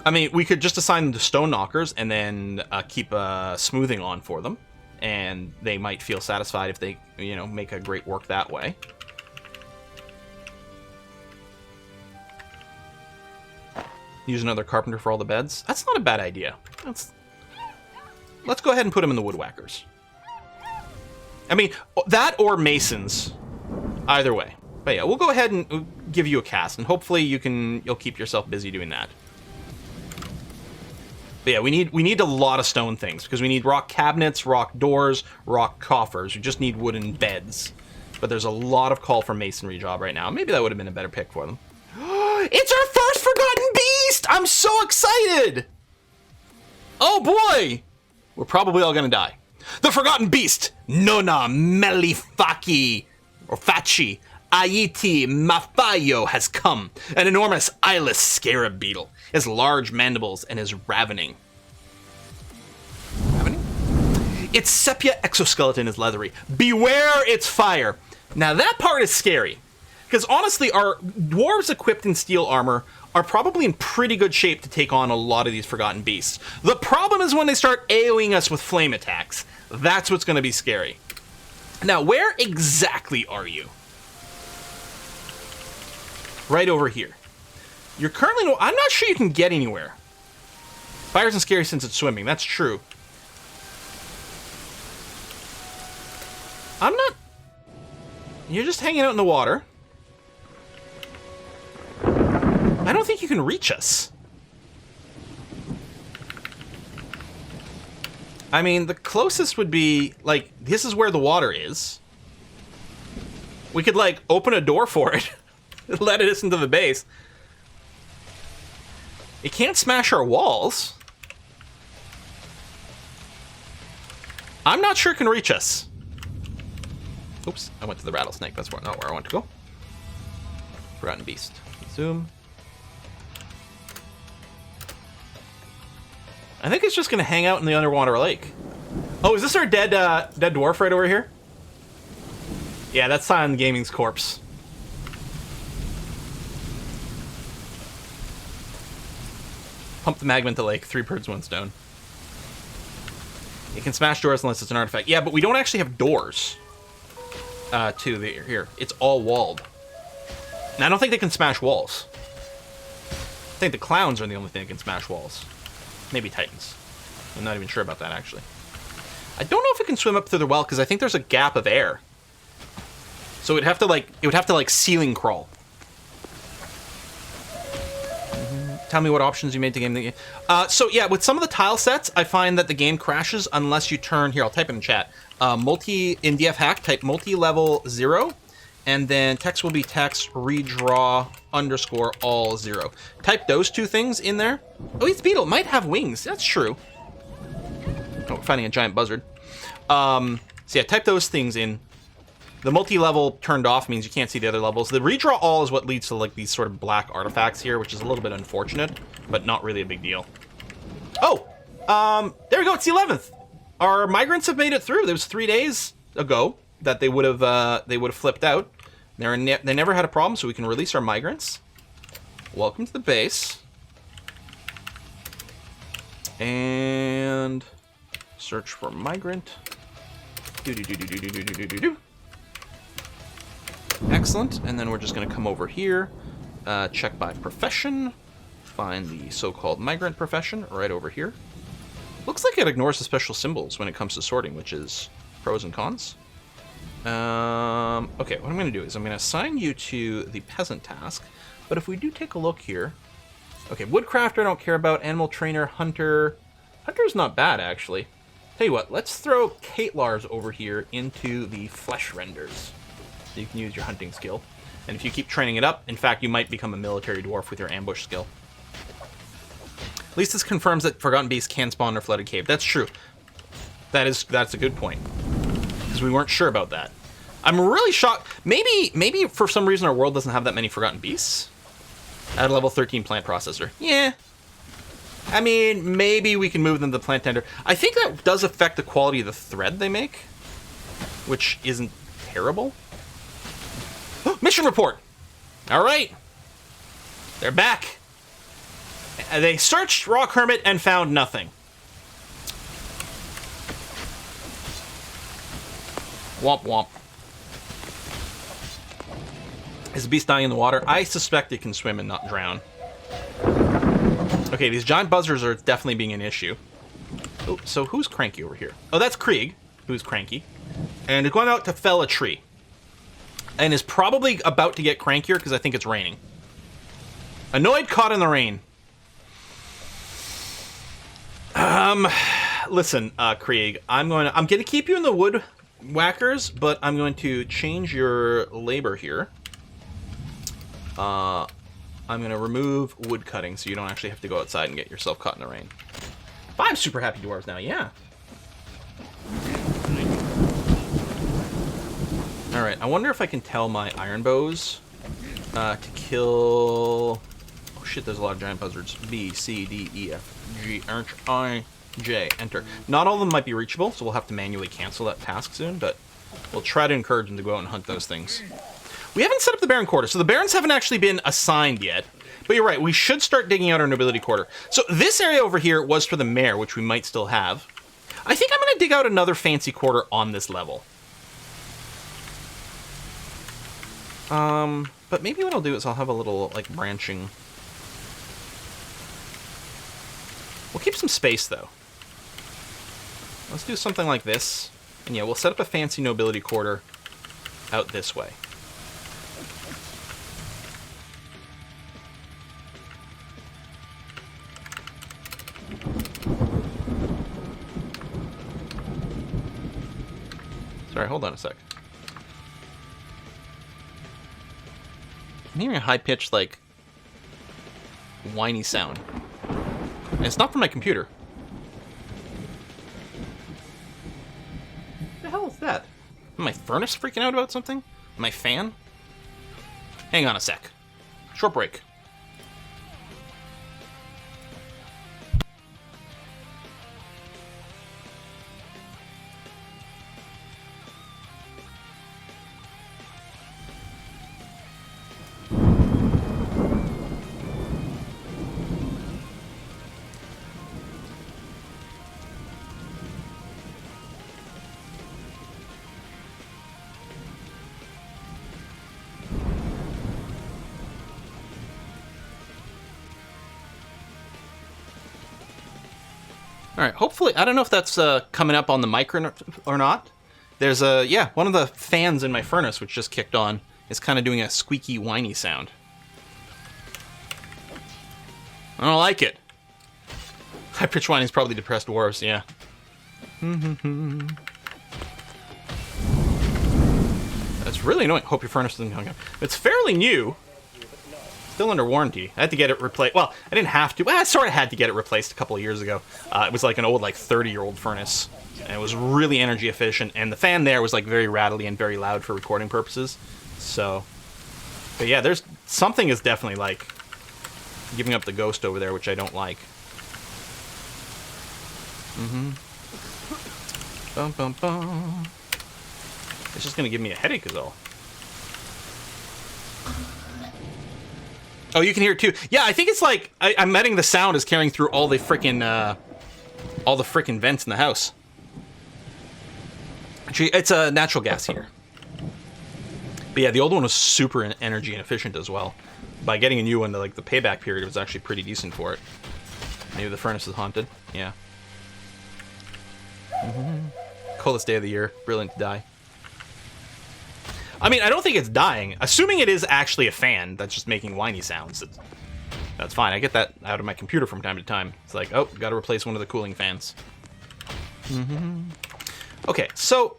I mean, we could just assign them to stone knockers and then keep smoothing on for them. And they might feel satisfied if they, you know, make a great work that way. Use another carpenter for all the beds. That's not a bad idea. Let's go ahead and put them in the woodwhackers. I mean, that or masons. Either way. But yeah, we'll go ahead and give you a cast, and hopefully you'll keep yourself busy doing that. But yeah, we need a lot of stone things, because we need rock cabinets, rock doors, rock coffers. We just need wooden beds. But there's a lot of call for masonry job right now. Maybe that would have been a better pick for them. It's our first Forgotten Beast! I'm so excited! Oh boy! We're probably all gonna die. The Forgotten Beast, Nona Melifaki, or Fachi, Aiti Mafayo has come. An enormous eyeless scarab beetle. Has large mandibles and is ravening. Ravening? Its sepia exoskeleton is leathery. Beware its fire. Now that part is scary. Because honestly, our dwarves equipped in steel armor are probably in pretty good shape to take on a lot of these Forgotten Beasts. The problem is when they start AoEing us with flame attacks. That's what's going to be scary. Now, where exactly are you? Right over here. You're currently... I'm not sure you can get anywhere. Fire isn't scary since it's swimming. That's true. I'm not... You're just hanging out in the water. I don't think you can reach us. I mean, the closest would be, like, this is where the water is. We could, like, open a door for it. Let it into the base. It can't smash our walls. I'm not sure it can reach us. Oops, I went to the rattlesnake. That's not where I want to go. Forgotten Beast. Zoom. I think it's just going to hang out in the underwater lake. Oh, is this our dead dwarf right over here? Yeah, that's Silent Gaming's corpse. Pump the magma into the lake. 3 birds, 1 stone. It can smash doors unless it's an artifact. Yeah, but we don't actually have doors. Here. It's all walled. And I don't think they can smash walls. I think the clowns are the only thing that can smash walls. Maybe titans. I'm not even sure about that, actually. I don't know if it can swim up through the well, because I think there's a gap of air. So it would have to like ceiling crawl. Tell me what options you made to game the game. So yeah, with some of the tile sets, I find that the game crashes unless you turn, here, I'll type it in chat. In DF hack, type multi-level 0, and then text will be text redraw _ all 0. Type those 2 things in there. Oh, it's beetle. Might have wings. That's true. Oh, we're finding a giant buzzard. So yeah, type those things in. The multi-level turned off means you can't see the other levels. The redraw all is what leads to like these sort of black artifacts here, which is a little bit unfortunate, but not really a big deal. Oh, there we go. It's the 11th. Our migrants have made it through. There was 3 days ago that they would have flipped out. They never had a problem, so we can release our migrants. Welcome to the base. And search for migrant. Excellent. And then we're just going to come over here, check by profession, find the so-called migrant profession right over here. Looks like it ignores the special symbols when it comes to sorting, which is pros and cons. Okay, what I'm going to do is I'm going to assign you to the peasant task. But if we do take a look here, okay, woodcrafter I don't care about, animal trainer, hunter. Hunter's not bad, actually. Tell you what, let's throw Kate Lars over here into the flesh renders. So you can use your hunting skill. And if you keep training it up, in fact, you might become a military dwarf with your ambush skill. At least this confirms that Forgotten Beasts can spawn in a flooded cave. That's true. That's a good point. Because we weren't sure about that. I'm really shocked. Maybe for some reason our world doesn't have that many Forgotten Beasts. At a level 13 plant processor. Yeah. I mean, maybe we can move them to the plant tender. I think that does affect the quality of the thread they make, which isn't terrible. Mission report. All right. They're back. They searched Rock Hermit and found nothing. Womp womp. Is the beast dying in the water? I suspect it can swim and not drown. Okay, these giant buzzards are definitely being an issue. Oh, so who's cranky over here? Oh, that's Krieg, who's cranky. And he's going out to fell a tree. And is probably about to get crankier because I think it's raining. Annoyed, caught in the rain. Listen, Krieg, I'm gonna keep you in the wood whackers, but I'm going to change your labor here. I'm gonna remove wood cutting so you don't actually have to go outside and get yourself caught in the rain. 5 super happy dwarves now, yeah. Alright, I wonder if I can tell my iron bows to kill... Oh shit, there's a lot of giant buzzards. B, C, D, E, F, G, H, I, J, enter. Not all of them might be reachable, so we'll have to manually cancel that task soon, but we'll try to encourage them to go out and hunt those things. We haven't set up the Baron Quarter, so the Barons haven't actually been assigned yet. But you're right, we should start digging out our Nobility Quarter. So this area over here was for the Mayor, which we might still have. I think I'm going to dig out another fancy quarter on this level. But maybe what I'll do is I'll have a little, like, branching... We'll keep some space, though. Let's do something like this. And yeah, we'll set up a fancy Nobility Quarter out this way. Sorry, hold on a sec. I'm hearing a high-pitched, like, whiny sound. And it's not from my computer. What the hell is that? My furnace freaking out about something? My fan? Hang on a sec. Short break. Alright, hopefully, I don't know if that's coming up on the mic or not. There's yeah, one of the fans in my furnace, which just kicked on, is kind of doing a squeaky, whiny sound. I don't like it. High-pitched whining is probably depressed dwarves, yeah. That's really annoying. Hope your furnace doesn't hung up. It's fairly new. Still under warranty. I had to get it replaced. Well, I didn't have to. Well, I sort of had to get it replaced a couple of years ago. It was like an old, like 30-year-old furnace, and it was really energy efficient. And the fan there was like very rattly and very loud for recording purposes. So, but yeah, there's something is definitely like giving up the ghost over there, which I don't like. Bum bum bum. It's just gonna give me a headache, is all. Oh, you can hear it too. Yeah, I think it's like I'm betting the sound is carrying through all the freaking vents in the house. Actually, it's a natural gas heater. But yeah, the old one was super energy inefficient as well. By getting a new one, like the payback period was actually pretty decent for it. Maybe the furnace is haunted. Yeah. Coldest day of the year. Brilliant to die. I mean, I don't think it's dying. Assuming it is actually a fan that's just making whiny sounds, that's fine. I get that out of my computer from time to time. It's like, oh, gotta replace one of the cooling fans. Okay, so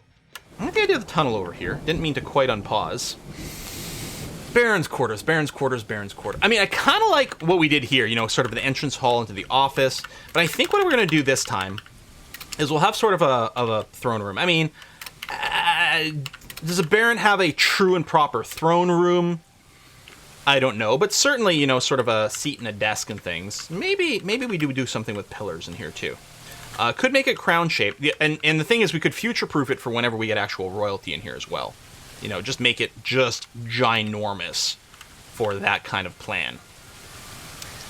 I think I did the tunnel over here. Didn't mean to quite unpause. Baron's quarters, Baron's quarters, Baron's quarter. I mean, I kind of like what we did here, you know, sort of the entrance hall into the office. But I think what we're going to do this time is we'll have sort of a throne room. I mean, does a Baron have a true and proper throne room? I don't know, but certainly, you know, sort of a seat and a desk and things. Maybe we do something with pillars in here too. Could make it crown shaped, and the thing is, we could future-proof it for whenever we get actual royalty in here as well. You know, just make it just ginormous for that kind of plan.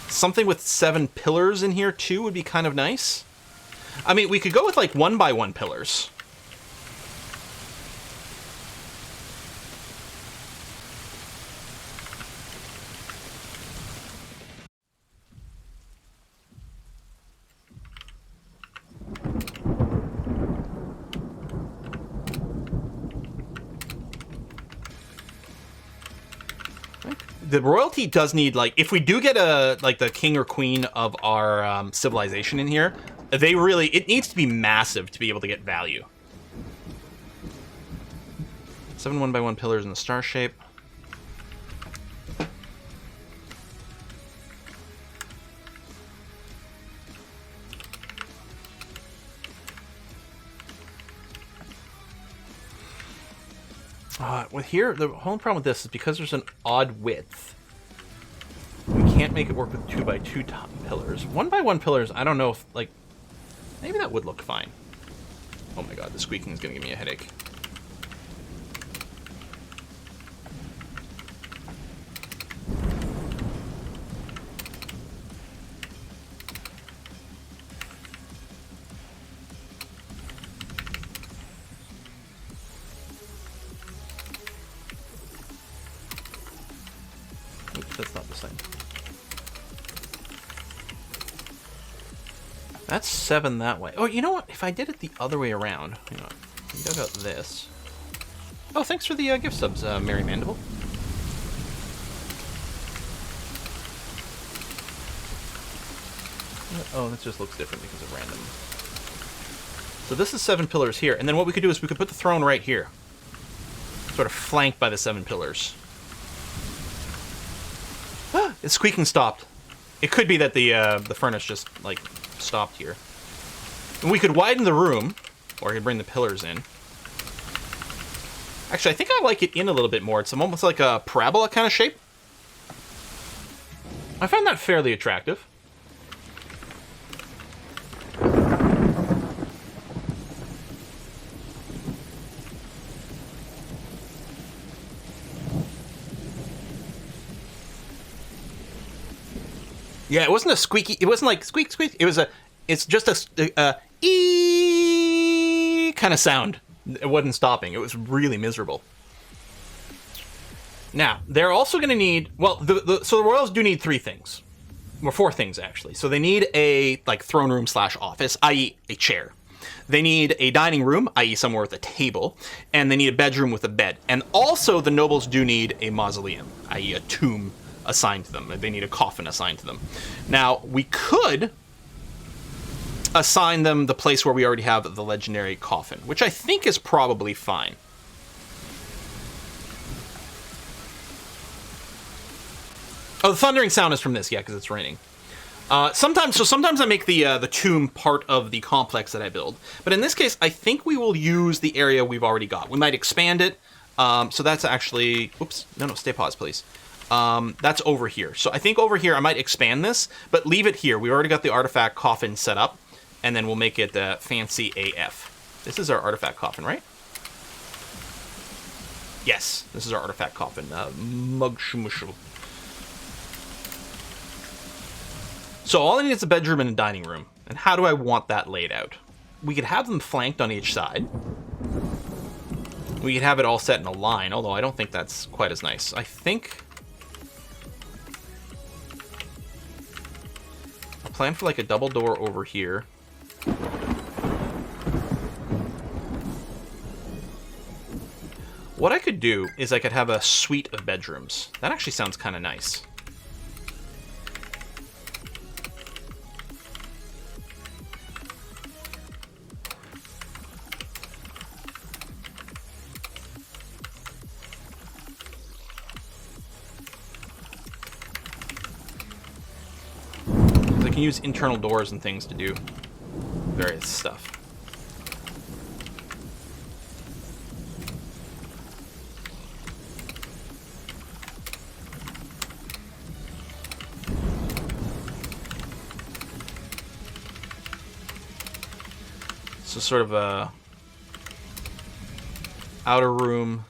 Something with 7 pillars in here too would be kind of nice. I mean, we could go with like 1x1 pillars. The royalty does need, like, if we do get like the king or queen of our civilization in here, they really... It needs to be massive to be able to get value. 7 1x1 pillars in the star shape. With here, the whole problem with this is because there's an odd width, we can't make it work with 2x2 top pillars. 1x1 pillars, I don't know if, like, maybe that would look fine. Oh my god, the squeaking is going to give me a headache. That's not the same. That's 7 that way. Oh, you know what? If I did it the other way around, hang on. We dug out this. Oh, thanks for the gift subs, Mary Mandible. Oh, that just looks different because of random. So this is 7 pillars here, and then what we could do is we could put the throne right here, sort of flanked by the 7 pillars. The squeaking stopped. It could be that the furnace just, like, stopped here. And we could widen the room, or I could bring the pillars in. Actually, I think I like it in a little bit more. It's almost like a parabola kind of shape. I find that fairly attractive. Yeah, it wasn't a squeaky. It wasn't like squeak, squeak. It was a. It's just a ee kind of sound. It wasn't stopping. It was really miserable. Now they're also going to need. Well, so the royals do need 3 things, or 4 things actually. So they need a like throne room / office, i.e., a chair. They need a dining room, i.e., somewhere with a table, and they need a bedroom with a bed. And also, the nobles do need a mausoleum, i.e., a tomb assigned to them. They need a coffin assigned to them. Now, we could assign them the place where we already have the legendary coffin, which I think is probably fine. Oh, the thundering sound is from this, yeah, because it's raining. Sometimes I make the tomb part of the complex that I build, but in this case, I think we will use the area we've already got. We might expand it, so that's actually... Oops, no, stay paused, please. That's over here. So I think over here I might expand this, but leave it here. We already got the artifact coffin set up, and then we'll make it fancy AF. This is our artifact coffin, right? Yes, this is our artifact coffin. Mugshmushel. So all I need is a bedroom and a dining room. And how do I want that laid out? We could have them flanked on each side. We could have it all set in a line, although I don't think that's quite as nice. I think I'll plan for like a double door over here. What I could do is I could have a suite of bedrooms. That actually sounds kind of nice. I can use internal doors and things to do various stuff. So sort of a outer room.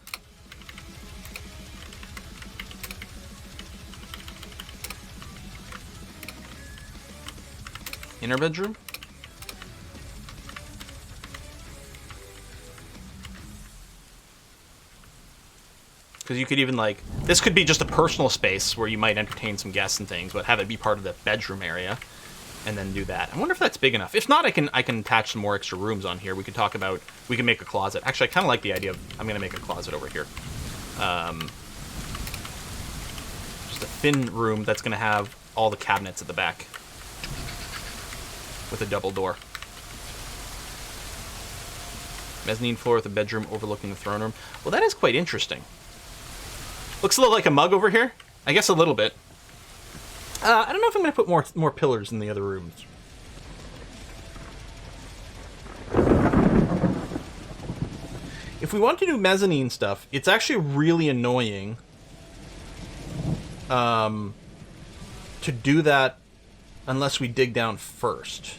Inner bedroom? Because you could even, like... This could be just a personal space where you might entertain some guests and things, but have it be part of the bedroom area, and then do that. I wonder if that's big enough. If not, I can attach some more extra rooms on here. We could talk about... We can make a closet. Actually, I kind of like the idea of... I'm going to make a closet over here. Just a thin room that's going to have all the cabinets at the back. With a double door. Mezzanine floor with a bedroom overlooking the throne room. Well, that is quite interesting. Looks a little like a mug over here. I guess a little bit. I don't know if I'm going to put more pillars in the other rooms. If we want to do mezzanine stuff, it's actually really annoying to do that unless we dig down first.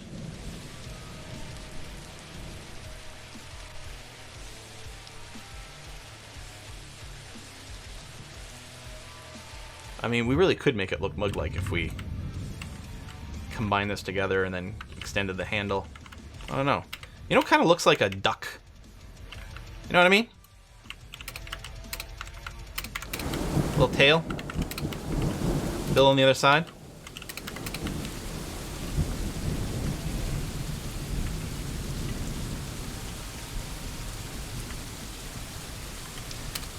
I mean, we really could make it look mug-like if we combine this together and then extended the handle. I don't know. You know, it kind of looks like a duck. You know what I mean? Little tail. Bill on the other side.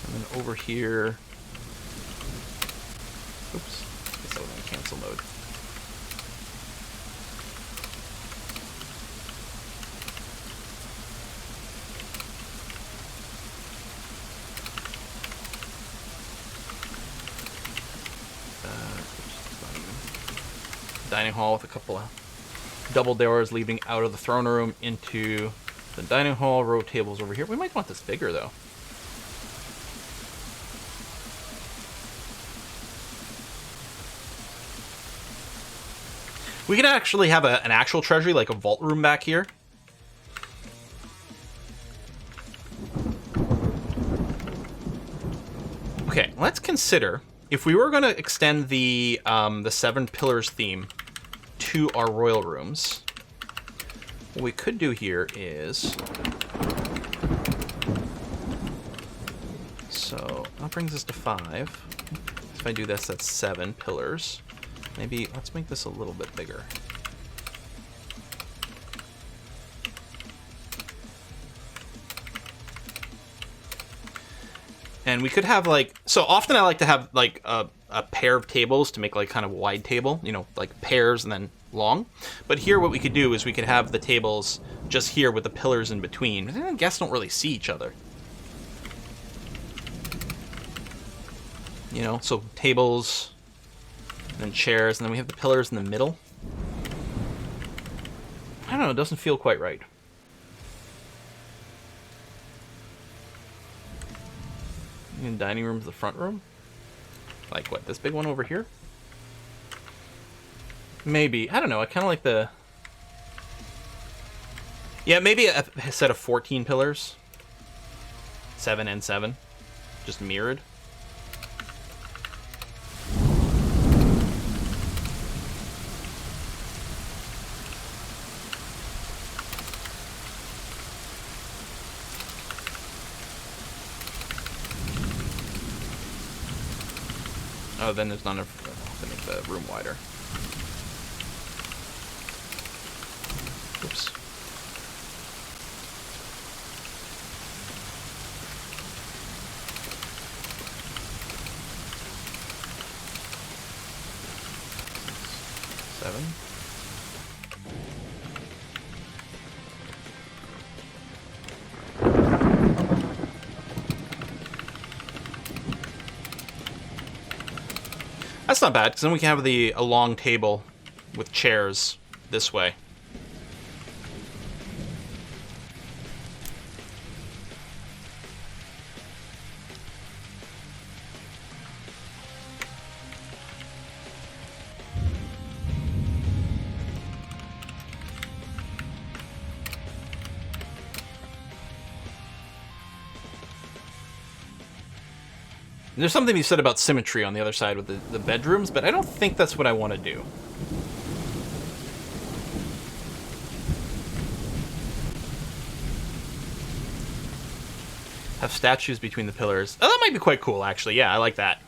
And then over here... Oops. I guess I was in cancel mode. Dining hall with a couple of double doors leading out of the throne room into the dining hall. Row tables over here. We might want this bigger though. We could actually have an actual treasury, like a vault room back here. Okay, let's consider if we were going to extend the 7 pillars theme to our royal rooms. What we could do here is, so that brings us to 5. If I do this, that's 7 pillars. Maybe let's make this a little bit bigger. And we could have like, so often I like to have like a pair of tables to make like kind of a wide table, you know, like pairs and then long. But here what we could do is we could have the tables just here with the pillars in between. And then guests don't really see each other. You know, so tables... and then chairs, and then we have the pillars in the middle. I don't know, it doesn't feel quite right. And dining room's the front room? Like what, this big one over here? Maybe, I don't know, I kind of like the... Yeah, maybe a set of 14 pillars. 7 and 7. Just mirrored. Oh, then there's not enough to make the room wider. Oops. Seven. That's not bad, because then we can have a long table with chairs this way. There's something to be said about symmetry on the other side with the bedrooms, but I don't think that's what I want to do. Have statues between the pillars. Oh, that might be quite cool, actually. Yeah, I like that.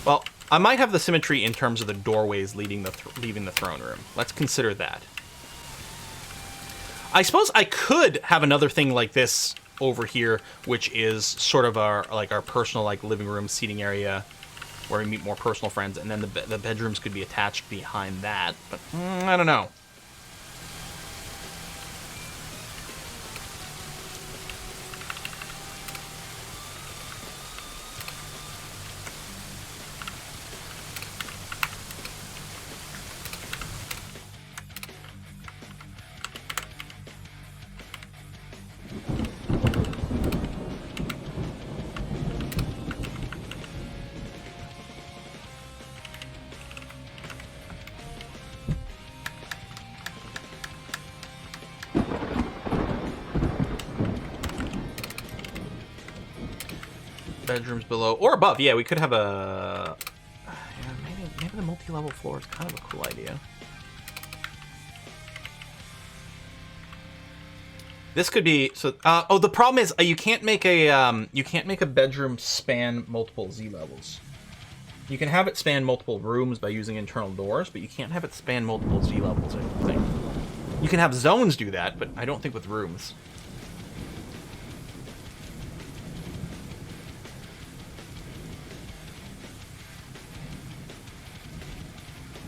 Well, I might have the symmetry in terms of the doorways leaving the throne room. Let's consider that. I suppose I could have another thing like this over here, which is sort of our personal living room seating area where we meet more personal friends, and then the bedrooms could be attached behind that, but I don't know. bedrooms below or above. Yeah, we could have a... Yeah, maybe the multi-level floor is kind of a cool idea. This could be... So, oh, the problem is you can't make a bedroom span multiple Z levels. You can have it span multiple rooms by using internal doors, but you can't have it span multiple Z levels, I don't think. You can have zones do that, but I don't think with rooms.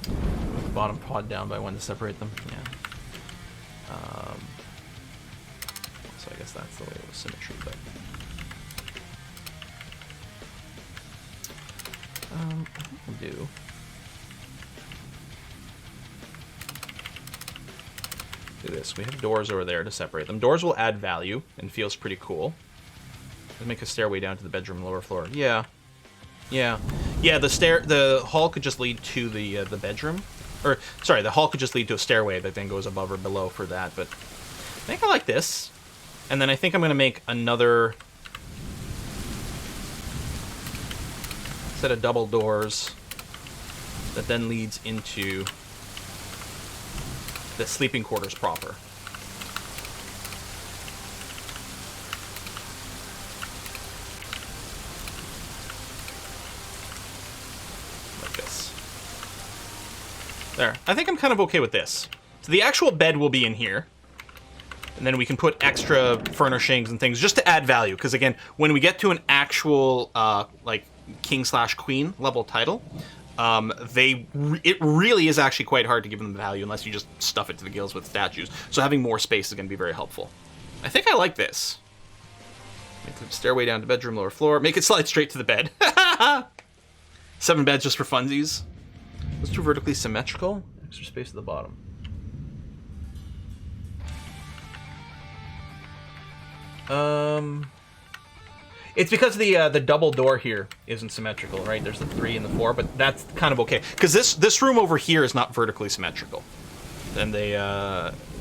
Move the bottom pod down by one to separate them. Yeah. So I guess that's the way it was symmetry, but... I think we'll do this. We have doors over there to separate them. Doors will add value and feels pretty cool. Let's make a stairway down to the bedroom lower floor. Yeah. The hall could just lead to the bedroom, or sorry, the hall could just lead to a stairway that then goes above or below for that. But I think I like this, and then I think I'm gonna make another set of double doors that then leads into the sleeping quarters proper. Like this. There. I think I'm kind of okay with this. So the actual bed will be in here. And then we can put extra furnishings and things just to add value. Because again, when we get to an actual, like, king/queen level title, it really is actually quite hard to give them value unless you just stuff it to the gills with statues. So having more space is going to be very helpful. I think I like this. Make the stairway down to bedroom, lower floor. Make it slide straight to the bed. 7 beds just for funsies. Let's do vertically symmetrical. Extra space at the bottom. It's because the double door here isn't symmetrical, right? There's the 3 and the 4, but that's kind of okay. Because this room over here is not vertically symmetrical. And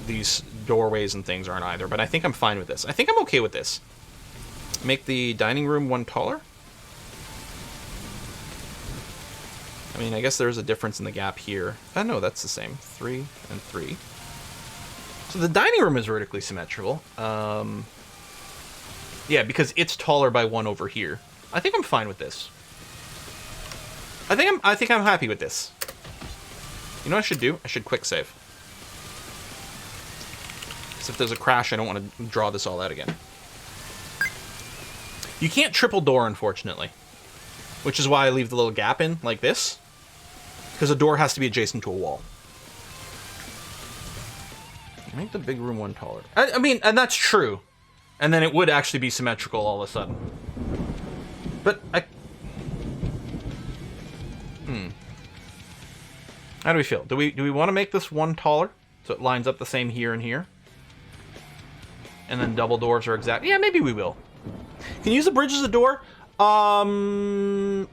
these doorways and things aren't either. But I think I'm fine with this. I think I'm okay with this. Make the dining room one taller. I mean, I guess there's a difference in the gap here. Oh, no, that's the same. 3 and 3. So the dining room is vertically symmetrical. Yeah, because it's taller by 1 over here. I think I'm fine with this. I think I'm happy with this. You know what I should do? I should quick save. Because if there's a crash, I don't want to draw this all out again. You can't triple door, unfortunately. Which is why I leave the little gap in, like this. Because a door has to be adjacent to a wall. Make the big room one taller. I mean, and that's true. And then it would actually be symmetrical all of a sudden. But how do we feel? Do we want to make this one taller so it lines up the same here and here? And then double doors are exact. Yeah, maybe we will. Can you use the bridge as a door? I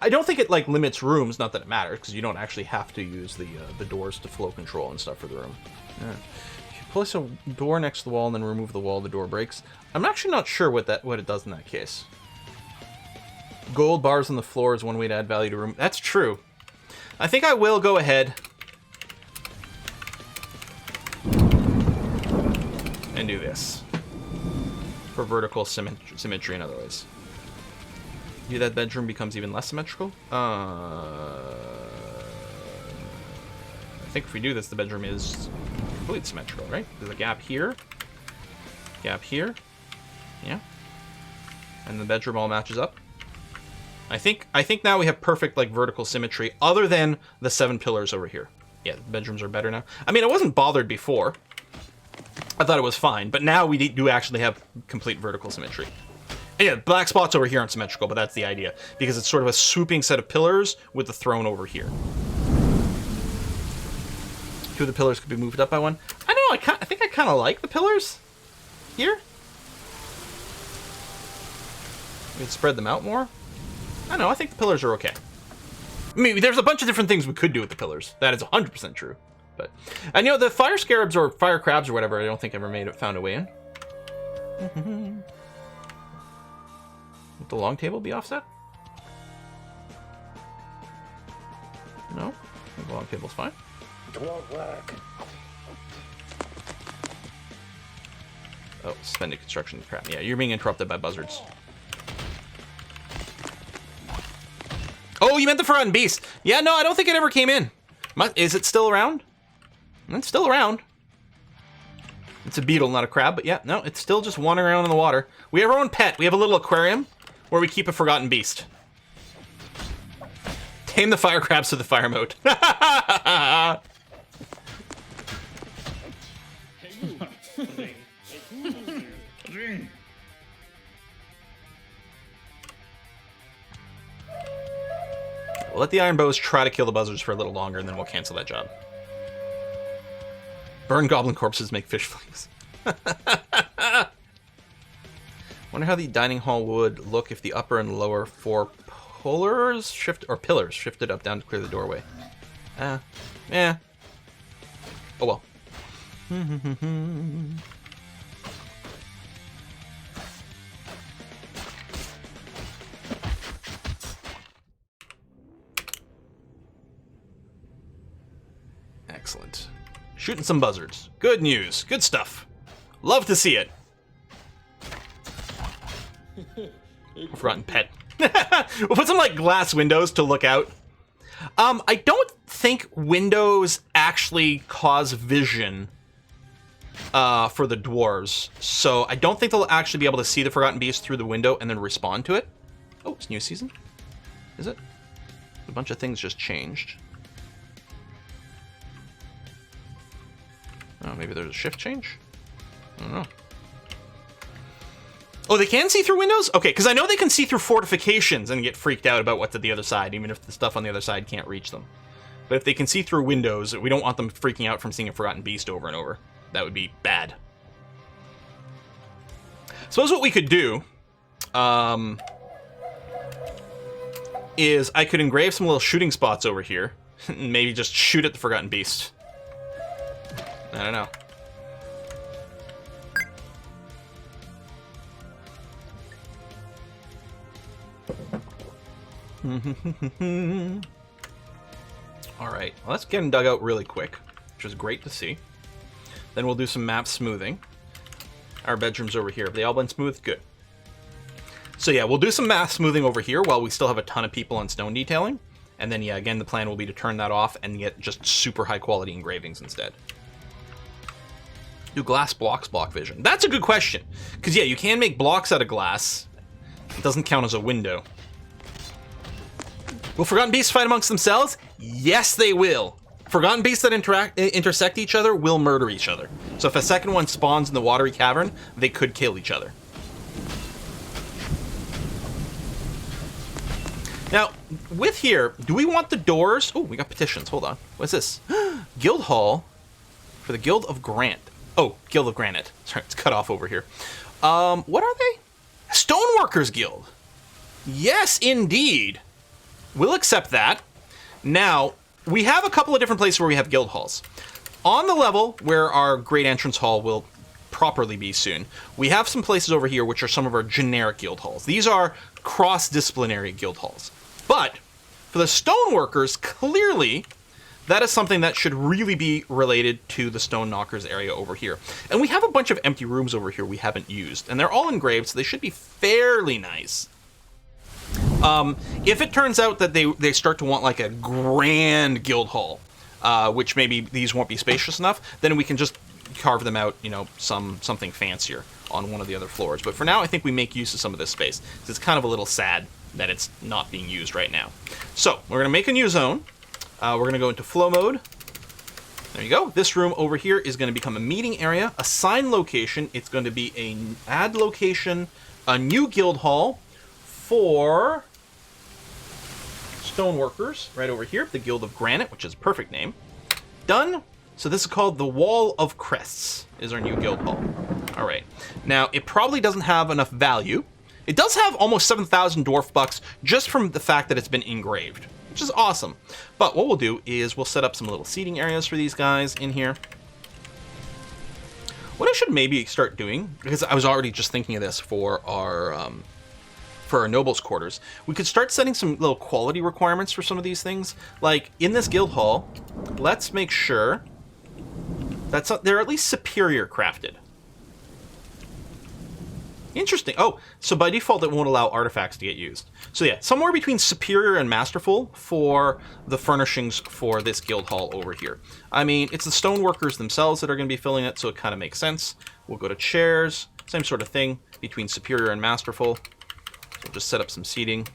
don't think it like limits rooms. Not that it matters because you don't actually have to use the doors to flow control and stuff for the room. Yeah. Place a door next to the wall and then remove the wall, the door breaks. I'm actually not sure what it does in that case. Gold bars on the floor is one way to add value to room. That's true. I think I will go ahead and do this for vertical symmetry in other ways. Do that bedroom becomes even less symmetrical. I think if we do this, the bedroom is completely symmetrical, right? There's a gap here, yeah, and the bedroom all matches up. I think now we have perfect like vertical symmetry, other than the 7 pillars over here. Yeah, the bedrooms are better now. I mean, I wasn't bothered before. I thought it was fine, but now we do actually have complete vertical symmetry. And yeah, black spots over here aren't symmetrical, but that's the idea because it's sort of a swooping set of pillars with the throne over here. 2 of the pillars could be moved up by 1. I don't know, I think I kind of like the pillars here. We can spread them out more. I don't know, I think the pillars are okay. I mean, there's a bunch of different things we could do with the pillars. That is 100% true. But, and you know, the fire scarabs or fire crabs or whatever, I don't think ever found a way in. Would the long table be offset? No? The log cable's fine. It won't work. Oh, suspended construction crap. Yeah, you're being interrupted by buzzards. Oh, you meant the Forgotten Beast. Yeah, no, I don't think it ever came in. Is it still around? It's still around. It's a beetle, not a crab, but yeah, no, it's still just wandering around in the water. We have our own pet. We have a little aquarium where we keep a Forgotten Beast. Tame the fire crabs to the fire mode. We'll let the iron bows try to kill the buzzards for a little longer, and then we'll cancel that job. Burn goblin corpses, make fish flings. Wonder how the dining hall would look if the upper and lower four pillars shifted up down to clear the doorway. Yeah. Oh well. Excellent. Shooting some buzzards. Good news. Good stuff. Love to see it. Forgotten pet. We'll put some like glass windows to look out. I don't think windows actually cause vision for the dwarves, so I don't think they'll actually be able to see the Forgotten Beast through the window and then respond to it. Oh, it's new season? Is it? A bunch of things just changed. Oh, maybe there's a shift change? I don't know. Oh, they can see through windows? Okay, because I know they can see through fortifications and get freaked out about what's at the other side, even if the stuff on the other side can't reach them. But if they can see through windows, we don't want them freaking out from seeing a Forgotten Beast over and over. That would be bad. Suppose what we could do is I could engrave some little shooting spots over here and maybe just shoot at the Forgotten Beast. I don't know. Alright, well, let's get them dug out really quick, which is great to see. Then we'll do some map smoothing. Our bedroom's over here. Have they all been smooth? Good. So yeah, we'll do some map smoothing over here while we still have a ton of people on stone detailing. And then yeah, again, the plan will be to turn that off and get just super high quality engravings instead. Do glass blocks block vision? That's a good question. Because yeah, you can make blocks out of glass. It doesn't count as a window. Will Forgotten Beasts fight amongst themselves? Yes, they will. Forgotten Beasts that intersect each other will murder each other. So if a second one spawns in the watery cavern, they could kill each other. Now, with here, do we want the doors? Oh, we got petitions. Hold on. What's this? Guild Hall for the Guild of Grant. Oh, Guild of Granite. Sorry, it's cut off over here. What are they? Stoneworkers Guild. Yes, indeed. We'll accept that. Now, we have a couple of different places where we have guild halls. On the level where our great entrance hall will properly be soon, we have some places over here which are some of our generic guild halls. These are cross-disciplinary guild halls. But for the stoneworkers, clearly that is something that should really be related to the stone knockers area over here. And we have a bunch of empty rooms over here we haven't used, and they're all engraved, so they should be fairly nice. If it turns out that they start to want like a grand guild hall, which maybe these won't be spacious enough, then we can just carve them out, you know, something fancier on one of the other floors. But for now, I think we make use of some of this space. It's kind of a little sad that it's not being used right now. So we're going to make a new zone. We're going to go into flow mode. There you go. This room over here is going to become a meeting area, assign location. It's going to be a add location, a new guild hall for stoneworkers right over here, the Guild of Granite, which is a perfect name. Done. So this is called the Wall of Crests, is our new guild hall. All right. Now, it probably doesn't have enough value. It does have almost 7,000 dwarf bucks just from the fact that it's been engraved, which is awesome. But what we'll do is we'll set up some little seating areas for these guys in here. What I should maybe start doing, because I was already just thinking of this for our for our nobles' quarters, we could start setting some little quality requirements for some of these things. Like, in this guild hall, let's make sure that they're at least superior crafted. Interesting. Oh, so by default, it won't allow artifacts to get used. So yeah, somewhere between superior and masterful for the furnishings for this guild hall over here. I mean, it's the stoneworkers themselves that are going to be filling it, so it kind of makes sense. We'll go to chairs, same sort of thing, between superior and masterful. So we'll just set up some seating.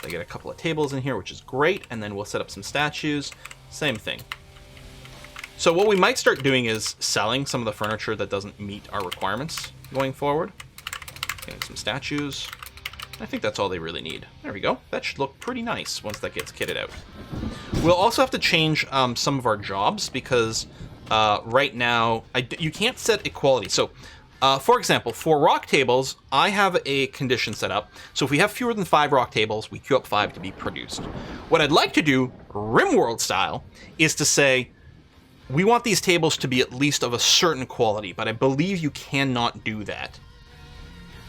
They get a couple of tables in here, which is great, and then we'll set up some statues. Same thing. So what we might start doing is selling some of the furniture that doesn't meet our requirements going forward. Getting some statues. I think that's all they really need. There we go. That should look pretty nice once that gets kitted out. We'll also have to change some of our jobs because right now you can't set equality. So, for example, for rock tables, I have a condition set up. So if we have fewer than 5 rock tables, we queue up 5 to be produced. What I'd like to do, RimWorld style, is to say, we want these tables to be at least of a certain quality, but I believe you cannot do that.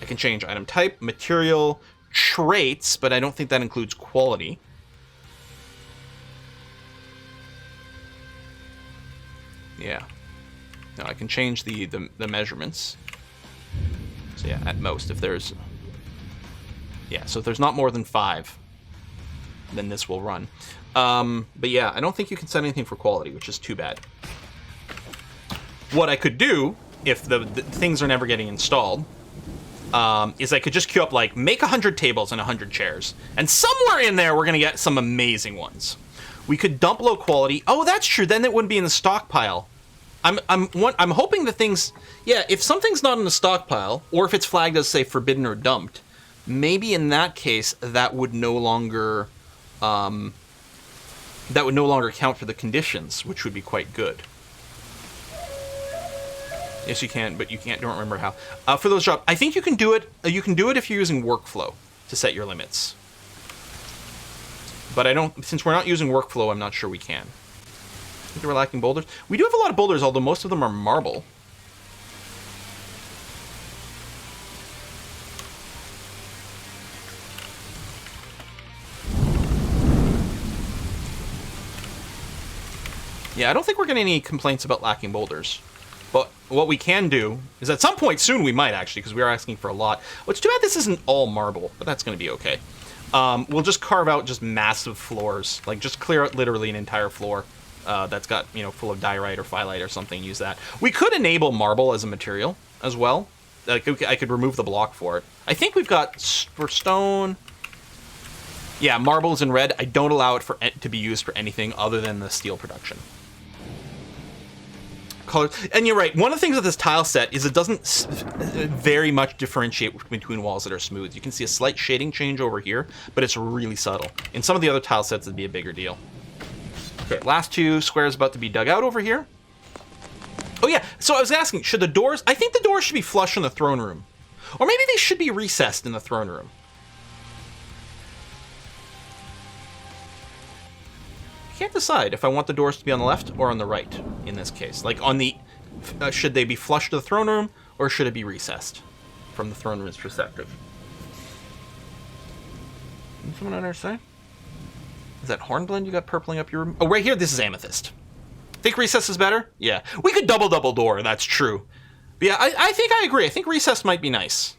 I can change item type, material, traits, but I don't think that includes quality. Yeah. No, I can change the measurements. So yeah, at most, if there's... Yeah, so if there's not more than 5, then this will run. But yeah, I don't think you can set anything for quality, which is too bad. What I could do, if the things are never getting installed, is I could just queue up, like, make 100 tables and 100 chairs. And somewhere in there, we're going to get some amazing ones. We could dump low quality. Oh, that's true. Then it wouldn't be in the stockpile. I'm hoping the things... Yeah, if something's not in the stockpile, or if it's flagged as, say, forbidden or dumped, maybe in that case, that would no longer... that would no longer count for the conditions, which would be quite good. Yes, you can, but you can't. Don't remember how. For those jobs, I think you can do it. You can do it if you're using workflow to set your limits. But I don't. Since we're not using workflow, I'm not sure we can. I think we're lacking boulders. We do have a lot of boulders, although most of them are marble. Yeah, I don't think we're getting any complaints about lacking boulders. But what we can do is at some point soon we might actually, because we are asking for a lot. Well, it's too bad this isn't all marble, but that's going to be okay. We'll just carve out just massive floors, like just clear out literally an entire floor that's got, you know, full of diorite or phyllite or something. Use that. We could enable marble as a material as well. Like I could remove the block for it. I think we've got for stone. Yeah, marble is in red. I don't allow it to be used for anything other than the steel production. Colors. And you're right, one of the things with this tile set is it doesn't very much differentiate between walls that are smooth. You can see a slight shading change over here, but it's really subtle. In some of the other tile sets, it'd be a bigger deal. Okay, last 2 squares about to be dug out over here. Oh yeah, so I was asking, should the doors... I think the doors should be flush in the throne room. Or maybe they should be recessed in the throne room. Can't decide if I want the doors to be on the left or on the right in this case. Like on the, should they be flush to the throne room or should it be recessed from the throne room's perspective? Can someone understand? Is that hornblende you got purpling up your room? Oh, right here, this is amethyst. Think recess is better? Yeah. We could double door, that's true. But yeah, I think I agree. I think recess might be nice.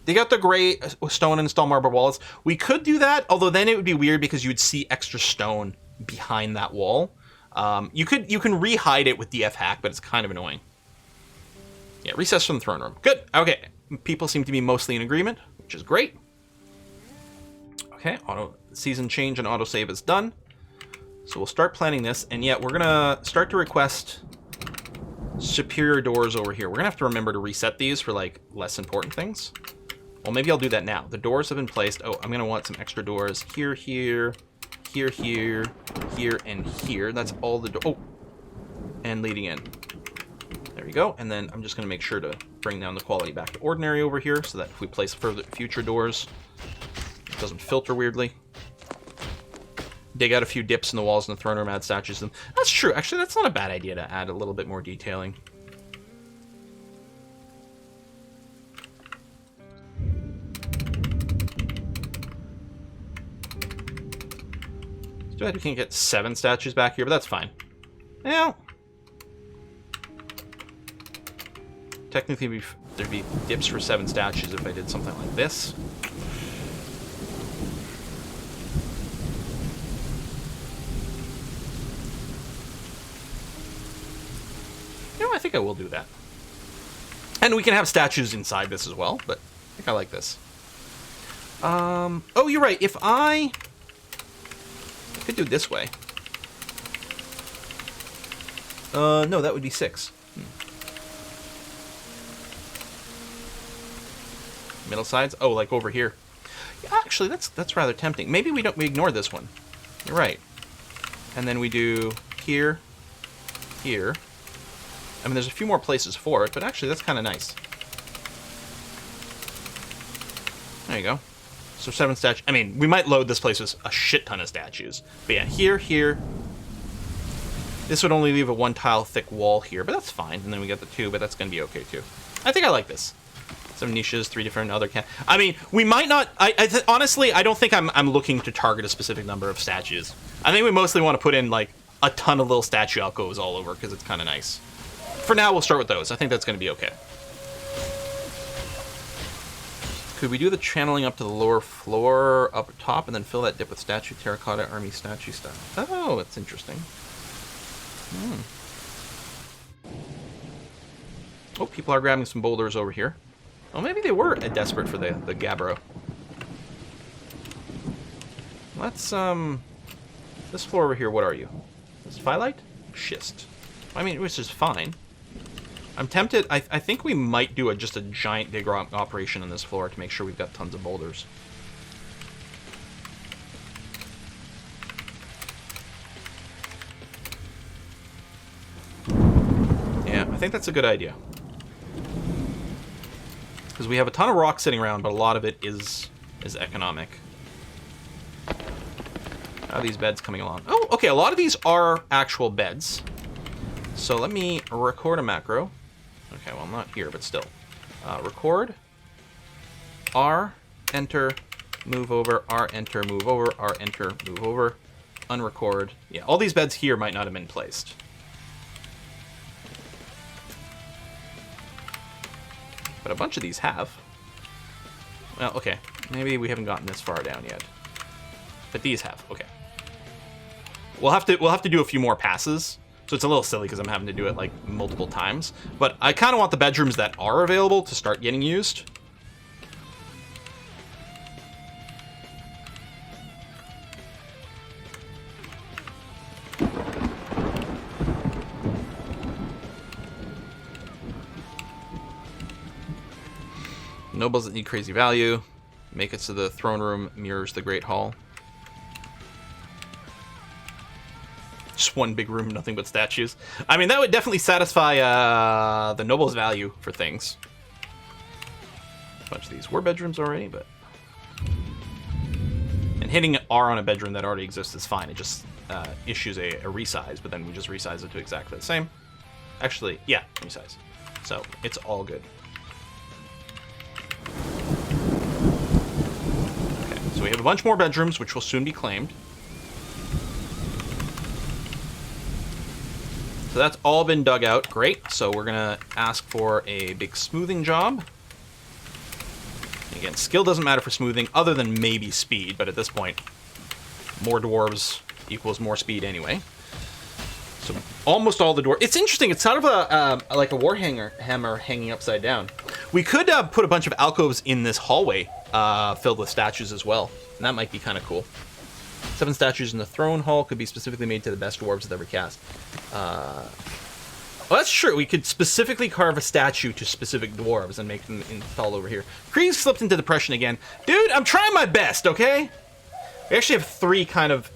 They got the gray stone and install marble walls. We could do that, although then it would be weird because you'd see extra stone behind that wall. You can re-hide it with DF hack, but it's kind of annoying. Yeah, recess from the throne room. Good. Okay. People seem to be mostly in agreement, which is great. Okay, auto season change and autosave is done. So we'll start planning this, and yeah, we're gonna start to request superior doors over here. We're gonna have to remember to reset these for like less important things. Well, maybe I'll do that now. The doors have been placed. Oh, I'm gonna want some extra doors here, here, here, here, here, and here. That's all the oh, and leading in. There we go. And then I'm just gonna make sure to bring down the quality back to ordinary over here, so that if we place future doors, it doesn't filter weirdly. Dig out a few dips in the walls in the throne room, add statues. And that's true. Actually, that's not a bad idea to add a little bit more detailing. Too bad we can't get 7 statues back here, but that's fine. Yeah. Technically, there'd be dips for 7 statues if I did something like this. You know, I think I will do that. And we can have statues inside this as well, but I think I like this. Oh, you're right. If I could do it this way. No, that would be 6. Middle sides? Oh, like over here. Yeah, actually, that's rather tempting. Maybe we ignore this one. You're right. And then we do here, here. I mean, there's a few more places for it, but actually, that's kind of nice. There you go. So 7 statues. I mean, we might load this place with a shit ton of statues. But yeah, here, here. This would only leave a 1 tile thick wall here, but that's fine. And then we got the 2, but that's going to be okay too. I think I like this. Some niches, 3 different other I mean, we might not. Honestly, I don't think I'm looking to target a specific number of statues. I think we mostly want to put in like a ton of little statue alcoves all over because it's kind of nice. For now, we'll start with those. I think that's going to be okay. Could we do the channeling up to the lower floor up top and then fill that dip with statue, terracotta, army statue stuff? Oh, that's interesting. Oh, people are grabbing some boulders over here. Oh, maybe they were desperate for the Gabbro. Let's, this floor over here, what are you? Is it Phyllite? Schist. I mean, which is fine. I'm tempted. I think we might do just a giant dig operation on this floor to make sure we've got tons of boulders. Yeah, I think that's a good idea. Because we have a ton of rock sitting around, but a lot of it is economic. How are these beds coming along? Oh, okay, a lot of these are actual beds. So let me record a macro. Okay, well, not here, but still. Record. R, enter, move over, R, enter, move over, R, enter, move over, unrecord. Yeah, all these beds here might not have been placed. But a bunch of these have. Well, okay. Maybe we haven't gotten this far down yet. But these have. Okay. We'll have to do a few more passes. So it's a little silly because I'm having to do it like multiple times. But I kind of want the bedrooms that are available to start getting used. Nobles that need crazy value. Make it so the throne room mirrors the Great Hall. Just one big room, nothing but statues. I mean, that would definitely satisfy the nobles' value for things. A bunch of these were bedrooms already, but... And hitting R on a bedroom that already exists is fine. It just issues a resize, but then we just resize it to exactly the same. Actually, yeah, resize. So, it's all good. Okay, so we have a bunch more bedrooms, which will soon be claimed. So that's all been dug out. Great. So we're going to ask for a big smoothing job. Again, skill doesn't matter for smoothing other than maybe speed, but at this point, more dwarves equals more speed anyway. So almost all the dwarves. It's interesting. It's sort of like a hammer hanging upside down. We could put a bunch of alcoves in this hallway filled with statues as well. And that might be kind of cool. 7 statues in the throne hall could be specifically made to the best dwarves of every cast. Well, that's true. We could specifically carve a statue to specific dwarves and make them install over here. Krieg slipped into depression again. Dude, I'm trying my best, okay? We actually have 3 kind of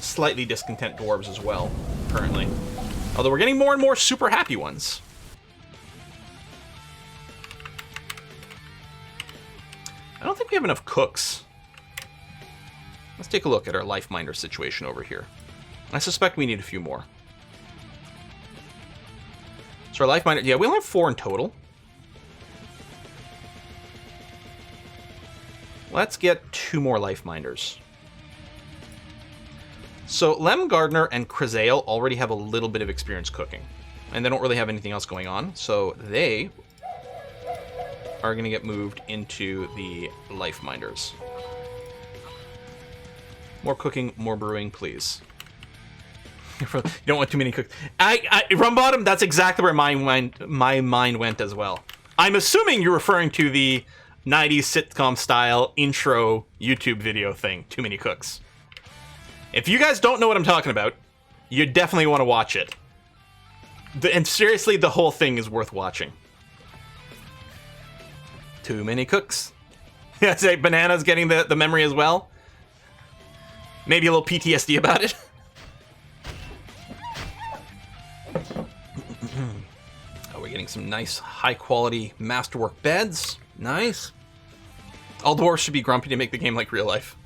slightly discontent dwarves as well, currently. Although we're getting more and more super happy ones. I don't think we have enough cooks. Let's take a look at our life miner situation over here. I suspect we need a few more. So our life miner, yeah, we only have 4 in total. Let's get 2 more life miners. So Lem Gardner and Chrysail already have a little bit of experience cooking, and they don't really have anything else going on, so they are going to get moved into the Life Minders. More cooking, more brewing, please. You don't want too many cooks. Rum Bottom, that's exactly where my mind went as well. I'm assuming you're referring to the 90s sitcom style intro YouTube video thing, Too Many Cooks. If you guys don't know what I'm talking about, you definitely want to watch it. And seriously, the whole thing is worth watching. Too many cooks. Yeah, say Banana's getting the memory as well. Maybe a little PTSD about it. Oh, we're getting some nice, high-quality masterwork beds. Nice. All dwarves should be grumpy to make the game like real life.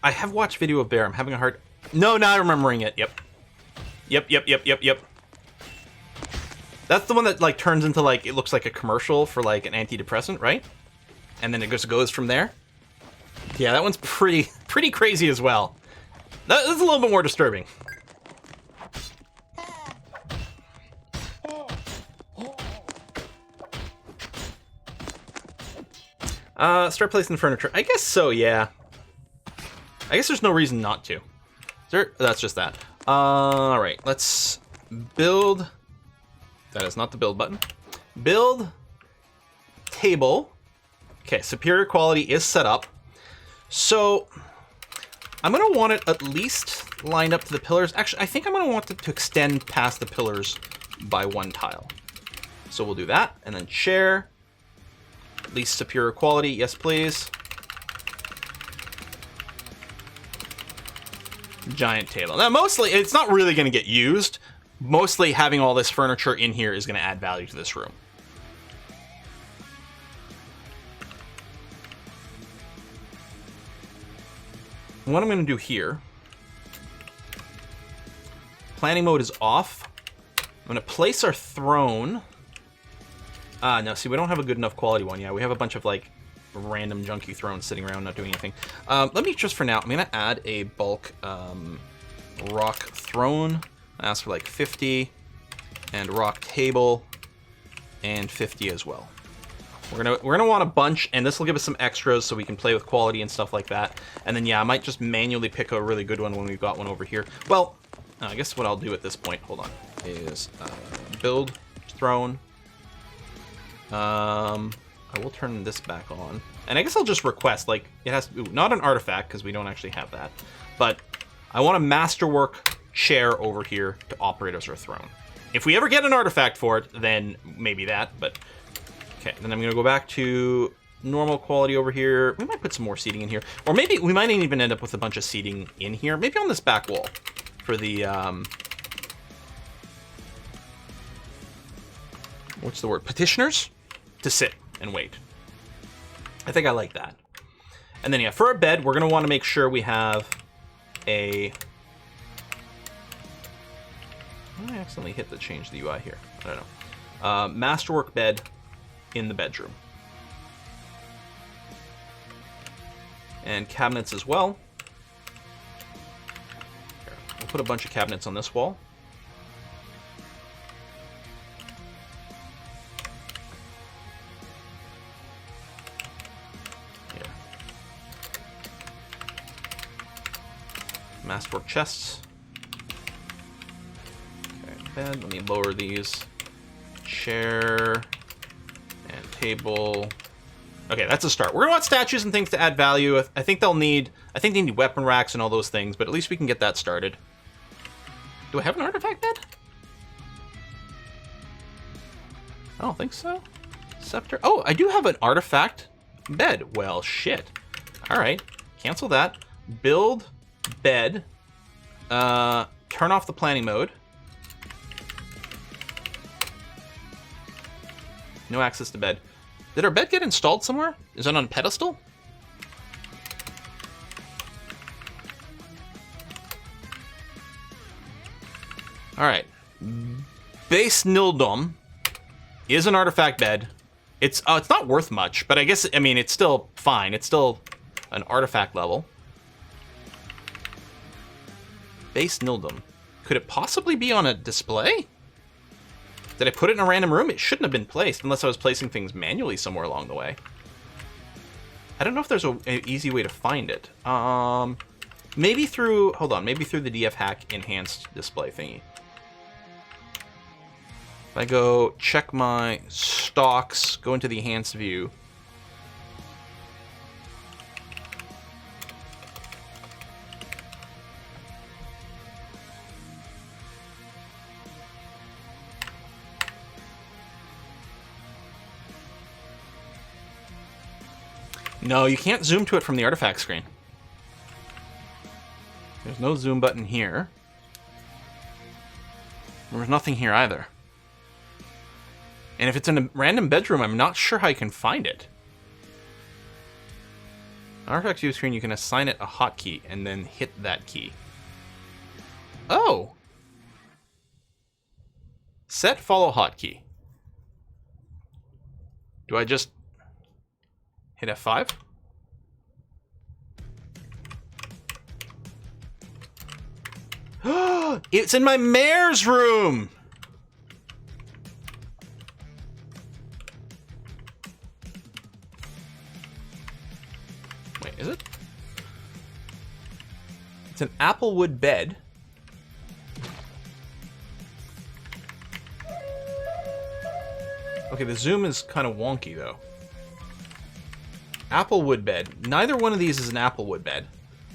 I have watched video of Bear. I'm having a hard... No, now I'm remembering it. Yep. Yep. That's the one that, like, turns into, like, it looks like a commercial for, like, an antidepressant, right? And then it just goes from there. Yeah, that one's pretty crazy as well. That's a little bit more disturbing. Start placing the furniture. I guess so, yeah. I guess there's no reason not to. That's just that. Alright, let's build... That is not the build button. Build table. Okay, superior quality is set up. So, I'm going to want it at least lined up to the pillars. Actually, I think I'm going to want it to extend past the pillars by one tile. So we'll do that. And then chair. At least superior quality. Yes, please. Giant table. Now, mostly, it's not really going to get used. Mostly, having all this furniture in here is going to add value to this room. What I'm going to do here, planning mode is off. I'm going to place our throne. No, see, we don't have a good enough quality one. Yeah, we have a bunch of, like, random junky thrones sitting around not doing anything. Let me just, for now, I'm going to add a bulk rock throne. I asked for, like, 50, and rock table, and 50 as well. We're gonna want a bunch, and this will give us some extras so we can play with quality and stuff like that. And then, yeah, I might just manually pick a really good one when we've got one over here. Well, I guess what I'll do at this point, hold on, is build throne. I will turn this back on. And I guess I'll just request, like, it has to, not an artifact, because we don't actually have that. But I want a masterwork chair over here to operate as our throne. If we ever get an artifact for it, then maybe that, but... Okay, then I'm going to go back to normal quality over here. We might put some more seating in here. Or maybe we might even end up with a bunch of seating in here. Maybe on this back wall for the... what's the word? Petitioners? To sit and wait. I think I like that. And then, yeah, for our bed, we're going to want to make sure we have a... I accidentally hit the change the UI here. I don't know. Masterwork bed in the bedroom. And cabinets as well. Here, we'll put a bunch of cabinets on this wall. Here. Masterwork chests. Okay, bed. Let me lower these. Chair. And table. Okay, that's a start. We're gonna want statues and things to add value. I think they need weapon racks and all those things, but at least we can get that started. Do I have an artifact bed? I don't think so. Scepter. Oh, I do have an artifact bed. Well, shit. All right, cancel that. Build bed. Turn off the planning mode. No access to bed. Did our bed get installed somewhere? Is it on a pedestal? Alright. Base Nildom. is an artifact bed. It's not worth much, but I guess, I mean, it's still fine. It's still an artifact level. Base Nildum. Could it possibly be on a display? Did I put it in a random room? It shouldn't have been placed unless I was placing things manually somewhere along the way. I don't know if there's an easy way to find it. Maybe through, hold on, maybe through the DF hack enhanced display thingy. If I go check my stocks, go into the enhanced view. No, you can't zoom to it from the artifact screen. There's no zoom button here. There's nothing here either. And if it's in a random bedroom, I'm not sure how you can find it. Artifact view screen, you can assign it a hotkey and then hit that key. Oh! Set follow hotkey. Do I just hit F5? It's in my mayor's room! Wait, is it? It's an applewood bed. Okay, the zoom is kind of wonky, though. Applewood bed. Neither one of these is an applewood bed.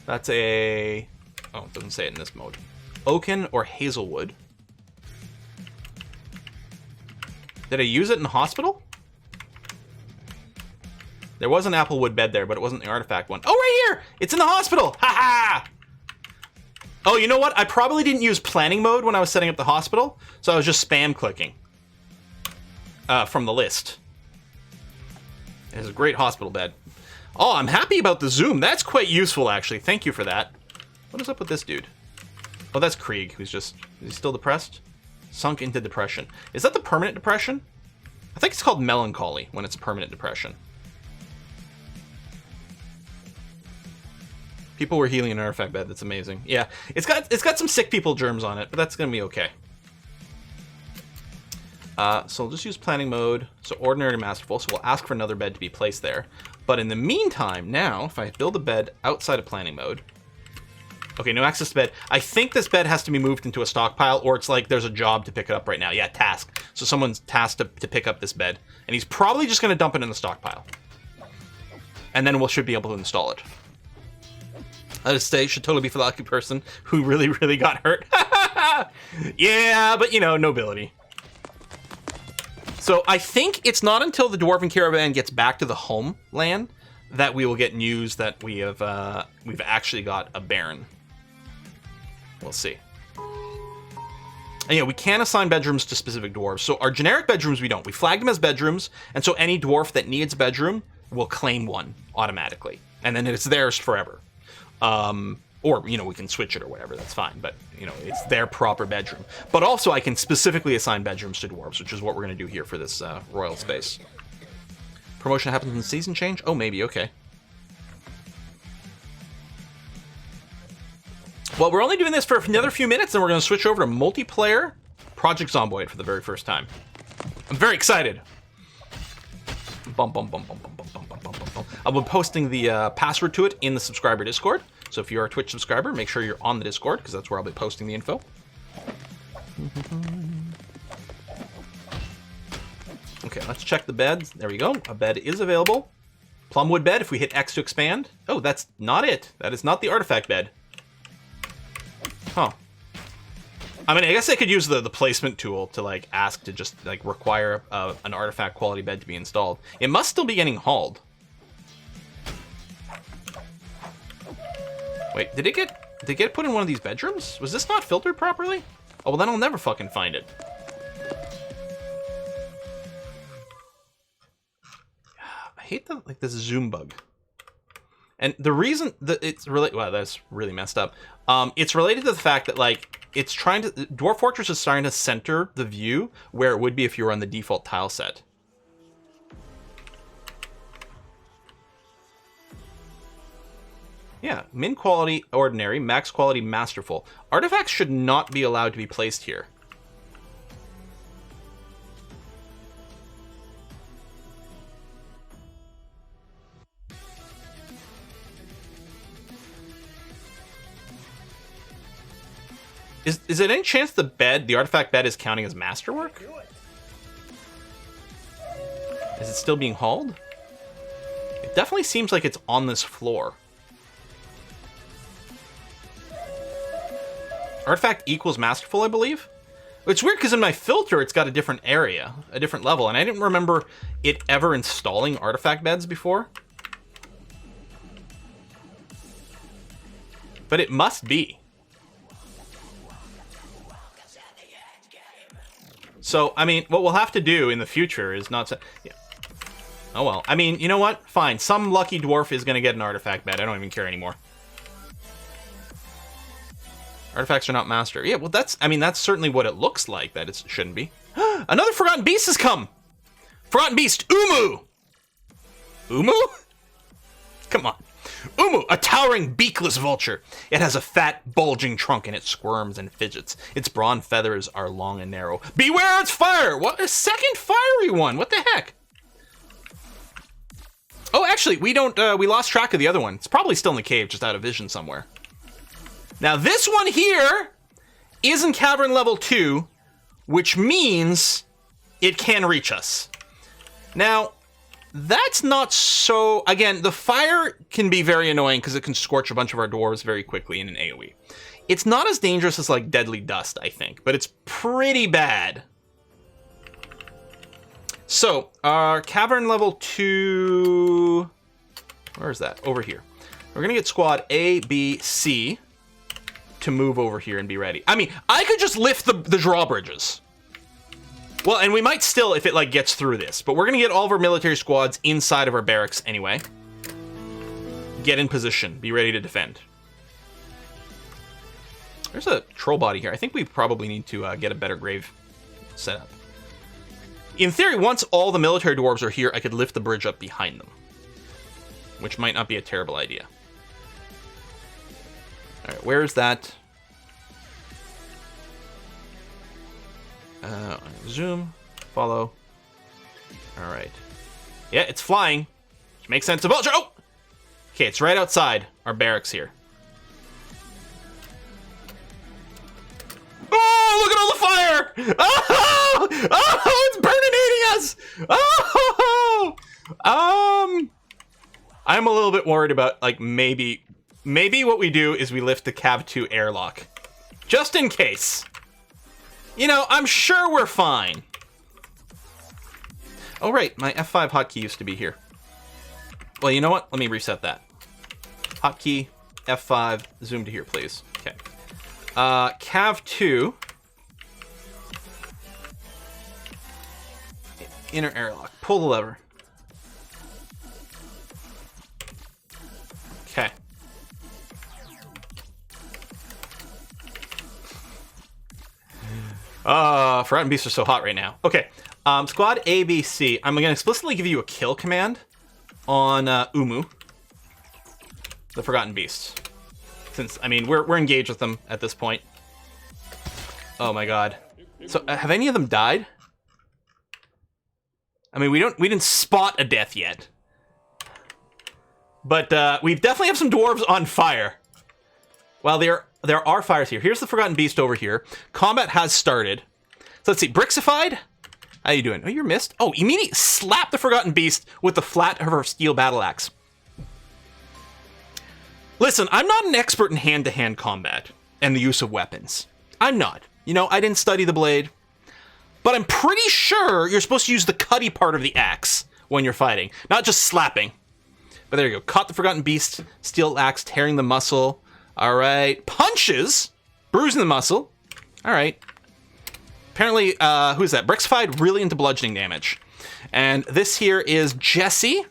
That's a... Oh, it doesn't say it in this mode. Oaken or hazelwood. Did I use it in the hospital? There was an applewood bed there, but it wasn't the artifact one. Oh, right here! It's in the hospital! Ha ha! Oh, you know what? I probably didn't use planning mode when I was setting up the hospital, so I was just spam clicking from the list. It's a great hospital bed. Oh, I'm happy about the zoom. That's quite useful, actually. Thank you for that. What is up with this dude? Oh, that's Krieg, who's just... Is he still depressed? Sunk into depression. Is that the permanent depression? I think it's called melancholy when it's a permanent depression. People were healing an artifact bed. That's amazing. Yeah, it's got some sick people germs on it, but that's gonna be okay. So we'll just use planning mode. So ordinary to masterful. So we'll ask for another bed to be placed there. But in the meantime, now if I build a bed outside of planning mode. Okay, no access to bed. I think this bed has to be moved into a stockpile, or it's like there's a job to pick it up right now. Yeah, task. So someone's tasked to pick up this bed, and he's probably just gonna dump it in the stockpile. And then we should be able to install it. I'd say it should totally be for the lucky person who really, really got hurt. Yeah, but you know, nobility. So I think it's not until the Dwarven Caravan gets back to the homeland that we will get news that we've actually got a Baron. We'll see. And yeah, we can assign bedrooms to specific dwarves. So our generic bedrooms, we don't. We flag them as bedrooms, and so any dwarf that needs a bedroom will claim one automatically. And then it's theirs forever. Or, you know, we can switch it or whatever, that's fine. But, you know, it's their proper bedroom. But also I can specifically assign bedrooms to dwarves, which is what we're going to do here for this royal space. Promotion happens in the season change? Oh, maybe, okay. Well, we're only doing this for another few minutes, and we're going to switch over to multiplayer Project Zomboid for the very first time. I'm very excited. Bum, bum, bum, bum, bum, bum, bum, bum, bum, bum. I'll be posting the password to it in the subscriber Discord. So if you're a Twitch subscriber, make sure you're on the Discord, because that's where I'll be posting the info. Okay, let's check the beds. There we go. A bed is available. Plumwood bed, if we hit X to expand. Oh, that's not it. That is not the artifact bed. Huh. I mean, I guess I could use the placement tool to, like, ask to just, like, require an artifact quality bed to be installed. It must still be getting hauled. Wait, did it get put in one of these bedrooms? Was this not filtered properly? Oh, well, then I'll never fucking find it. I hate this zoom bug. And the reason that it's really, wow, that's really messed up. It's related to the fact that, like, it's trying to... Dwarf Fortress is starting to center the view where it would be if you were on the default tile set. Yeah, min quality ordinary, max quality masterful. Artifacts should not be allowed to be placed here. Is it any chance the bed, the artifact bed, is counting as masterwork? Is it still being hauled? It definitely seems like it's on this floor. Artifact equals masterful, I believe. It's weird because in my filter, it's got a different area, a different level, and I didn't remember it ever installing artifact beds before. But it must be. So, I mean, what we'll have to do in the future is not... Yeah. Oh, well. I mean, you know what? Fine. Some lucky dwarf is going to get an artifact bed. I don't even care anymore. Artifacts are not master. Yeah, well, that's... I mean, that's certainly what it looks like that it shouldn't be. Another Forgotten Beast has come! Forgotten Beast, Umu! Umu? Come on. Umu, a towering beakless vulture. It has a fat, bulging trunk and it squirms and fidgets. Its brawn feathers are long and narrow. Beware its fire! What? A second fiery one! What the heck? Oh, actually, we lost track of the other one. It's probably still in the cave, just out of vision somewhere. Now, this one here is in Cavern level 2, which means it can reach us. Now, that's not so... Again, the fire can be very annoying because it can scorch a bunch of our dwarves very quickly in an AoE. It's not as dangerous as, like, Deadly Dust, I think, but it's pretty bad. So, our Cavern level 2... Where is that? Over here. We're going to get squad A, B, C to move over here and be ready. I mean, I could just lift the drawbridges. Well, and we might still if it, like, gets through this. But we're going to get all of our military squads inside of our barracks anyway. Get in position. Be ready to defend. There's a troll body here. I think we probably need to get a better grave set up. In theory, once all the military dwarves are here, I could lift the bridge up behind them. Which might not be a terrible idea. Alright, where is that? Zoom, follow. Alright. Yeah, it's flying. Which makes sense. Vulture! Oh! Okay, it's right outside our barracks here. Oh, look at all the fire! Oh! Oh, it's burninating us! Oh! I'm a little bit worried about, like, maybe what we do is we lift the Cav 2 airlock. Just in case. You know, I'm sure we're fine. Oh, right. My F5 hotkey used to be here. Well, you know what? Let me reset that. Hotkey, F5, zoom to here, please. Okay. Cav 2. Inner airlock. Pull the lever. Okay. Forgotten Beasts are so hot right now. Okay. Squad A, B, C. I'm going to explicitly give you a kill command on Umu, the Forgotten Beast. Since, I mean, we're engaged with them at this point. Oh my god. So, have any of them died? I mean, we didn't spot a death yet. But we definitely have some dwarves on fire. Well, there are fires here. Here's the Forgotten Beast over here. Combat has started. So let's see. Brixified? How you doing? Oh, you're missed. Oh, immediately slap the Forgotten Beast with the flat of her steel battle axe. Listen, I'm not an expert in hand-to-hand combat and the use of weapons. I'm not. You know, I didn't study the blade. But I'm pretty sure you're supposed to use the cutty part of the axe when you're fighting, not just slapping. But there you go. Caught the Forgotten Beast, steel axe, tearing the muscle. All right. Punches, bruising the muscle. All right. Apparently, who's that? Brixified, really into bludgeoning damage. And this here is Jessie,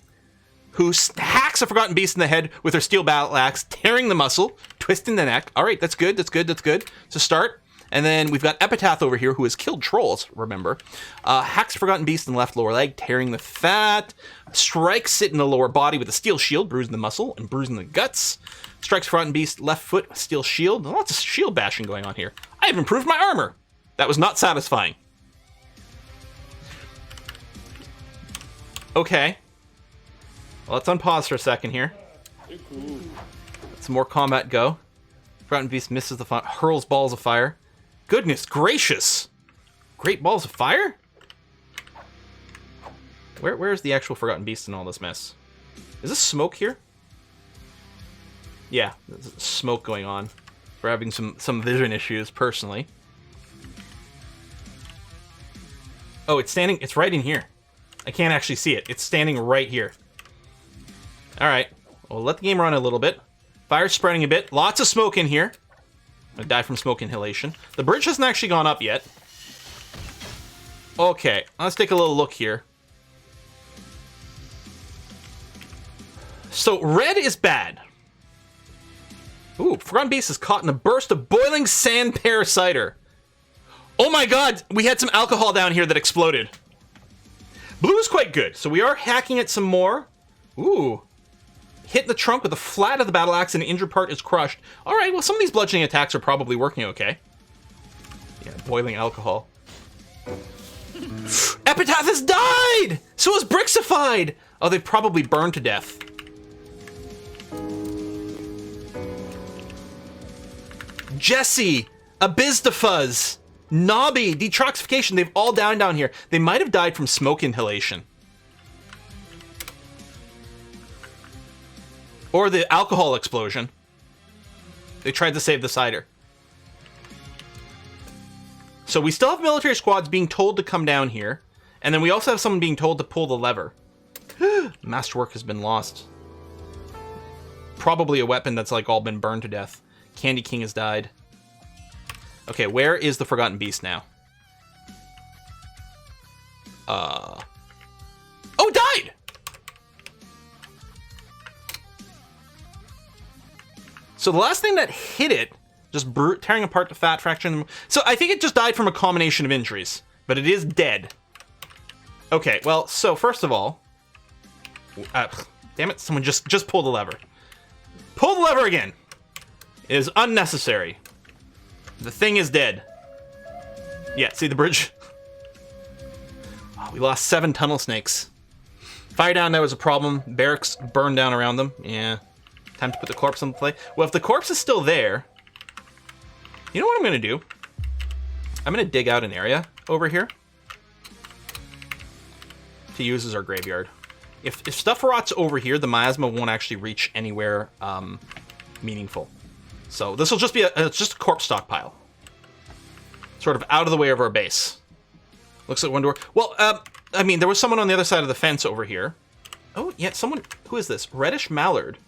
who hacks a Forgotten Beast in the head with her steel battle axe, tearing the muscle, twisting the neck. All right, that's good, that's good, that's good. So start. And then we've got Epitaph over here, who has killed trolls, remember. Hacks Forgotten Beast in the left lower leg, tearing the fat. Strikes it in the lower body with a steel shield, bruising the muscle and bruising the guts. Strikes Forgotten Beast left foot, steel shield. Lots of shield bashing going on here. I have improved my armor. That was not satisfying. Okay. Well, let's unpause for a second here. Let some more combat go. Forgotten Beast misses the fire, hurls balls of fire. Goodness gracious! Great balls of fire? Where's the actual Forgotten Beast in all this mess? Is this smoke here? Yeah, there's smoke going on. We're having some vision issues, personally. Oh, it's standing, it's right in here. I can't actually see it. It's standing right here. Alright, we'll let the game run a little bit. Fire's spreading a bit. Lots of smoke in here. I'm gonna die from smoke inhalation. The bridge hasn't actually gone up yet. Okay, let's take a little look here. So, red is bad. Ooh, Forgotten Beast is caught in a burst of boiling sand pear cider. Oh my god, we had some alcohol down here that exploded. Blue is quite good, so we are hacking it some more. Ooh. Hit the trunk with the flat of the battle axe and the injured part is crushed. Alright, well some of these bludgeoning attacks are probably working okay. Yeah, boiling alcohol. Epitaph has died! So is Brixified! Oh, they probably burned to death. Jesse, Abizdafuzz, Nobby, Detoxification, they've all died down here. They might have died from smoke inhalation. Or the alcohol explosion. They tried to save the cider. So we still have military squads being told to come down here. And then we also have someone being told to pull the lever. Masterwork has been lost. Probably a weapon that's like all been burned to death. Candy King has died. Okay, where is the Forgotten Beast now? Oh, died! So the last thing that hit it, just tearing apart the fat fraction. So I think it just died from a combination of injuries, but it is dead. Okay, well, so first of all, damn it, someone just pull the lever. Pull the lever again. It is unnecessary. The thing is dead. Yeah, see the bridge? Oh, we lost 7 tunnel snakes. Fire down there was a problem. Barracks burned down around them. Yeah. Time to put the corpse on play. Well, if the corpse is still there, you know what I'm going to do? I'm going to dig out an area over here to use as our graveyard. If stuff rots over here, the miasma won't actually reach anywhere meaningful. So this will just be it's just a corpse stockpile. Sort of out of the way of our base. Looks like one door. Well, I mean, there was someone on the other side of the fence over here. Oh, yeah, someone... Who is this? Reddish Mallard.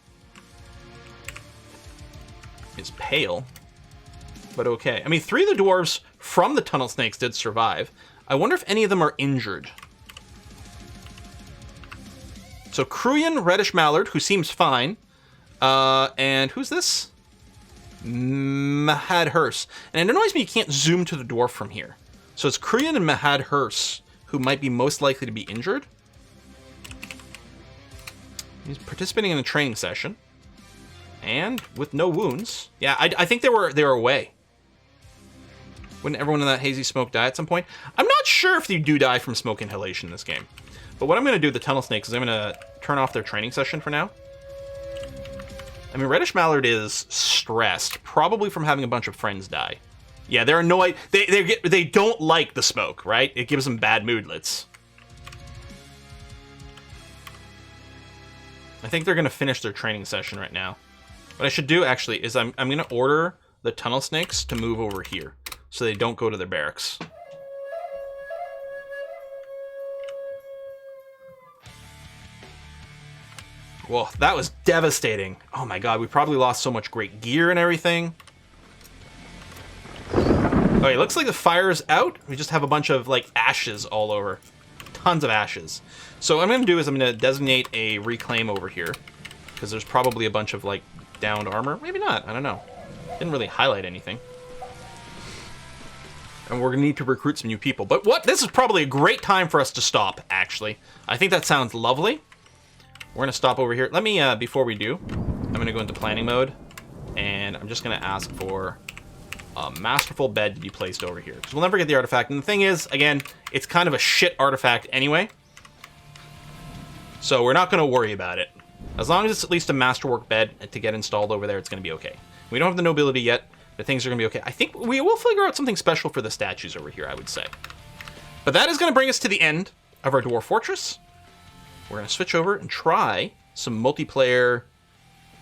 Is pale. But okay. I mean, 3 of the dwarves from the tunnel snakes did survive. I wonder if any of them are injured. So Kruyan, Reddish Mallard, who seems fine. And who's this? Mahad Hurs. And it annoys me you can't zoom to the dwarf from here. So it's Kruyan and Mahad Hurs, who might be most likely to be injured. He's participating in a training session. And with no wounds. Yeah, I think they were away. Wouldn't everyone in that hazy smoke die at some point? I'm not sure if you do die from smoke inhalation in this game. But what I'm going to do with the tunnel snakes is I'm going to turn off their training session for now. I mean, Reddish Mallard is stressed, probably from having a bunch of friends die. Yeah, they're annoyed. They don't like the smoke, right? It gives them bad moodlets. I think they're going to finish their training session right now. What I should do, actually, is I'm going to order the tunnel snakes to move over here, so they don't go to their barracks. Whoa, that was devastating. Oh my god, we probably lost so much great gear and everything. Okay, looks like the fire is out. We just have a bunch of, like, ashes all over. Tons of ashes. So what I'm going to do is I'm going to designate a reclaim over here, because there's probably a bunch of, like, downed armor. Maybe not, I don't know. Didn't really highlight anything. And we're going to need to recruit some new people. But this is probably a great time for us to stop, actually. I think that sounds lovely. We're going to stop over here. Let me, before we do, I'm going to go into planning mode. And I'm just going to ask for a masterful bed to be placed over here. Because we'll never get the artifact. And the thing is, again, it's kind of a shit artifact anyway. So we're not going to worry about it. As long as it's at least a masterwork bed to get installed over there, it's going to be okay. We don't have the nobility yet, but things are going to be okay. I think we will figure out something special for the statues over here, I would say. But that is going to bring us to the end of our Dwarf Fortress. We're going to switch over and try some multiplayer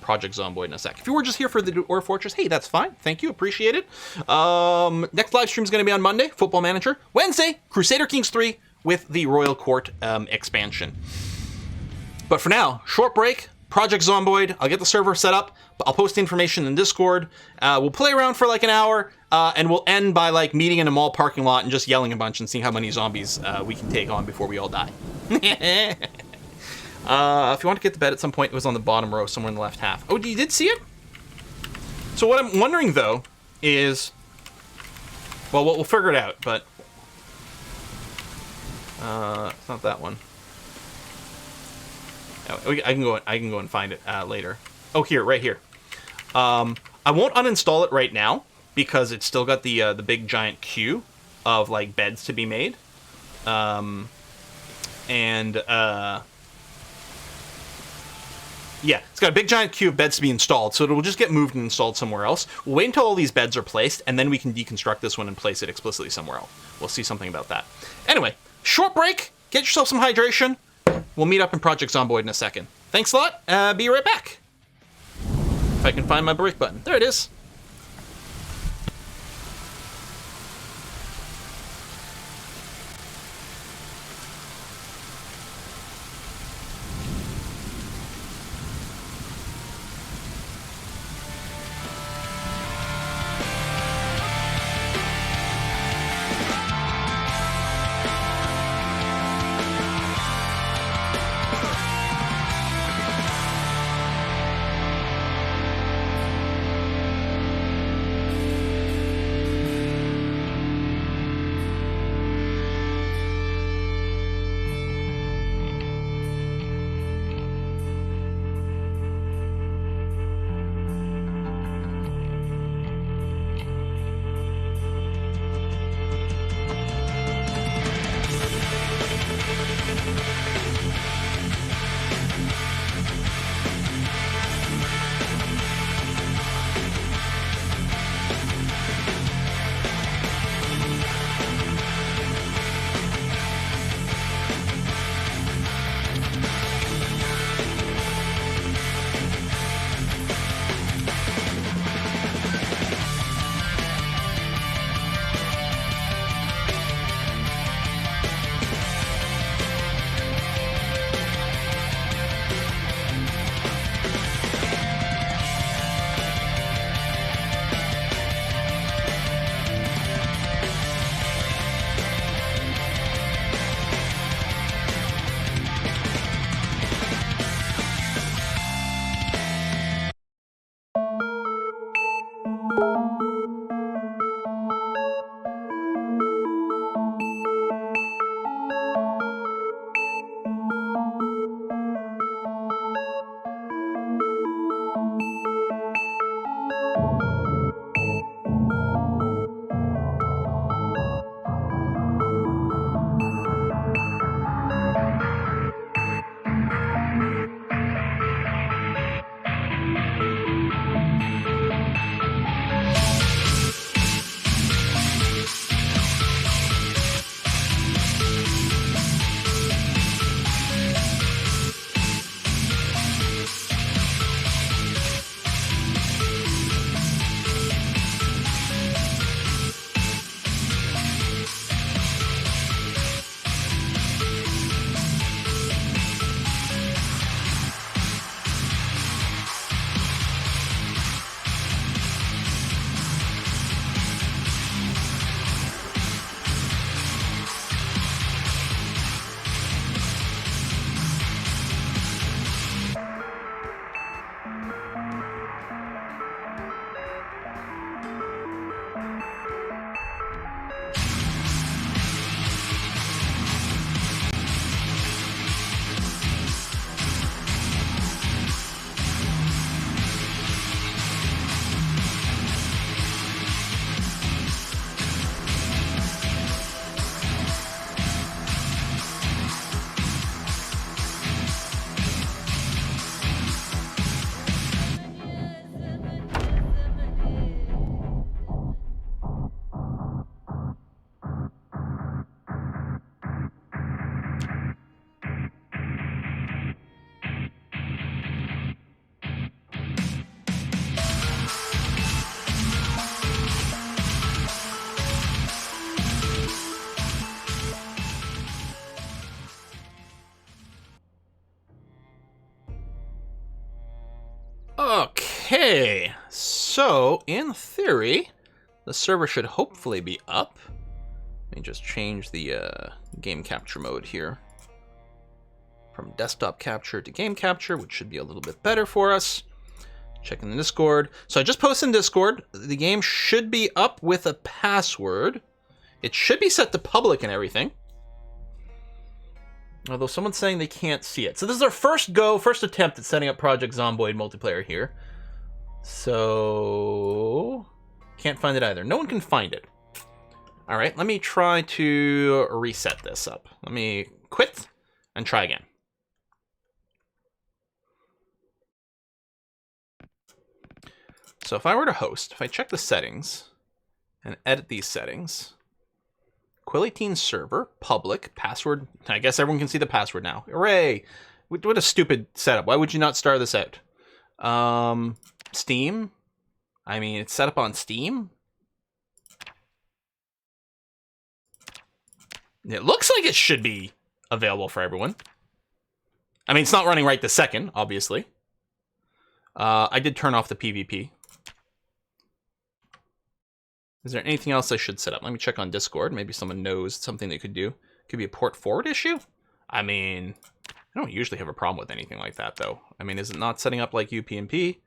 Project Zomboid in a sec. If you were just here for the Dwarf Fortress, hey, that's fine. Thank you. Appreciate it. Next live stream is going to be on Monday, Football Manager. Wednesday, Crusader Kings 3 with the Royal Court expansion. But for now, short break, Project Zomboid. I'll get the server set up. I'll post the information in Discord. We'll play around for like an hour, and we'll end by like meeting in a mall parking lot and just yelling a bunch and seeing how many zombies we can take on before we all die. If you want to get to bed at some point, it was on the bottom row, somewhere in the left half. Oh, you did see it? So what I'm wondering, though, is... Well, we'll figure it out, but... it's not that one. Oh, I can go and find it later. Oh, here, right here. I won't uninstall it right now, because it's still got the big giant queue of, like, beds to be made. Yeah, it's got a big giant queue of beds to be installed, so it will just get moved and installed somewhere else. We'll wait until all these beds are placed, and then we can deconstruct this one and place it explicitly somewhere else. We'll see something about that. Anyway, short break. Get yourself some hydration. We'll meet up in Project Zomboid in a second. Thanks a lot. Be right back. If I can find my break button. There it is. Okay, so in theory, the server should hopefully be up. Let me just change the game capture mode here from desktop capture to game capture, which should be a little bit better for us. Checking the Discord. So I just posted in Discord. The game should be up with a password. It should be set to public and everything. Although someone's saying they can't see it. So this is our first attempt at setting up Project Zomboid multiplayer here. So can't find it either. No one can find it. All right, let me try to reset this up. Let me quit and try again. So if I were to host, if I check the settings and edit these settings, Quilly server, public, password. I guess everyone can see the password now. Hooray! What a stupid setup. Why would you not start this out? Steam? I mean, it's set up on Steam? It looks like it should be available for everyone. I mean, it's not running right this second, obviously. I did turn off the PvP. Is there anything else I should set up? Let me check on Discord. Maybe someone knows something they could do. Could be a port forward issue? I mean, I don't usually have a problem with anything like that, though. I mean, is it not setting up like UPnP?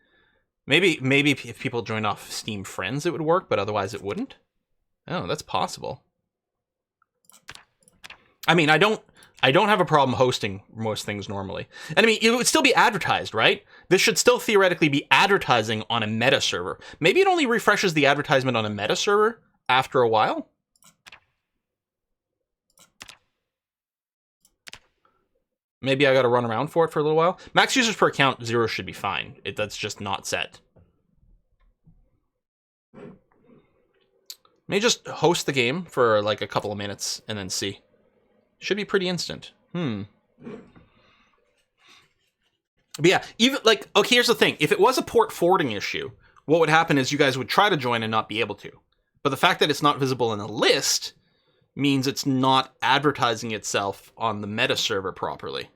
Maybe if people joined off Steam Friends, it would work, but otherwise it wouldn't? Oh, that's possible. I mean, I don't have a problem hosting most things normally. And I mean, it would still be advertised, right? This should still theoretically be advertising on a meta server. Maybe it only refreshes the advertisement on a meta server after a while. Maybe I got to run around for it for a little while. Max users per account, 0 should be fine. That's just not set. May just host the game for like a couple of minutes and then see. Should be pretty instant. But yeah, even like, okay, here's the thing. If it was a port forwarding issue, what would happen is you guys would try to join and not be able to. But the fact that it's not visible in a list means it's not advertising itself on the meta server properly.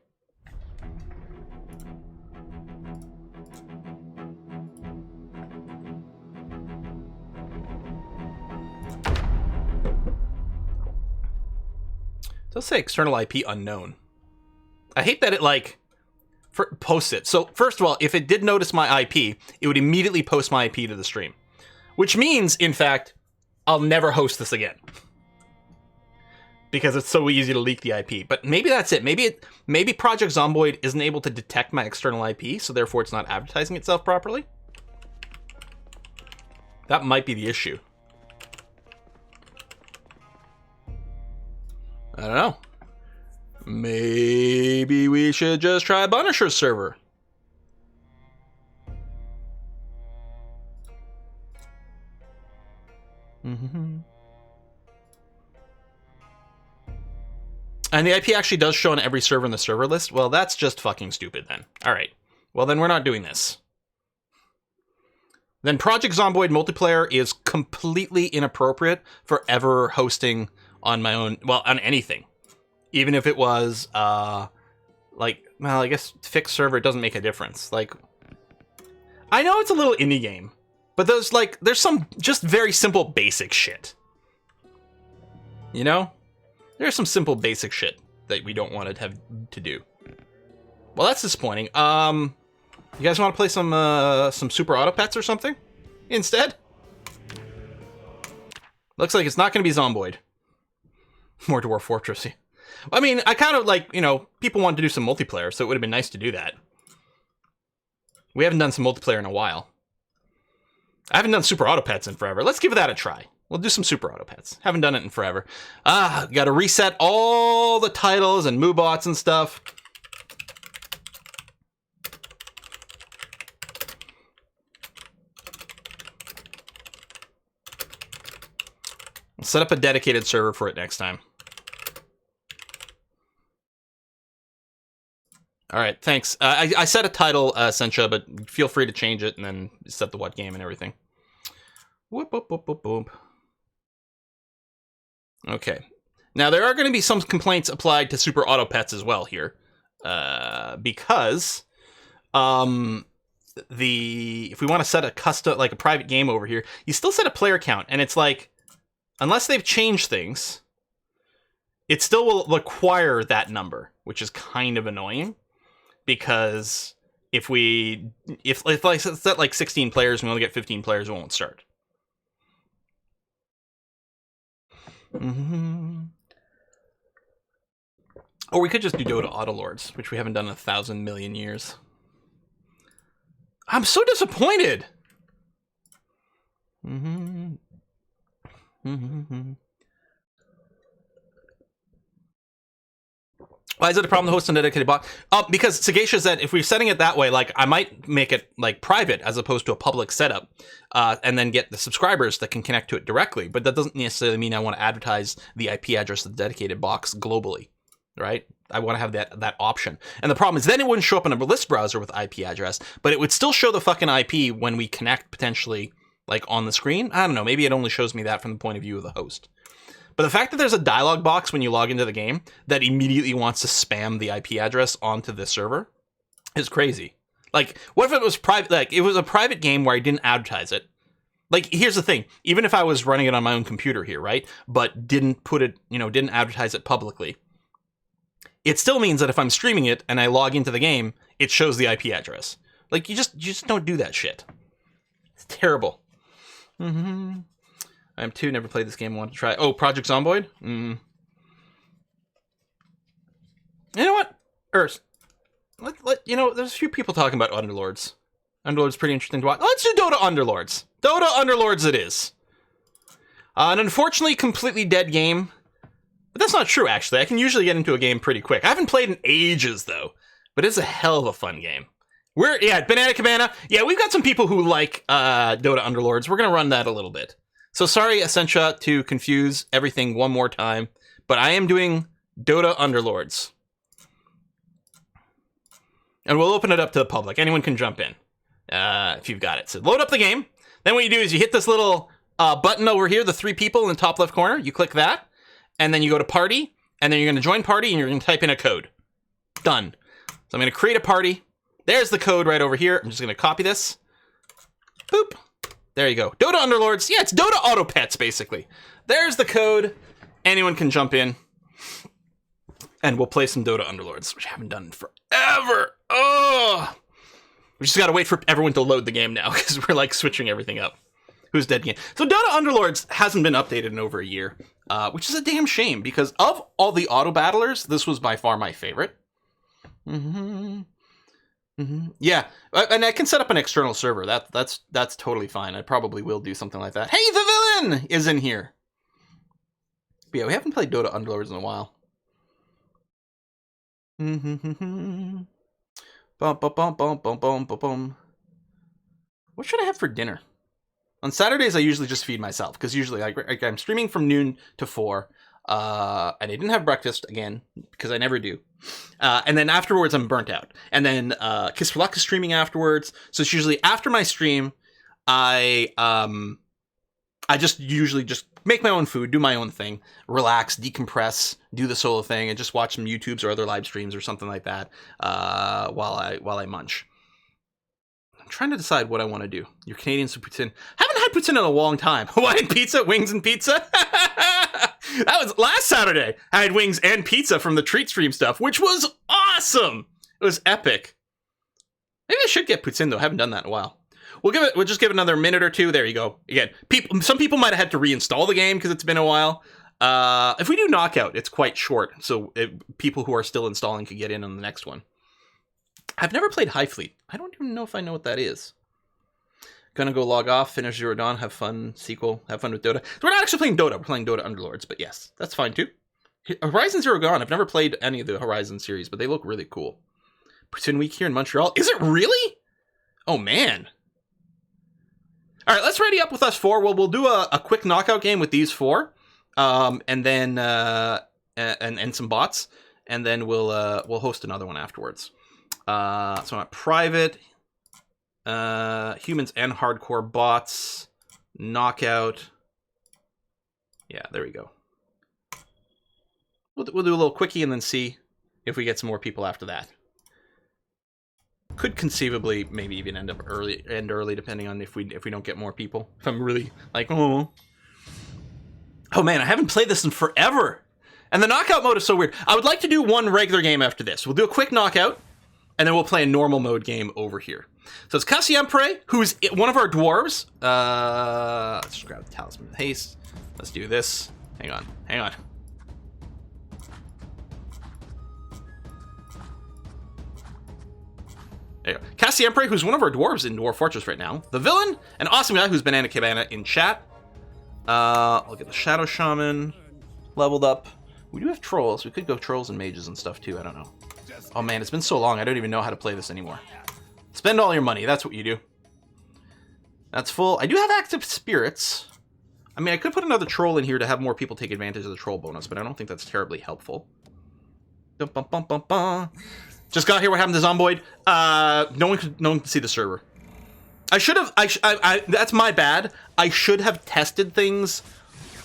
It does say external IP unknown. I hate that it like posts it. So first of all, if it did notice my IP, it would immediately post my IP to the stream, which means, in fact, I'll never host this again because it's so easy to leak the IP. But maybe that's it. Maybe Project Zomboid isn't able to detect my external IP, so therefore it's not advertising itself properly. That might be the issue. I don't know. Maybe we should just try Punisher's server. And the IP actually does show on every server in the server list? Well, that's just fucking stupid then. All right. Well, then we're not doing this. Then Project Zomboid multiplayer is completely inappropriate for ever hosting on my own, well, on anything. Even if it was, like, well, I guess fixed server doesn't make a difference. Like, I know it's a little indie game, but there's some just very simple basic shit. You know? There's some simple basic shit that we don't want to have to do. Well, that's disappointing. You guys want to play some Super Auto Pets or something instead? Looks like it's not going to be Zomboid. More Dwarf Fortressy. I mean, I kind of like, you know, people wanted to do some multiplayer, so it would have been nice to do that. We haven't done some multiplayer in a while. I haven't done Super Auto Pets in forever. Let's give that a try. We'll do some Super Auto Pets. Haven't done it in forever. Got to reset all the titles and moobots and stuff. I'll set up a dedicated server for it next time. All right, thanks. I set a title, Sencha, but feel free to change it and then set the what game and everything. Whoop, whoop, whoop, whoop, whoop. Okay. Now, there are going to be some complaints applied to Super Auto Pets as well here. Because if we want to set a custom, like a private game over here, you still set a player count, and it's like, unless they've changed things, it still will require that number, which is kind of annoying, because if I set like 16 players and we only get 15 players, it won't start. Or we could just do Dota Autolords, which we haven't done in 1,000 million years. I'm so disappointed. Why is it a problem to host a dedicated bot? Because Sagacia said if we're setting it that way, like I might make it like private as opposed to a public setup, and then get the subscribers that can connect to it directly. But that doesn't necessarily mean I want to advertise the IP address of the dedicated box globally, right? I want to have that option. And the problem is then it wouldn't show up in a list browser with IP address, but it would still show the fucking IP when we connect potentially like on the screen. I don't know. Maybe it only shows me that from the point of view of the host. But the fact that there's a dialog box when you log into the game that immediately wants to spam the IP address onto the server is crazy. Like, what if it was private? Like, it was a private game where I didn't advertise it. Like, here's the thing. Even if I was running it on my own computer here, right? But didn't put it, didn't advertise it publicly. It still means that if I'm streaming it and I log into the game, it shows the IP address. Like, you just don't do that shit. It's terrible. I'm 2, never played this game, want to try. Oh, Project Zomboid? You know what? There's a few people talking about Underlords. Underlords pretty interesting to watch. Let's do Dota Underlords. Dota Underlords it is. An unfortunately completely dead game. But that's not true, actually. I can usually get into a game pretty quick. I haven't played in ages, though. But it's a hell of a fun game. Banana Cabana. Yeah, we've got some people who like Dota Underlords. We're going to run that a little bit. So sorry, Essentia, to confuse everything one more time, but I am doing Dota Underlords. And we'll open it up to the public. Anyone can jump in if you've got it. So load up the game. Then what you do is you hit this little button over here, the 3 people in the top left corner. You click that, and then you go to party, and then you're going to join party, and you're going to type in a code. Done. So I'm going to create a party. There's the code right over here. I'm just going to copy this. Boop. There you go. Dota Underlords. Yeah, it's Dota Auto Pets, basically. There's the code. Anyone can jump in. And we'll play some Dota Underlords, which I haven't done in forever. Oh! We just gotta wait for everyone to load the game now, because we're, like, switching everything up. Who's dead game? So Dota Underlords hasn't been updated in over a year, which is a damn shame, because of all the auto battlers, this was by far my favorite. Yeah, and I can set up an external server. That's totally fine. I probably will do something like that. Hey, the villain is in here. But yeah, we haven't played Dota Underlords in a while. What should I have for dinner? On Saturdays, I usually just feed myself, because usually I'm streaming from noon to 4. And I didn't have breakfast again, because I never do. And then afterwards, I'm burnt out. And then Kiss for Luck is streaming afterwards. So it's usually after my stream, I just usually just make my own food, do my own thing, relax, decompress, do the solo thing, and just watch some YouTubes or other live streams or something like that while I munch. I'm trying to decide what I want to do. Your Canadian poutine. Haven't had poutine in a long time. Hawaiian pizza, wings, and pizza. That was last Saturday. I had wings and pizza from the treat stream stuff, which was awesome. It was epic. Maybe I should get poutine though. I haven't done that in a while. We'll just give it another minute or two. There you go. Again, some people might have had to reinstall the game because it's been a while. If we do Knockout, it's quite short, so people who are still installing could get in on the next one. I've never played High Fleet. I don't even know if I know what that is. Gonna go log off, finish Zero Dawn, have fun, sequel, have fun with Dota. So we're not actually playing Dota, we're playing Dota Underlords, but yes, that's fine too. Horizon Zero Dawn, I've never played any of the Horizon series, but they look really cool. Poutine Week here in Montreal. Is it really? Oh man. Alright, let's ready up with us 4. We'll do a quick knockout game with these 4. And then and some bots. And then we'll host another one afterwards. So I'm at private. Humans and hardcore bots. Knockout. Yeah, there we go. We'll do a little quickie and then see if we get some more people after that. Could conceivably maybe even end early, depending on if we don't get more people. If I'm really like, oh man, I haven't played this in forever. And the knockout mode is so weird. I would like to do one regular game after this. We'll do a quick knockout, and then we'll play a normal mode game over here. So it's Cassiempre, who's one of our dwarves. Let's just grab the Talisman of Haste. Let's do this. Hang on. There you go. Cassiempre, who's one of our dwarves in Dwarf Fortress right now. The villain, an awesome guy who's Banana Cabana in chat. I'll get the Shadow Shaman leveled up. We do have trolls. We could go trolls and mages and stuff too. I don't know. Oh man, it's been so long. I don't even know how to play this anymore. Spend all your money. That's what you do. That's full. I do have active spirits. I mean, I could put another troll in here to have more people take advantage of the troll bonus, but I don't think that's terribly helpful. Just got here. What happened to Zomboid? No one can see the server. I should have. That's my bad. I should have tested things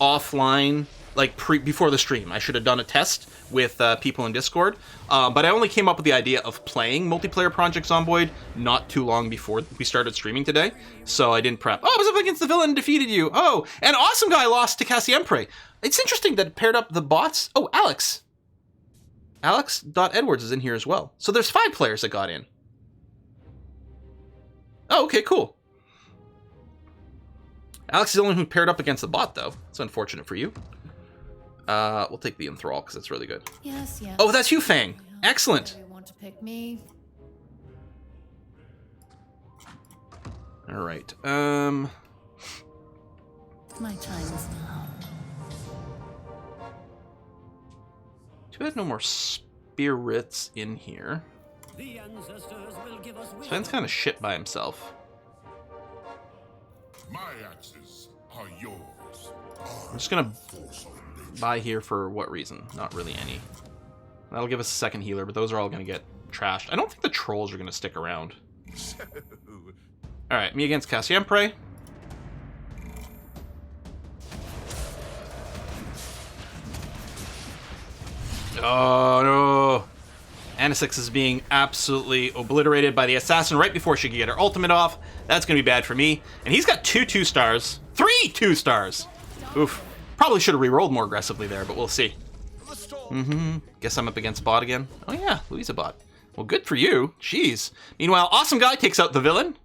offline, like before the stream. I should have done a test with people in Discord. But I only came up with the idea of playing multiplayer Project Zomboid not too long before we started streaming today. So I didn't prep. Oh, I was up against the villain and defeated you. Oh, and awesome guy lost to Cassiempre. It's interesting that it paired up the bots. Oh, Alex. Alex.Edwards is in here as well. So there's 5 players that got in. Oh, okay, cool. Alex is the only one who paired up against the bot, though. It's unfortunate for you. We'll take the Enthrall, because it's really good. Yes. Oh, that's you, Fang. Excellent. You want to pick me? All right. My time is now. Too bad no more spirits in here. Sven's kind of shit by himself. My axes are yours. I'm just gonna buy here for what reason? Not really any. That'll give us a second healer, but those are all gonna get trashed. I don't think the trolls are gonna stick around. Alright, me against Cassiempre. Oh no! Anisix is being absolutely obliterated by the assassin right before she can get her ultimate off. That's gonna be bad for me. And he's got 2 2-stars. 3 2-stars! Oof. Probably should have re-rolled more aggressively there, but we'll see. Guess I'm up against bot again. Oh yeah, Louisa bot. Well, good for you. Jeez. Meanwhile, awesome guy takes out the villain.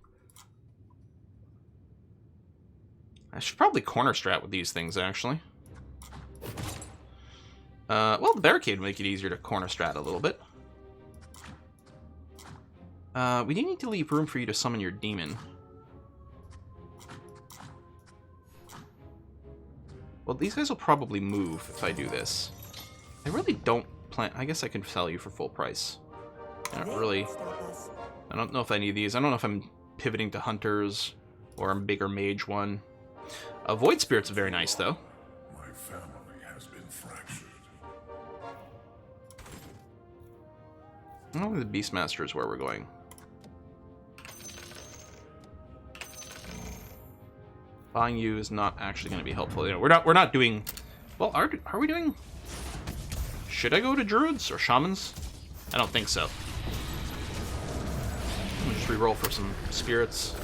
I should probably corner strat with these things, actually. Well, the barricade would make it easier to corner strat a little bit. We do need to leave room for you to summon your demon. Well, these guys will probably move if I do this. I really don't plan... I guess I can sell you for full price. I don't know if I need these. I don't know if I'm pivoting to hunters or a bigger mage one. Void Spirit's very nice, though. My family has been fractured. I don't think the Beastmaster is where we're going. Buying you is not actually going to be helpful. You know, we're not doing... Well, are we doing... Should I go to druids or shamans? I don't think so. I'll just reroll for some spirits.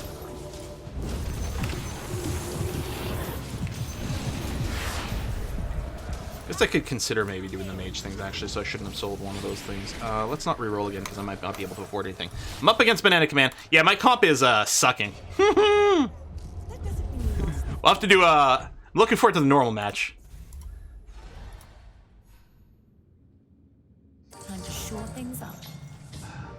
Guess I could consider maybe doing the mage things, actually, so I shouldn't have sold one of those things. Let's not reroll again, because I might not be able to afford anything. I'm up against Banana Command. Yeah, my comp is sucking. We'll have to do I'm looking forward to the normal match. Time to shore things up.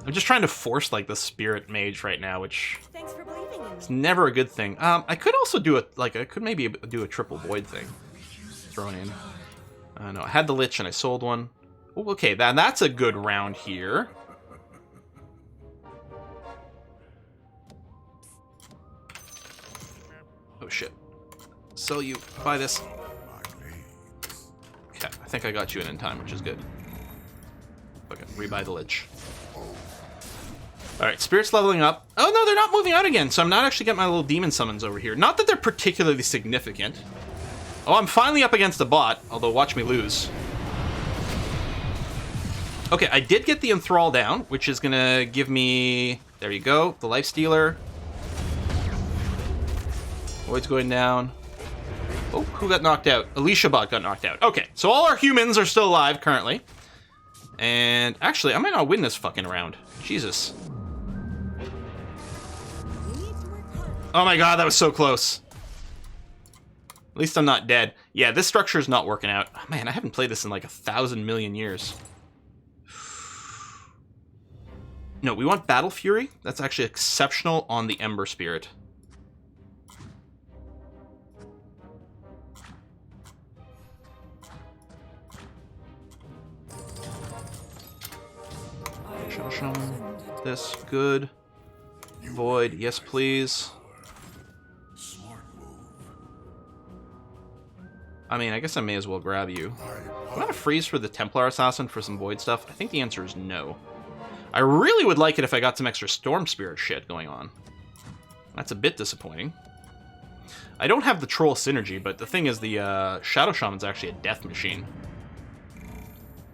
I'm just trying to force, like, the spirit mage right now, which Thanks for believing in me. is never a good thing. I could also do I could maybe do a triple void thing. Thrown in. No, I had the Lich and I sold one. Oh, okay, that's a good round here. Oh shit. Sell you. Buy this. Okay, I think I got you in time, which is good. Okay, rebuy the Lich. Alright, Spirit's leveling up. Oh no, they're not moving out again, so I'm not actually getting my little demon summons over here. Not that they're particularly significant. Oh, I'm finally up against the bot, although watch me lose. Okay, I did get the Enthrall down, which is gonna give me There you go. The life stealer. Void's going down. Oh, who got knocked out? Alicia Bot got knocked out. Okay, so all our humans are still alive currently. And actually, I might not win this fucking round. Jesus. Oh my god, that was so close. At least I'm not dead. Yeah, this structure is not working out. Oh, man, I haven't played this in like 1,000 million years. No, we want Battle Fury. That's actually exceptional on the Ember Spirit. This, good. Void, yes please. I mean, I guess I may as well grab you. I'm gonna freeze for the Templar Assassin for some Void stuff. I think the answer is no. I really would like it if I got some extra Storm Spirit shit going on. That's a bit disappointing. I don't have the Troll Synergy, but the thing is the Shadow Shaman's actually a death machine.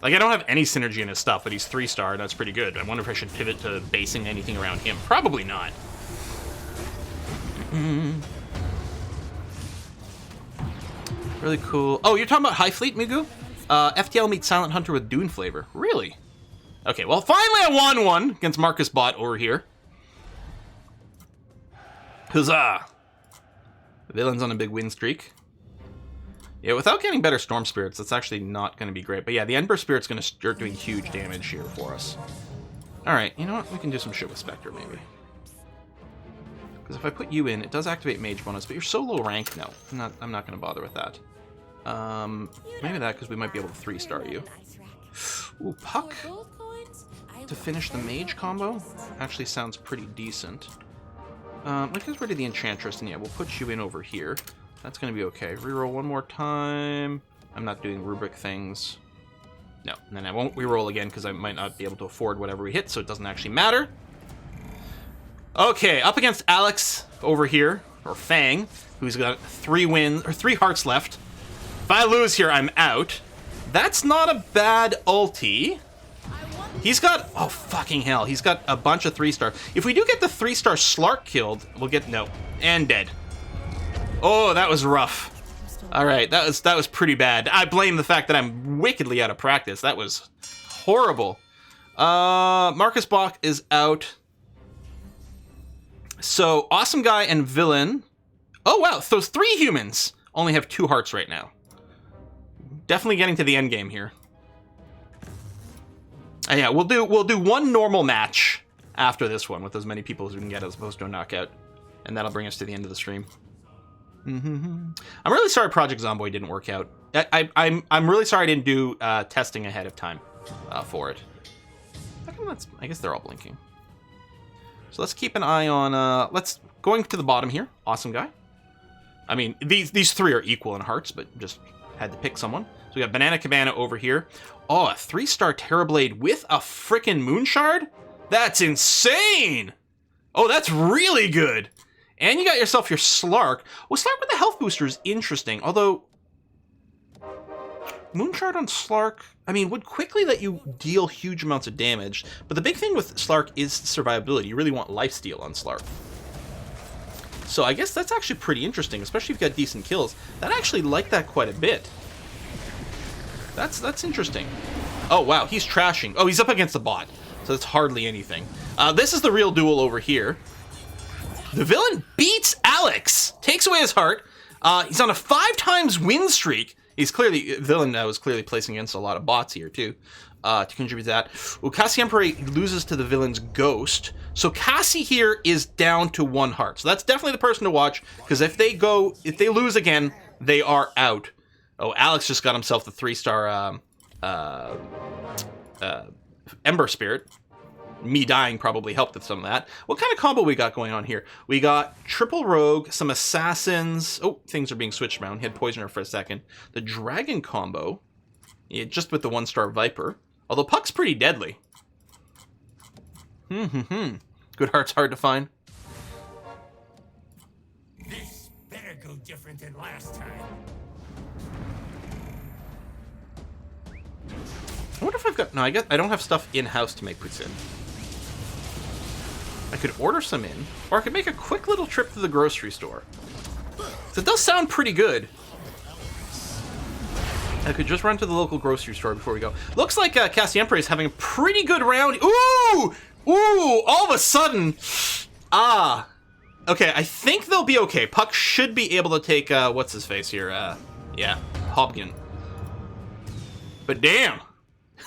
Like, I don't have any synergy in his stuff, but he's 3-star, and that's pretty good. I wonder if I should pivot to basing anything around him. Probably not. Really cool. Oh, you're talking about High Fleet, Mugu? FTL meets Silent Hunter with Dune flavor. Really? Okay, well, finally I won one against Marcus Bot over here. Huzzah! The villain's on a big win streak. Yeah, without getting better Storm Spirits, that's actually not going to be great. But yeah, the Ember Spirit's going to start doing huge damage here for us. Alright, you know what? We can do some shit with Spectre, maybe. Because if I put you in, it does activate Mage bonus, but you're so low rank, no. I'm not going to bother with that. Maybe that, because we might be able to 3-star you. Ooh, Puck to finish the Mage combo actually sounds pretty decent. Let's get rid of the Enchantress, and yeah, we'll put you in over here. That's going to be okay. Reroll one more time. I'm not doing rubric things. No, and then I won't reroll again because I might not be able to afford whatever we hit, so it doesn't actually matter. Okay, up against Alex over here, or Fang, who's got 3 wins, or 3 hearts left. If I lose here, I'm out. That's not a bad ulti. He's got, oh fucking hell, he's got a bunch of 3-star. If we do get the 3-star Slark killed, we'll get, no, and dead. Oh, that was rough. All right, that was pretty bad. I blame the fact that I'm wickedly out of practice. That was horrible. Marcus Bach is out. So, Awesome Guy and Villain. Oh, wow, those 3 humans only have 2 hearts right now. Definitely getting to the end game here. Yeah, we'll do one normal match after this one with as many people as we can get as opposed to a knockout. And that'll bring us to the end of the stream. I'm really sorry Project Zomboid didn't work out. I'm really sorry I didn't do testing ahead of time for it. I guess they're all blinking. So let's keep an eye on, going to the bottom here. Awesome Guy. I mean, these 3 are equal in hearts, but just had to pick someone. So we got Banana Cabana over here. Oh, a 3-star Terrorblade with a frickin' Moonshard? That's insane! Oh, that's really good! And you got yourself your Slark. Well, Slark with the health booster is interesting, although Moonshard on Slark, I mean, would quickly let you deal huge amounts of damage, but the big thing with Slark is survivability. You really want lifesteal on Slark. So I guess that's actually pretty interesting, especially if you've got decent kills. That actually like that quite a bit. That's interesting. Oh, wow, he's trashing. Oh, he's up against the bot, so that's hardly anything. This is the real duel over here. The villain beats Alex, takes away his heart. He's on a 5-times win streak. Villain was clearly placing against a lot of bots here too, to contribute to that. Well, Cassie Emperor loses to the villain's ghost. So Cassie here is down to 1 heart. So that's definitely the person to watch, because if they lose again, they are out. Oh, Alex just got himself the 3-star Ember Spirit. Me dying probably helped with some of that. What kind of combo we got going on here? We got triple rogue, some assassins. Oh, things are being switched around. He had poisoner for a second. The dragon combo, yeah, just with the 1-star viper. Although Puck's pretty deadly. Good heart's hard to find. This better go different than last time. I wonder if I've got... No, I don't have stuff in-house to make Poutine. I could order some in, or I could make a quick little trip to the grocery store. So it does sound pretty good. I could just run to the local grocery store before we go. Looks like Cassiempre is having a pretty good round. Ooh! Ooh! All of a sudden... Ah. Okay, I think they'll be okay. Puck should be able to take, what's his face here? Yeah, Hobgin. But damn!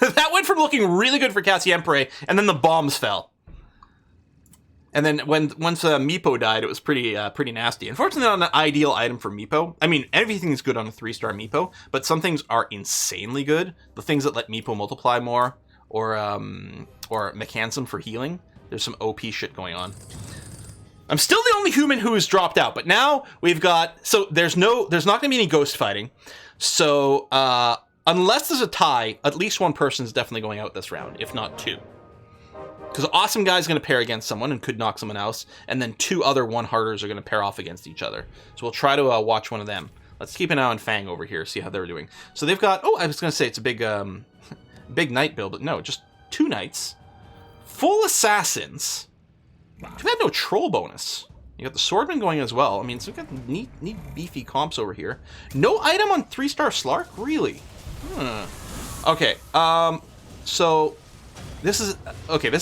That went from looking really good for Cassiempre, and then the bombs fell. And then once Meepo died, it was pretty nasty. Unfortunately, not an ideal item for Meepo. I mean, everything's good on a 3-star Meepo, but some things are insanely good. The things that let Meepo multiply more, or Mechanism for healing. There's some OP shit going on. I'm still the only human who has dropped out, but now we've got... So there's not going to be any ghost fighting. So unless there's a tie, at least one person is definitely going out this round, if not two. Because Awesome Guy's going to pair against someone and could knock someone else, and then two other one-hearters are going to pair off against each other. So we'll try to watch one of them. Let's keep an eye on Fang over here, see how they're doing. So they've got... Oh, I was going to say it's a big knight build, but no, just 2 knights. Full assassins. Too bad no troll bonus. You got the swordman going as well. I mean, so we've got neat beefy comps over here. No item on 3-star Slark? Really? Okay, so... This is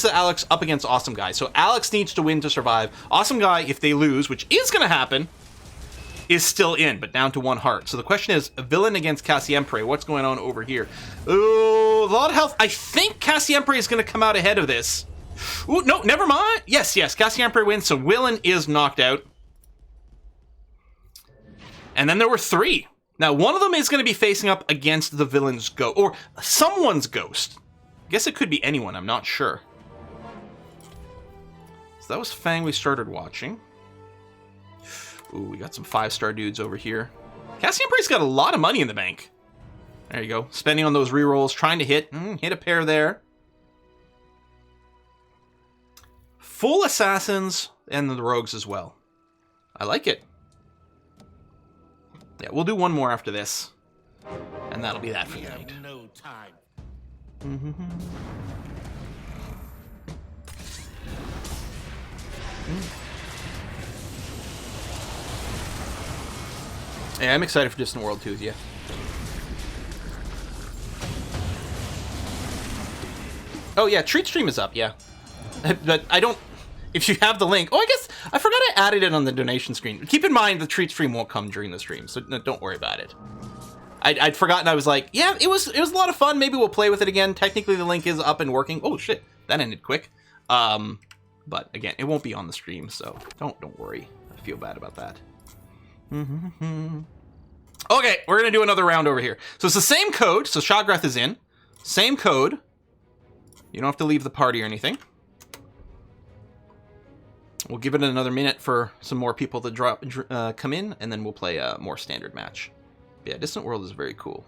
Alex up against Awesome Guy. So Alex needs to win to survive. Awesome Guy, if they lose, which is going to happen, is still in, but down to 1 heart. So the question is, a villain against Cassiempre. What's going on over here? Ooh, a lot of health. I think Cassiempre is going to come out ahead of this. Ooh, no, never mind. Yes, Cassiempre wins, so Willen is knocked out. And then there were 3. Now, one of them is going to be facing up against the villain's ghost, or someone's ghost. I guess it could be anyone, I'm not sure. So that was Fang we started watching. Ooh, we got some 5-star dudes over here. Cassiempre's got a lot of money in the bank. There you go. Spending on those rerolls, trying to hit a pair there. Full assassins and the rogues as well. I like it. Yeah, we'll do one more after this. And that'll be that for the night. No time. Yeah, I'm excited for Distant World 2, yeah. Oh yeah, Treat Stream is up, yeah. But I don't... If you have the link... Oh, I guess... I forgot I added it on the donation screen. Keep in mind, the Treat Stream won't come during the stream, so don't worry about it. I'd forgotten. I was like, yeah, it was a lot of fun. Maybe we'll play with it again. Technically, the link is up and working. Oh, shit. That ended quick. But again, it won't be on the stream, so don't worry. I feel bad about that. Okay, we're going to do another round over here. So it's the same code. So Shagrath is in. Same code. You don't have to leave the party or anything. We'll give it another minute for some more people to come in, and then we'll play a more standard match. Yeah, Distant World is very cool.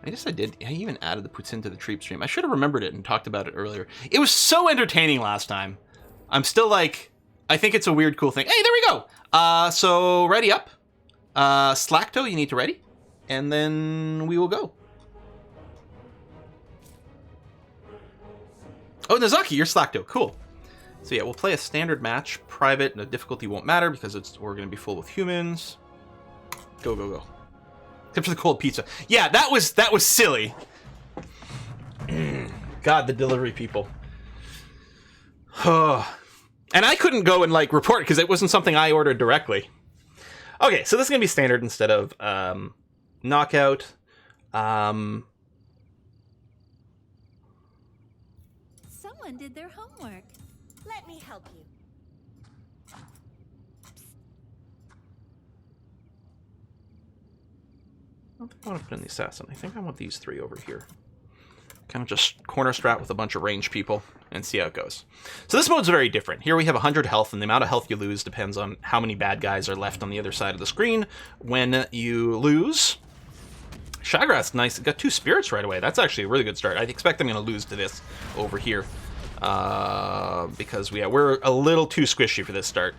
I guess I even added the puts into the Treep stream. I should have remembered it and talked about it earlier. It was so entertaining last time. I'm still like, I think it's a weird, cool thing. Hey, there we go. So ready up. Slackto, you need to ready. And then we will go. Oh, Nazaki, you're Slackto. Cool. So yeah, we'll play a standard match. Private, the difficulty won't matter because we're going to be full with humans. Go, go, go. Except for the cold pizza. Yeah, that was silly. God, the delivery people. And I couldn't go and, like, report because it wasn't something I ordered directly. Okay, so this is going to be standard instead of knockout. Someone did their homework. Let me help you. I don't think I want to put in the assassin. I think I want these 3 over here. Kind of just corner strat with a bunch of ranged people and see how it goes. So this mode's very different. Here we have 100 health, and the amount of health you lose depends on how many bad guys are left on the other side of the screen when you lose. Shagrath's nice. Got 2 spirits right away. That's actually a really good start. I expect I'm going to lose to this over here. Because we're a little too squishy for this start.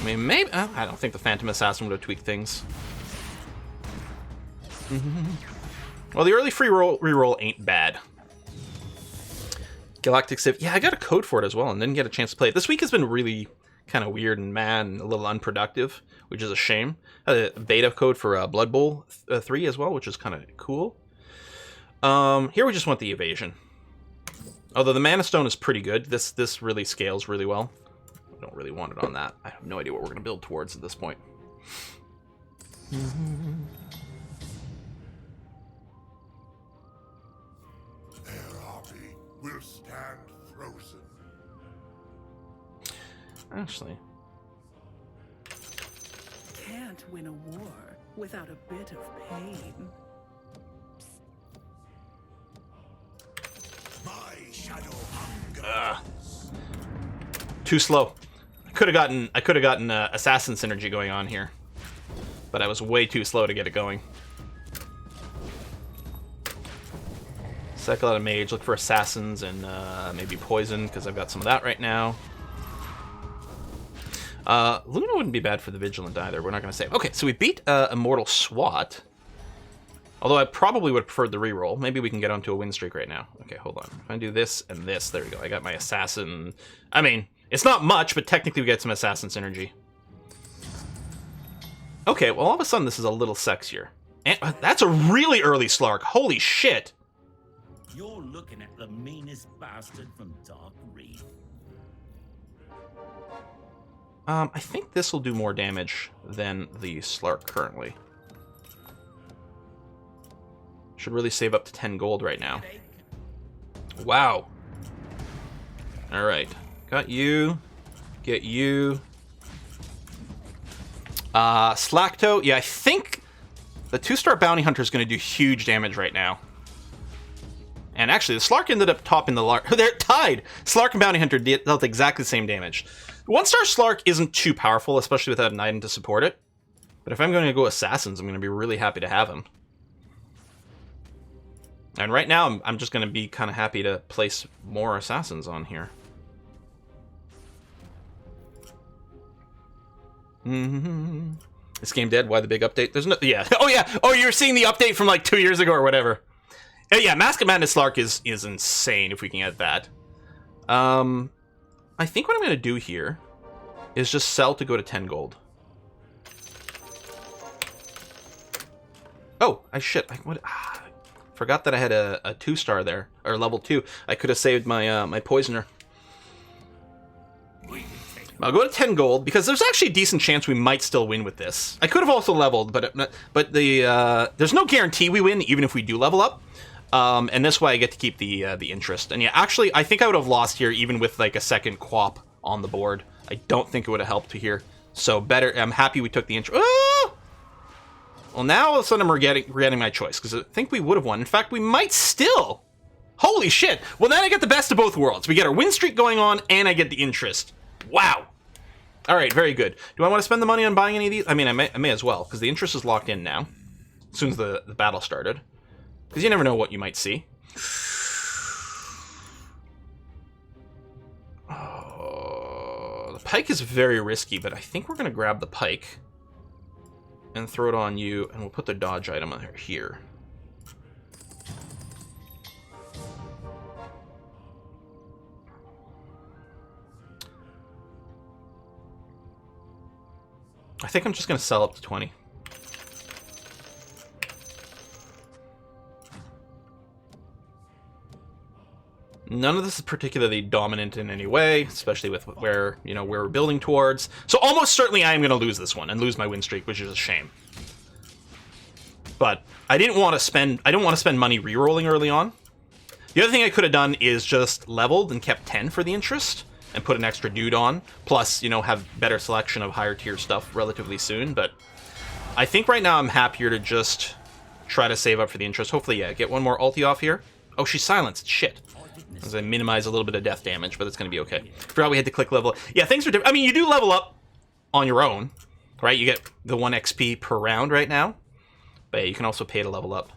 I mean, maybe... I don't think the Phantom Assassin would have tweaked things. Well, the early free reroll ain't bad. Galactic Civ. Yeah, I got a code for it as well and didn't get a chance to play it. This week has been really kind of weird and mad and a little unproductive, which is a shame. A beta code for Blood Bowl 3 as well, which is kind of cool. Here we just want the evasion. Although the Mana Stone is pretty good. This really scales really well. I don't really want it on that. I have no idea what we're going to build towards at this point. Their army will stand frozen. Actually, Can't win a war without a bit of pain. My shadow hunger. too slow. I could have gotten assassin synergy going on here, but I was way too slow to get it going. Cycle out a mage, look for assassins and maybe poison, because I've got some of that right now. Luna wouldn't be bad for the Vigilant either. We're not going to save. Okay, so we beat Immortal SWAT. Although I probably would have preferred the reroll. Maybe we can get onto a win streak right now. Okay, hold on. If I do this and this, there we go. I got my assassin. I mean, it's not much, but technically we get some assassin synergy. Okay, well, all of a sudden this is a little sexier. And that's a really early Slark. Holy shit. You're looking at the meanest bastard from Dark Reef. I think this will do more damage than the Slark currently. Should really save up to 10 gold right now. Wow. Alright. Got you. Get you. Slacktoe. Yeah, I think the 2-star Bounty Hunter is going to do huge damage right now. And actually, the Slark ended up topping the Lark. They're tied! Slark and Bounty Hunter dealt exactly the same damage. 1-star Slark isn't too powerful, especially without an item to support it. But if I'm going to go Assassins, I'm going to be really happy to have him. And right now, I'm just going to be kind of happy to place more Assassins on here. This game dead? Why the big update? There's no... Yeah. Oh, yeah. Oh, you're seeing the update from like 2 years ago or whatever. Yeah, Mask of Madness Slark is insane if we can get that. I think what I'm going to do here is just sell to go to 10 gold. Oh, forgot that I had a 2-star there, or level 2. I could have saved my my Poisoner. I'll go to 10 gold, because there's actually a decent chance we might still win with this. I could have also leveled, but there's no guarantee we win, even if we do level up. And this way I get to keep the interest. And yeah, actually, I think I would have lost here even with like a second quap on the board. I don't think it would have helped to here. So better. I'm happy we took the interest. Oh! Well, now all of a sudden I'm regretting my choice, because I think we would have won. In fact, we might still. Holy shit! Well, then I get the best of both worlds. We get our win streak going on, and I get the interest. Wow. All right, very good. Do I want to spend the money on buying any of these? I mean, I may as well, because the interest is locked in now, as soon as the battle started. Because you never know what you might see. Oh, the pike is very risky, but I think we're going to grab the pike and throw it on you, and we'll put the dodge item on here. I think I'm just going to sell up to 20. None of this is particularly dominant in any way, especially with where we're building towards. So almost certainly I am going to lose this one and lose my win streak, which is a shame. But I don't want to spend money re-rolling early on. The other thing I could have done is just leveled and kept 10 for the interest and put an extra dude on, plus, have better selection of higher tier stuff relatively soon. But I think right now I'm happier to just try to save up for the interest. Hopefully, yeah, get one more ulti off here. Oh, she's silenced. Shit. As I minimize a little bit of death damage, but it's going to be okay. Forgot we had to click level. Yeah, things are different. I mean, you do level up on your own, right? You get the 1 XP per round right now. But yeah, you can also pay to level up.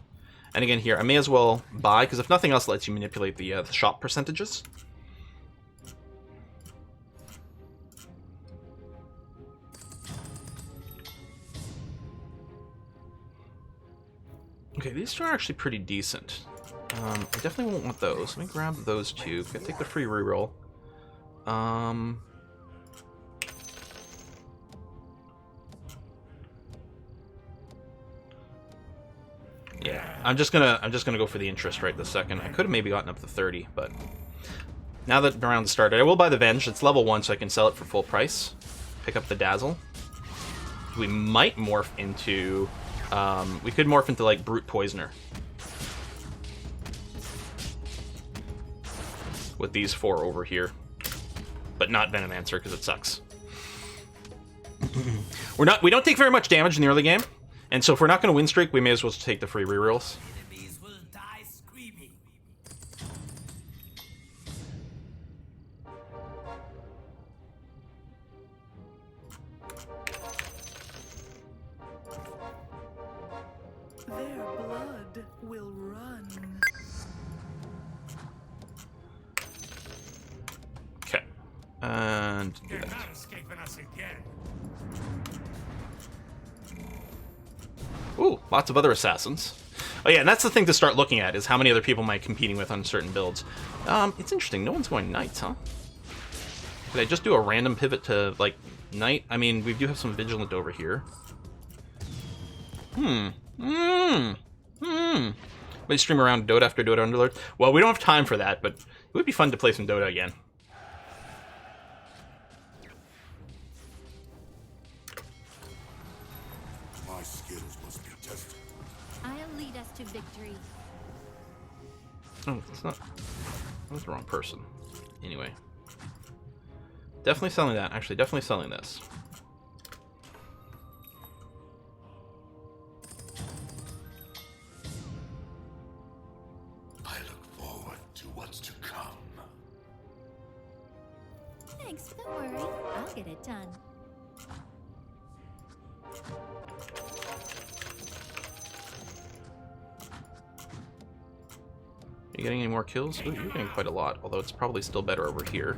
And again here, I may as well buy, because if nothing else, it lets you manipulate the shop percentages. Okay, these two are actually pretty decent. I definitely won't want those. Let me grab those two. Gotta take the free reroll. Yeah, I'm just gonna go for the interest right this second. I could have maybe gotten up to 30, but now that the round started, I will buy the Venge. It's level 1, so I can sell it for full price. Pick up the Dazzle. We might morph into... we could morph into, like, Brute Poisoner. With these 4 over here. But not Venomancer, because it sucks. We don't take very much damage in the early game. And so if we're not going to win streak, we may as well take the free rerolls. Enemies will die screaming. Their blood will run. Okay. And do You're that. not escaping us again. Ooh, lots of other assassins. Oh yeah, and that's the thing to start looking at, is how many other people am I competing with on certain builds. It's interesting, no one's going Knights, huh? Could I just do a random pivot to, like, Knight? I mean, we do have some Vigilant over here. Maybe stream around Dota after Dota Underlord? Well, we don't have time for that, but it would be fun to play some Dota again. My skills must be tested. I'll lead us to victory. Oh, it's not... That was the wrong person. Anyway. Definitely selling that. Actually, definitely selling this. I look forward to what's to come. Thanks, don't worry. I'll get it done. You getting any more kills? Ooh, you're getting quite a lot, although it's probably still better over here.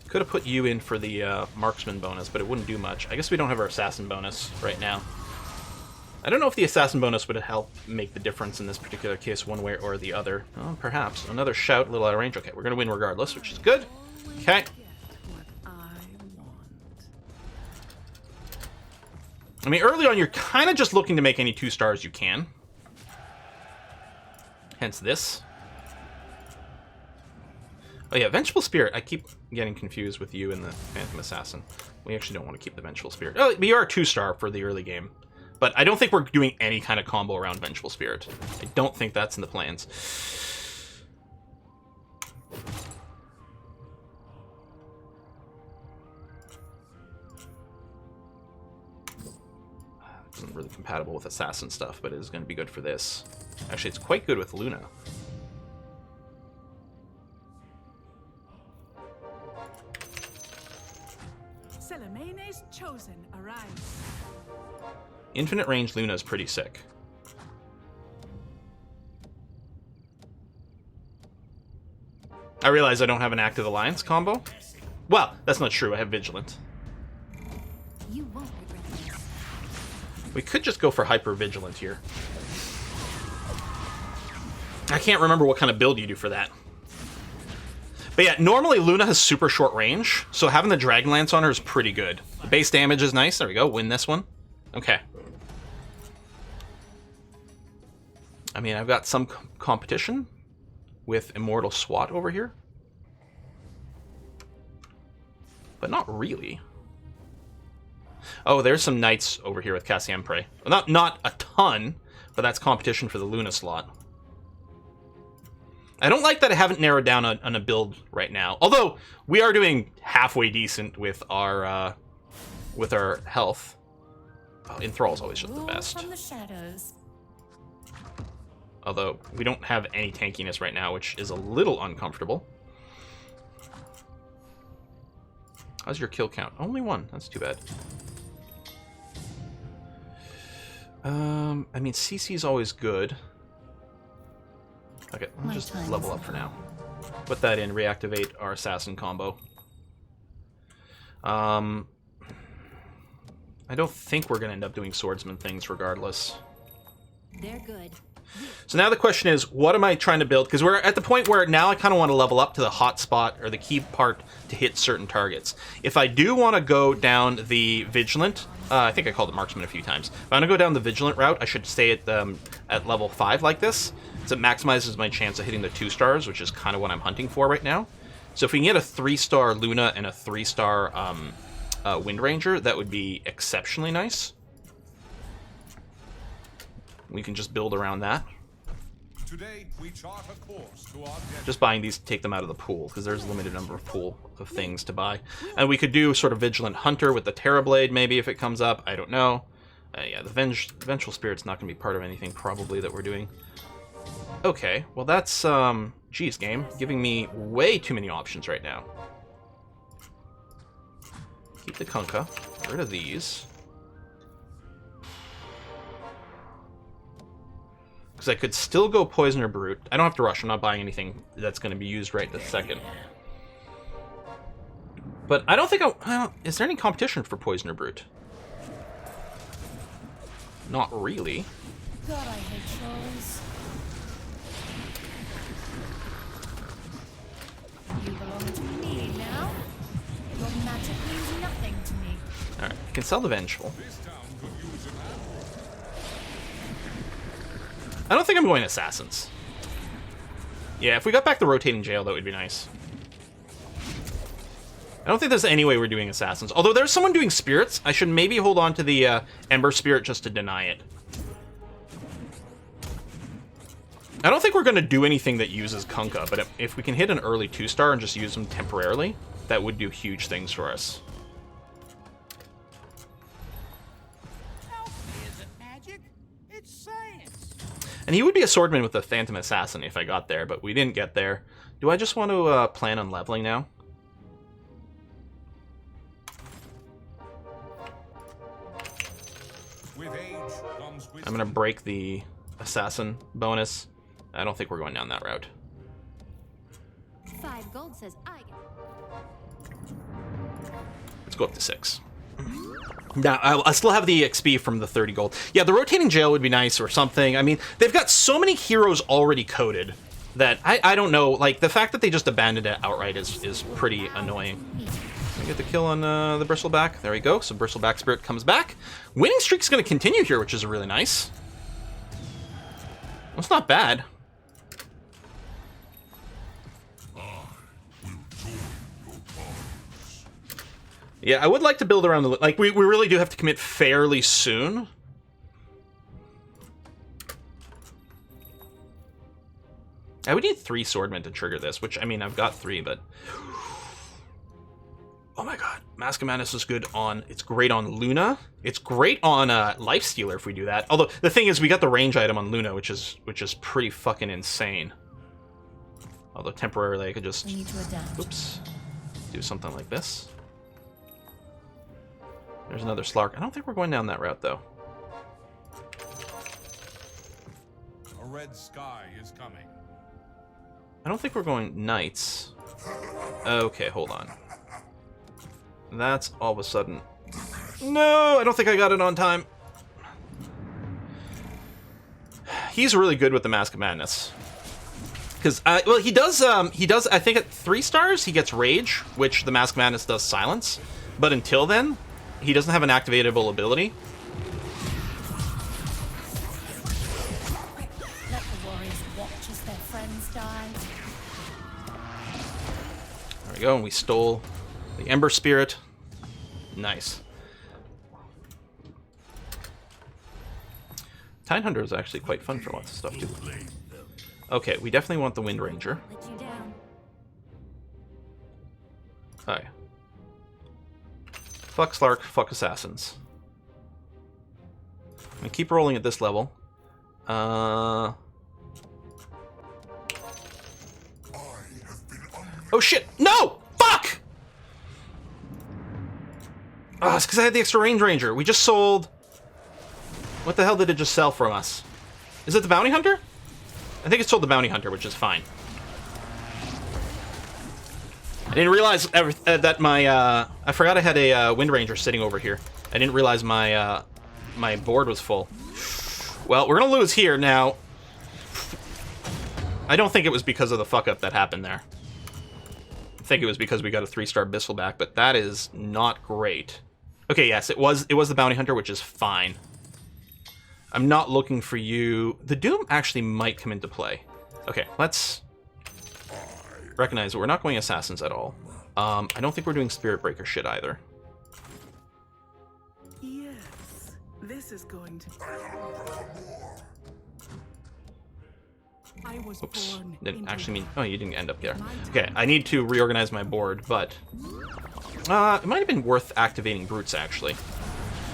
Could have put you in for the marksman bonus, but it wouldn't do much. I guess we don't have our assassin bonus right now. I don't know if the assassin bonus would help make the difference in this particular case one way or the other. Oh, perhaps. Another shout, a little out of range. Okay, we're going to win regardless, which is good. Okay. Get what I want. I mean, early on, you're kind of just looking to make any 2 stars you can. Hence this. Oh yeah, Vengeful Spirit. I keep getting confused with you and the Phantom Assassin. We actually don't want to keep the Vengeful Spirit. Oh, we are a 2-star for the early game. But I don't think we're doing any kind of combo around Vengeful Spirit. I don't think that's in the plans. Isn't really compatible with Assassin stuff, but it is going to be good for this. Actually, it's quite good with Luna. Selemane's chosen arise. Infinite range Luna is pretty sick. I realize I don't have an active alliance combo. Well, that's not true. I have Vigilant. You won't regret this. We could just go for Hyper Vigilant here. I can't remember what kind of build you do for that. But yeah, normally Luna has super short range, so having the Dragon Lance on her is pretty good. The base damage is nice. There we go. Win this one. Okay. I mean, I've got some competition with Immortal SWAT over here. But not really. Oh, there's some Knights over here with Cassiempre. Well, not a ton, but that's competition for the Luna slot. I don't like that I haven't narrowed down on a build right now. Although, we are doing halfway decent with our health. Oh, Enthrall's always just the best. From the shadows. Although, we don't have any tankiness right now, which is a little uncomfortable. How's your kill count? Only 1. That's too bad. I mean, CC's always good. Okay, let's just level up for now. Put that in, reactivate our assassin combo. I don't think we're going to end up doing swordsman things regardless. They're good. So now the question is, what am I trying to build? Because we're at the point where now I kind of want to level up to the hot spot or the key part to hit certain targets. If I do want to go down the Vigilant, I think I called it Marksman a few times. If I want to go down the Vigilant route, I should stay at level 5 like this. So it maximizes my chance of hitting the 2 stars, which is kind of what I'm hunting for right now. So if we can get a 3-star Luna and a 3-star Wind Ranger, that would be exceptionally nice. We can just build around that. Today, we chart a course to our Just buying these to take them out of the pool, because there's a limited number of pool of things to buy. And we could do sort of Vigilant Hunter with the Terrorblade, maybe, if it comes up. I don't know. Yeah, the Vengeful Spirit's not going to be part of anything, probably, that we're doing. Okay, well that's, geez, game. Giving me way too many options right now. Keep the Kunkka. Get rid of these. Because I could still go Poisoner Brute. I don't have to rush. I'm not buying anything that's going to be used right this second. But I don't think well, is there any competition for Poisoner Brute? Not really. God, I hate trolls. You belong to me now. Your magic means nothing to me. Alright, I can sell the Vengeful. I don't think I'm going Assassins. Yeah, if we got back the Rotating Jail, that would be nice. I don't think there's any way we're doing Assassins. Although there's someone doing Spirits, I should maybe hold on to the Ember Spirit just to deny it. I don't think we're going to do anything that uses Kunkka, but if we can hit an early 2-star and just use them temporarily, that would do huge things for us. And he would be a swordman with a Phantom Assassin if I got there, but we didn't get there. Do I just want to plan on leveling now? I'm going to break the Assassin bonus. I don't think we're going down that route. 5 gold says I get. Let's go up to 6. Now, I still have the XP from the 30 gold. Yeah, the Rotating Jail would be nice or something. I mean, they've got so many heroes already coded that I don't know. Like, the fact that they just abandoned it outright is pretty annoying. We get the kill on the Bristleback. There we go. So Bristleback Spirit comes back. Winning streak's going to continue here, which is really nice. That's not bad. Yeah, I would like to build around the... Like, we really do have to commit fairly soon. I would need 3 swordmen to trigger this, which, I mean, I've got 3, but... Oh my god. Mask of Madness is good on... It's great on Luna. It's great on Lifestealer if we do that. Although, the thing is, we got the range item on Luna, which is pretty fucking insane. Although, temporarily, I could just... We need to adapt. Oops. Do something like this. There's another Slark. I don't think we're going down that route, though. A red sky is coming. I don't think we're going Knights. Okay, hold on. That's all of a sudden... No, I don't think I got it on time. He's really good with the Mask of Madness. Because, well, he does, I think at 3 stars, he gets Rage, which the Mask of Madness does silence. But until then... He doesn't have an activatable ability. Let the warriors watch as their friends die. There we go, and we stole the Ember Spirit. Nice. Tide Hunter is actually quite fun for lots of stuff, too. Okay, we definitely want the Wind Ranger. Let you down. Alright. Fuck Slark, fuck Assassins. I'm gonna keep rolling at this level. Oh shit! No! Fuck! Oh, it's because I had the extra range ranger. We just sold... What the hell did it just sell from us? Is it the Bounty Hunter? I think it sold the Bounty Hunter, which is fine. I didn't realize that my, I forgot I had a Wind Ranger sitting over here. I didn't realize my, my board was full. Well, we're gonna lose here now. I don't think it was because of the fuck-up that happened there. I think it was because we got a 3-star Bissell back, but that is not great. Okay, yes, it was the Bounty Hunter, which is fine. I'm not looking for you. The Doom actually might come into play. Okay, let's recognize that we're not going Assassins at all. I don't think we're doing Spirit Breaker shit either. Yes, this is going to. I was Oops, born didn't into actually mean. Oh, you didn't end up there. Okay, I need to reorganize my board, but it might have been worth activating Brutes actually.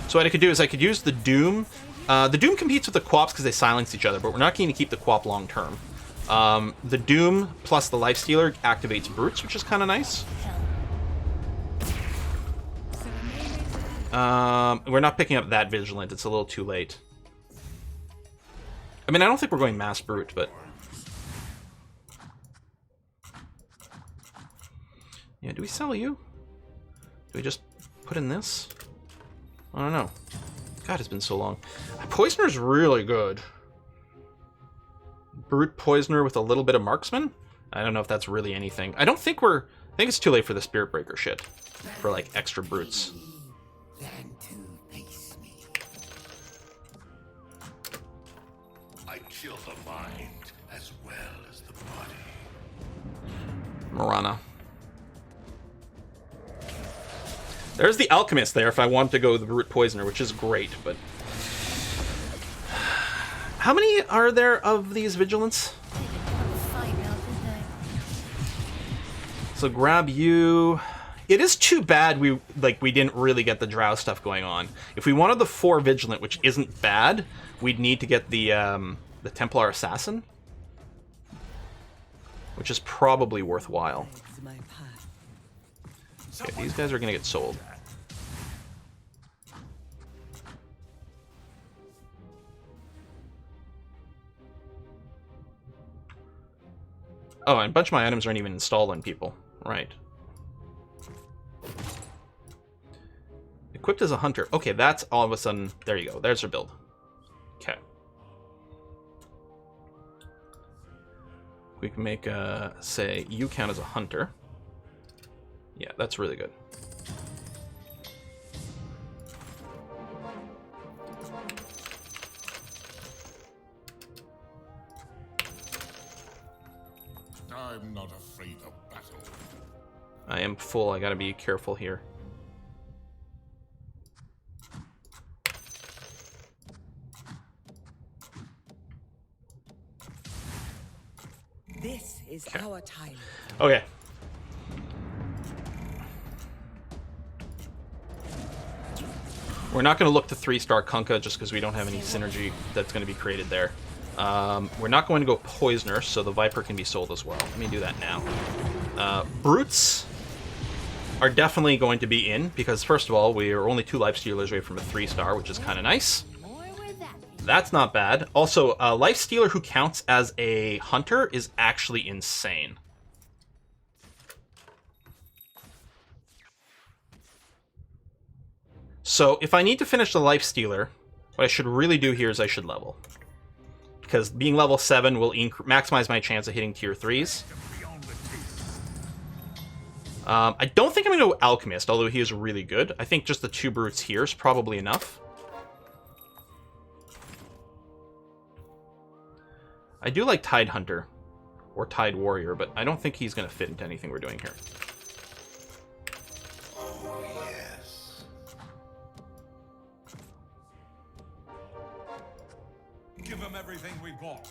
So what I could do is I could use the Doom. The Doom competes with the Quaps because they silence each other, but we're not going to keep the Quap long term. The Doom plus the Lifestealer activates Brutes, which is kind of nice. We're not picking up that Vigilant. It's a little too late. I mean, I don't think we're going Mass Brute, but... Yeah, do we sell you? Do we just put in this? I don't know. God, it's been so long. Poisoner's really good. Brute Poisoner with a little bit of Marksman? I don't know if that's really anything. I think it's too late for the Spirit Breaker shit. For, like, extra Brutes. Than to face me. I kill the mind as well as the body. Marana. There's the Alchemist there if I want to go the Brute Poisoner, which is great, but... How many are there of these Vigilants? So grab you... It is too bad we didn't really get the Drow stuff going on. If we wanted the 4 Vigilant, which isn't bad, we'd need to get the Templar Assassin. Which is probably worthwhile. Okay, these guys are gonna get sold. Oh, and a bunch of my items aren't even installed on people. Right. Equipped as a hunter. Okay, that's all of a sudden... There you go. There's her build. Okay. We can make, say, you count as a hunter. Yeah, that's really good. I'm not afraid of battle. I am full. I gotta be careful here. This is our time. Okay. We're not going to look to 3-star Kunkka just because we don't have any synergy that's going to be created there. We're not going to go Poisoner, so the Viper can be sold as well. Let me do that now. Brutes are definitely going to be in because, first of all, we are only 2 Lifestealers away from a 3-star, which is kind of nice. That's not bad. Also, a Lifestealer who counts as a Hunter is actually insane. So, if I need to finish the Lifestealer, what I should really do here is I should level. Because being level 7 will maximize my chance of hitting tier 3s. I don't think I'm going to go Alchemist, although he is really good. I think just the 2 Brutes here is probably enough. I do like Tide Hunter, or Tide Warrior, but I don't think he's going to fit into anything we're doing here. Oh, yes. Give them everything we've got.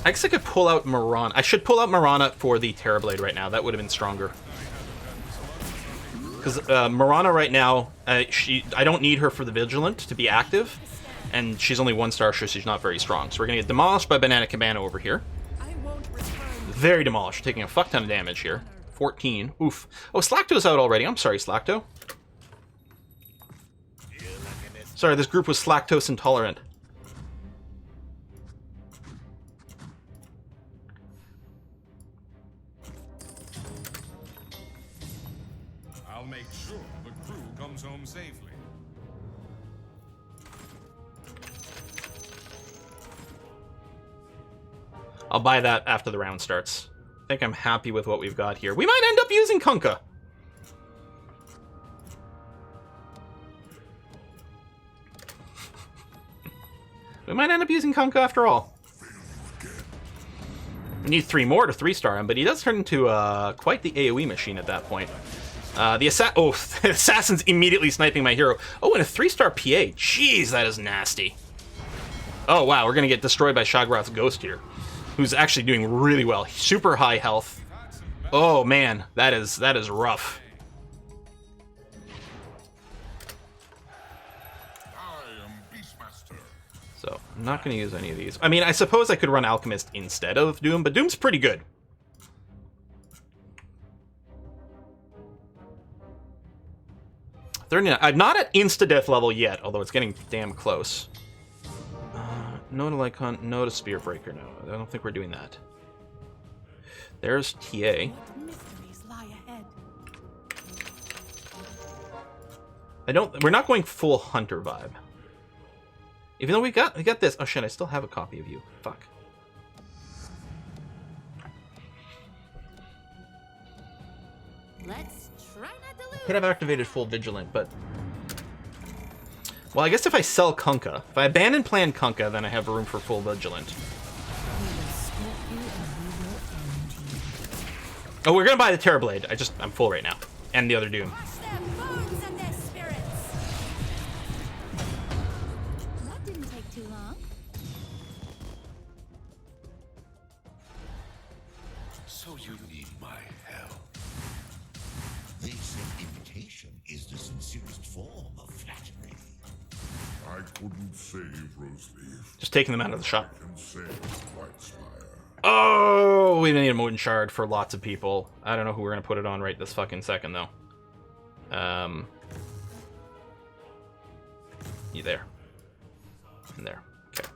I guess I could pull out Marana. I should pull out Marana for the Terrorblade right now. That would have been stronger. Because Marana right now, I don't need her for the Vigilant to be active, and she's only 1-star, so she's not very strong. So we're going to get demolished by Banana Cabana over here. Very demolished, taking a fuck ton of damage here. 14. Oof. Oh, Slacto's out already. I'm sorry, Slacto. Sorry, this group was lactose intolerant. I'll make sure the crew comes home safely. I'll buy that after the round starts. I think I'm happy with what we've got here. We might end up using Kunkka. We might end up using Kunkka after all. We need 3 more to 3-star him, but he does turn into quite the AoE machine at that point. The assassin's immediately sniping my hero. Oh, and a 3-star PA. Jeez, that is nasty. Oh, wow, we're going to get destroyed by Shagrath's Ghost here, who's actually doing really well. Super high health. Oh, man, that is rough. So, I'm not going to use any of these. I mean, I suppose I could run Alchemist instead of Doom, but Doom's pretty good. I'm not at insta-death level yet, although it's getting damn close. No to Light Hunt, no to Spear Breaker, no. I don't think we're doing that. There's TA. Mysteries lie ahead. We're not going full Hunter vibe. Even though we got this. Oh shit, I still have a copy of you. Fuck. Let's try not to lose. Could have activated full Vigilant, but... Well, I guess if I sell Kunkka, if I abandon Plan Kunkka, then I have room for full Vigilant. Oh, we're gonna buy the Terrorblade. I'm full right now. And the other Doom. Crush their bones and their spirits. That didn't take too long. So you need my help. This invitation is the sincerest form of flattery. I couldn't save Roseleaf. Just taking them out of the shop. I can save Whitespire. Oh, we need a Moon Shard for lots of people. I don't know who we're gonna put it on right this fucking second, though. You there. And there. Okay.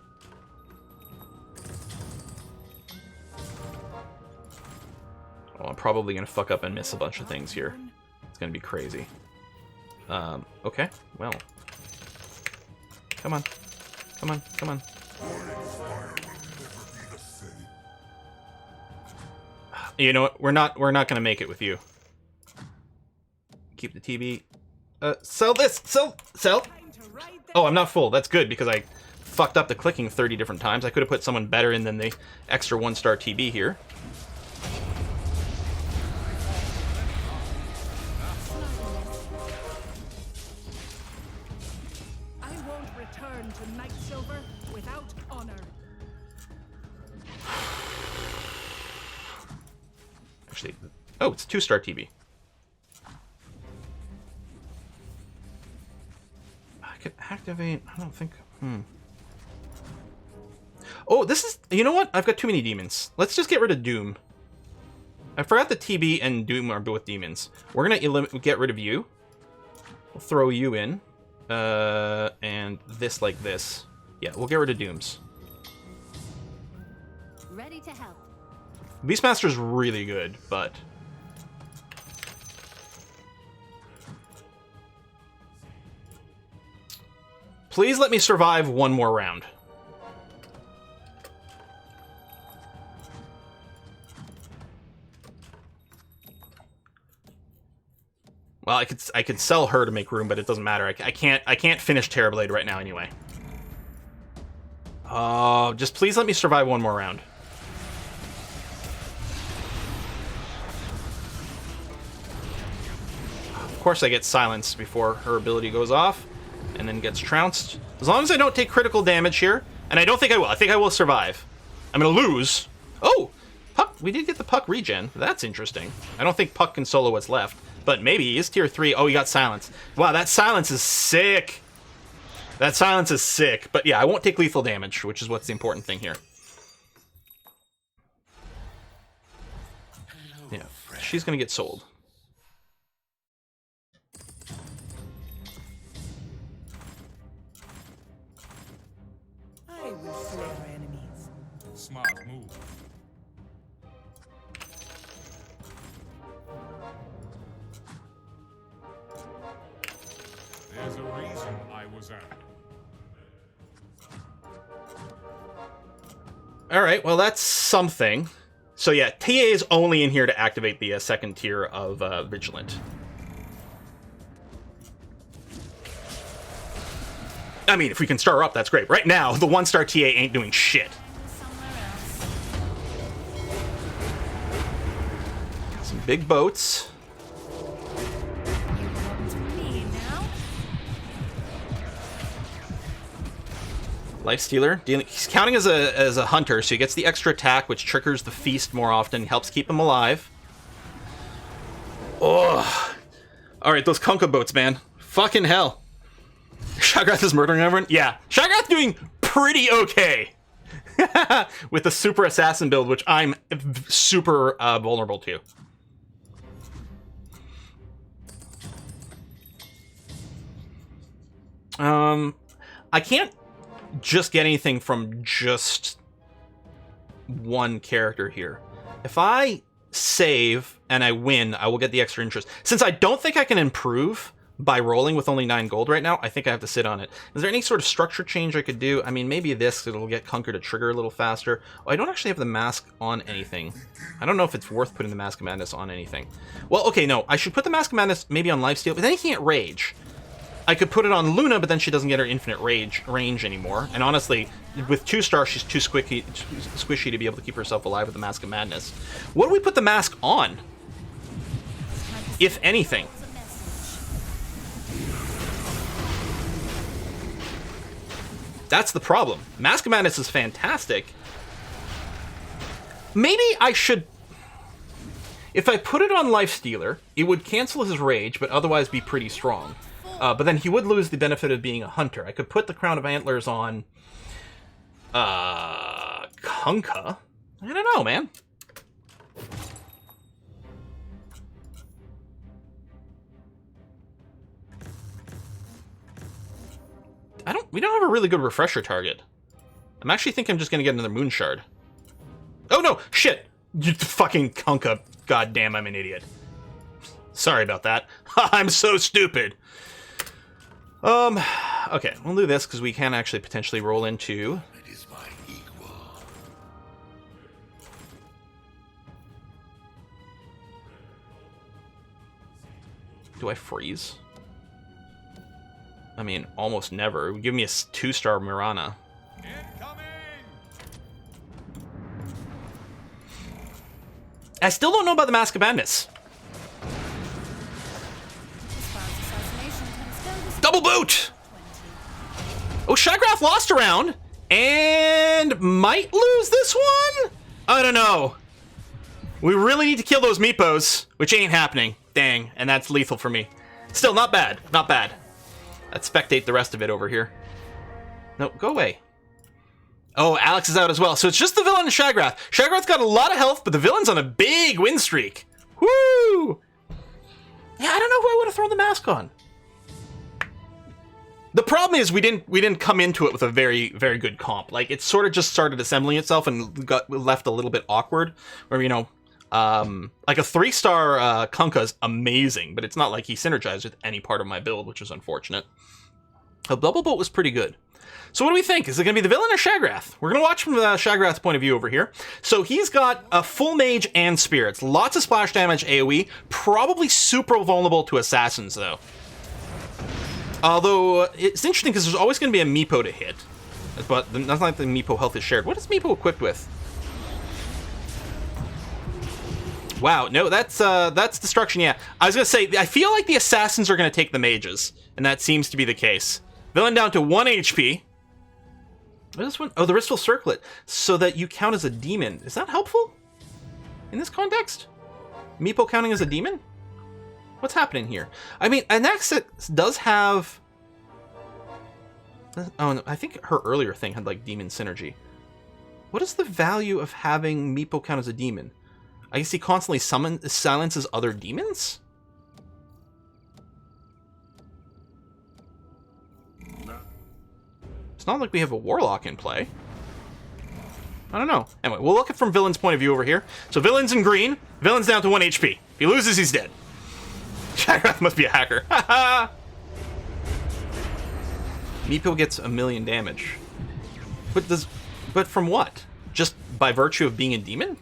Oh, I'm probably gonna fuck up and miss a bunch of things here. It's gonna be crazy. Okay. Well. Come on. Come on. Come on. You know what? We're not gonna make it with you. Keep the TB. Sell this! Sell! Oh, I'm not full. That's good, because I fucked up the clicking 30 different times. I could have put someone better in than the extra 1-star TB here. I won't return to Night Silver without honor. Actually, oh, it's 2-star TB. I could activate. I don't think. Oh, this is. You know what? I've got too many demons. Let's just get rid of Doom. I forgot that TB and Doom are both demons. We're gonna get rid of you. We'll throw you in, and this like this. Yeah, we'll get rid of Dooms. Ready to help. Beastmaster's really good, but... Please let me survive one more round. Well, I could sell her to make room, but it doesn't matter. I can't finish Terrorblade right now anyway. Oh, just please let me survive one more round. Of course I get silenced before her ability goes off, and then gets trounced. As long as I don't take critical damage here, and I don't think I will. I think I will survive. I'm gonna lose. Oh! Puck, we did get the Puck regen. That's interesting. I don't think Puck can solo what's left, but maybe he is tier 3. Oh, he got silenced. Wow, that silence is sick. That silence is sick. But yeah, I won't take lethal damage, which is what's the important thing here. Yeah, she's gonna get sold. I will slay our enemies. Smart move. end. All right, well, that's something. So yeah, TA is only in here to activate the second tier of Vigilant. I mean, if we can star her up, that's great. Right now, the 1-star TA ain't doing shit. Somewhere else. Some big boats. You belong to me now. Life Stealer. He's counting as a hunter, so he gets the extra attack, which triggers the feast more often, helps keep him alive. Oh. Alright, those Kunkka boats, man. Fucking hell. Shagrath is murdering everyone? Yeah. Shagrath doing pretty okay. With the super assassin build, which I'm super vulnerable to. I can't just get anything from just one character here. If I save and I win, I will get the extra interest. Since I don't think I can improve by rolling with only 9 gold right now, I think I have to sit on it. Is there any sort of structure change I could do? I mean, maybe this, it'll get Kunkka to trigger a little faster. Oh, I don't actually have the mask on anything. I don't know if it's worth putting the Mask of Madness on anything. Well, okay, no, I should put the Mask of Madness maybe on Lifesteal, but then he can't rage. I could put it on Luna, but then she doesn't get her infinite range anymore. And honestly, with 2-star, she's too squishy to be able to keep herself alive with the Mask of Madness. What do we put the mask on? If anything. That's the problem. Mask of Madness is fantastic. Maybe I should... If I put it on Lifestealer, it would cancel his rage, but otherwise be pretty strong. But then he would lose the benefit of being a hunter. I could put the Crown of Antlers on... Kunkka? I don't know, man. We don't have a really good refresher target. I'm actually thinking I'm just gonna get another Moon Shard. Oh no! Shit! You fucking Kunkka. God damn, I'm an idiot. Sorry about that. I'm so stupid. Okay, we'll do this because we can actually potentially roll into... It is my equal. Do I freeze? I mean, almost never. It would give me a 2-star Mirana. Incoming! I still don't know about the Mask of Madness. Double boot! Oh, Shagrath lost a round and might lose this one? I don't know. We really need to kill those Meepos, which ain't happening. Dang, and that's lethal for me. Still, not bad. Not bad. Let's spectate the rest of it over here. No, go away. Oh, Alex is out as well. So it's just the villain and Shagrath. Shagrath's got a lot of health, but the villain's on a big win streak. Woo! Yeah, I don't know who I would have thrown the mask on. The problem is we didn't come into it with a very, very good comp. Like, it sort of just started assembling itself and got left a little bit awkward. Where, you know, like a 3-star Kunkka is amazing, but it's not like he synergized with any part of my build, which is unfortunate. A double boat was pretty good. So what do we think? Is it going to be the villain or Shagrath? We're going to watch from Shagrath's point of view over here. So he's got a full mage and spirits. Lots of splash damage AoE. Probably super vulnerable to assassins, though. Although, it's interesting because there's always going to be a Meepo to hit. But that's not like the Meepo health is shared. What is Meepo equipped with? Wow, no, that's destruction, yeah. I was going to say, I feel like the assassins are going to take the mages. And that seems to be the case. Villain down to 1 HP. What is this one? Oh, the Wristful Circlet. So that you count as a demon. Is that helpful? In this context? Meepo counting as a demon? What's happening here? I mean, Anaxis does have... Oh, no, I think her earlier thing had, like, demon synergy. What is the value of having Meepo count as a demon? I guess he constantly silences other demons? It's not like we have a Warlock in play. I don't know. Anyway, we'll look at it from Villain's point of view over here. So Villain's in green. Villain's down to 1 HP. If he loses, he's dead. Shagrath must be a hacker. Meepo gets 1,000,000 damage. But from what? Just by virtue of being a demon?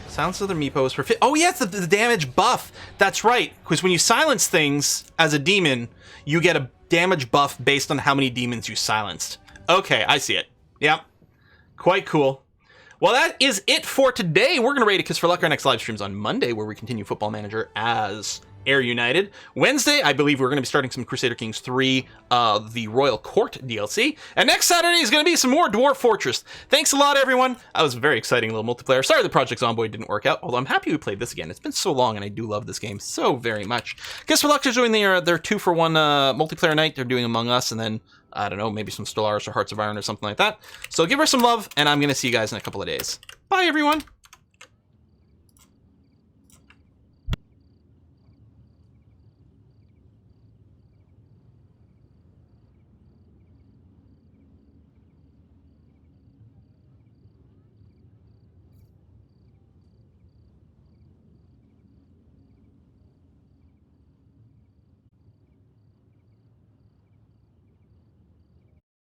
Silence other Meepos for oh yes, the damage buff. That's right, because when you silence things as a demon, you get a damage buff based on how many demons you silenced. Okay, I see it. Yep. Quite cool. Well, that is it for today. We're going to rate a Kiss for Luck. Our next live stream's on Monday, where we continue Football Manager as Air United. Wednesday, I believe we're going to be starting some Crusader Kings 3, the Royal Court DLC. And next Saturday is going to be some more Dwarf Fortress. Thanks a lot, everyone. That was a very exciting little multiplayer. Sorry the Project Zomboid didn't work out, although I'm happy we played this again. It's been so long, and I do love this game so very much. Kiss for Luck is doing their 2-for-1 multiplayer night. They're doing Among Us, and then, I don't know, maybe some Stellaris or Hearts of Iron or something like that. So give her some love, and I'm going to see you guys in a couple of days. Bye, everyone.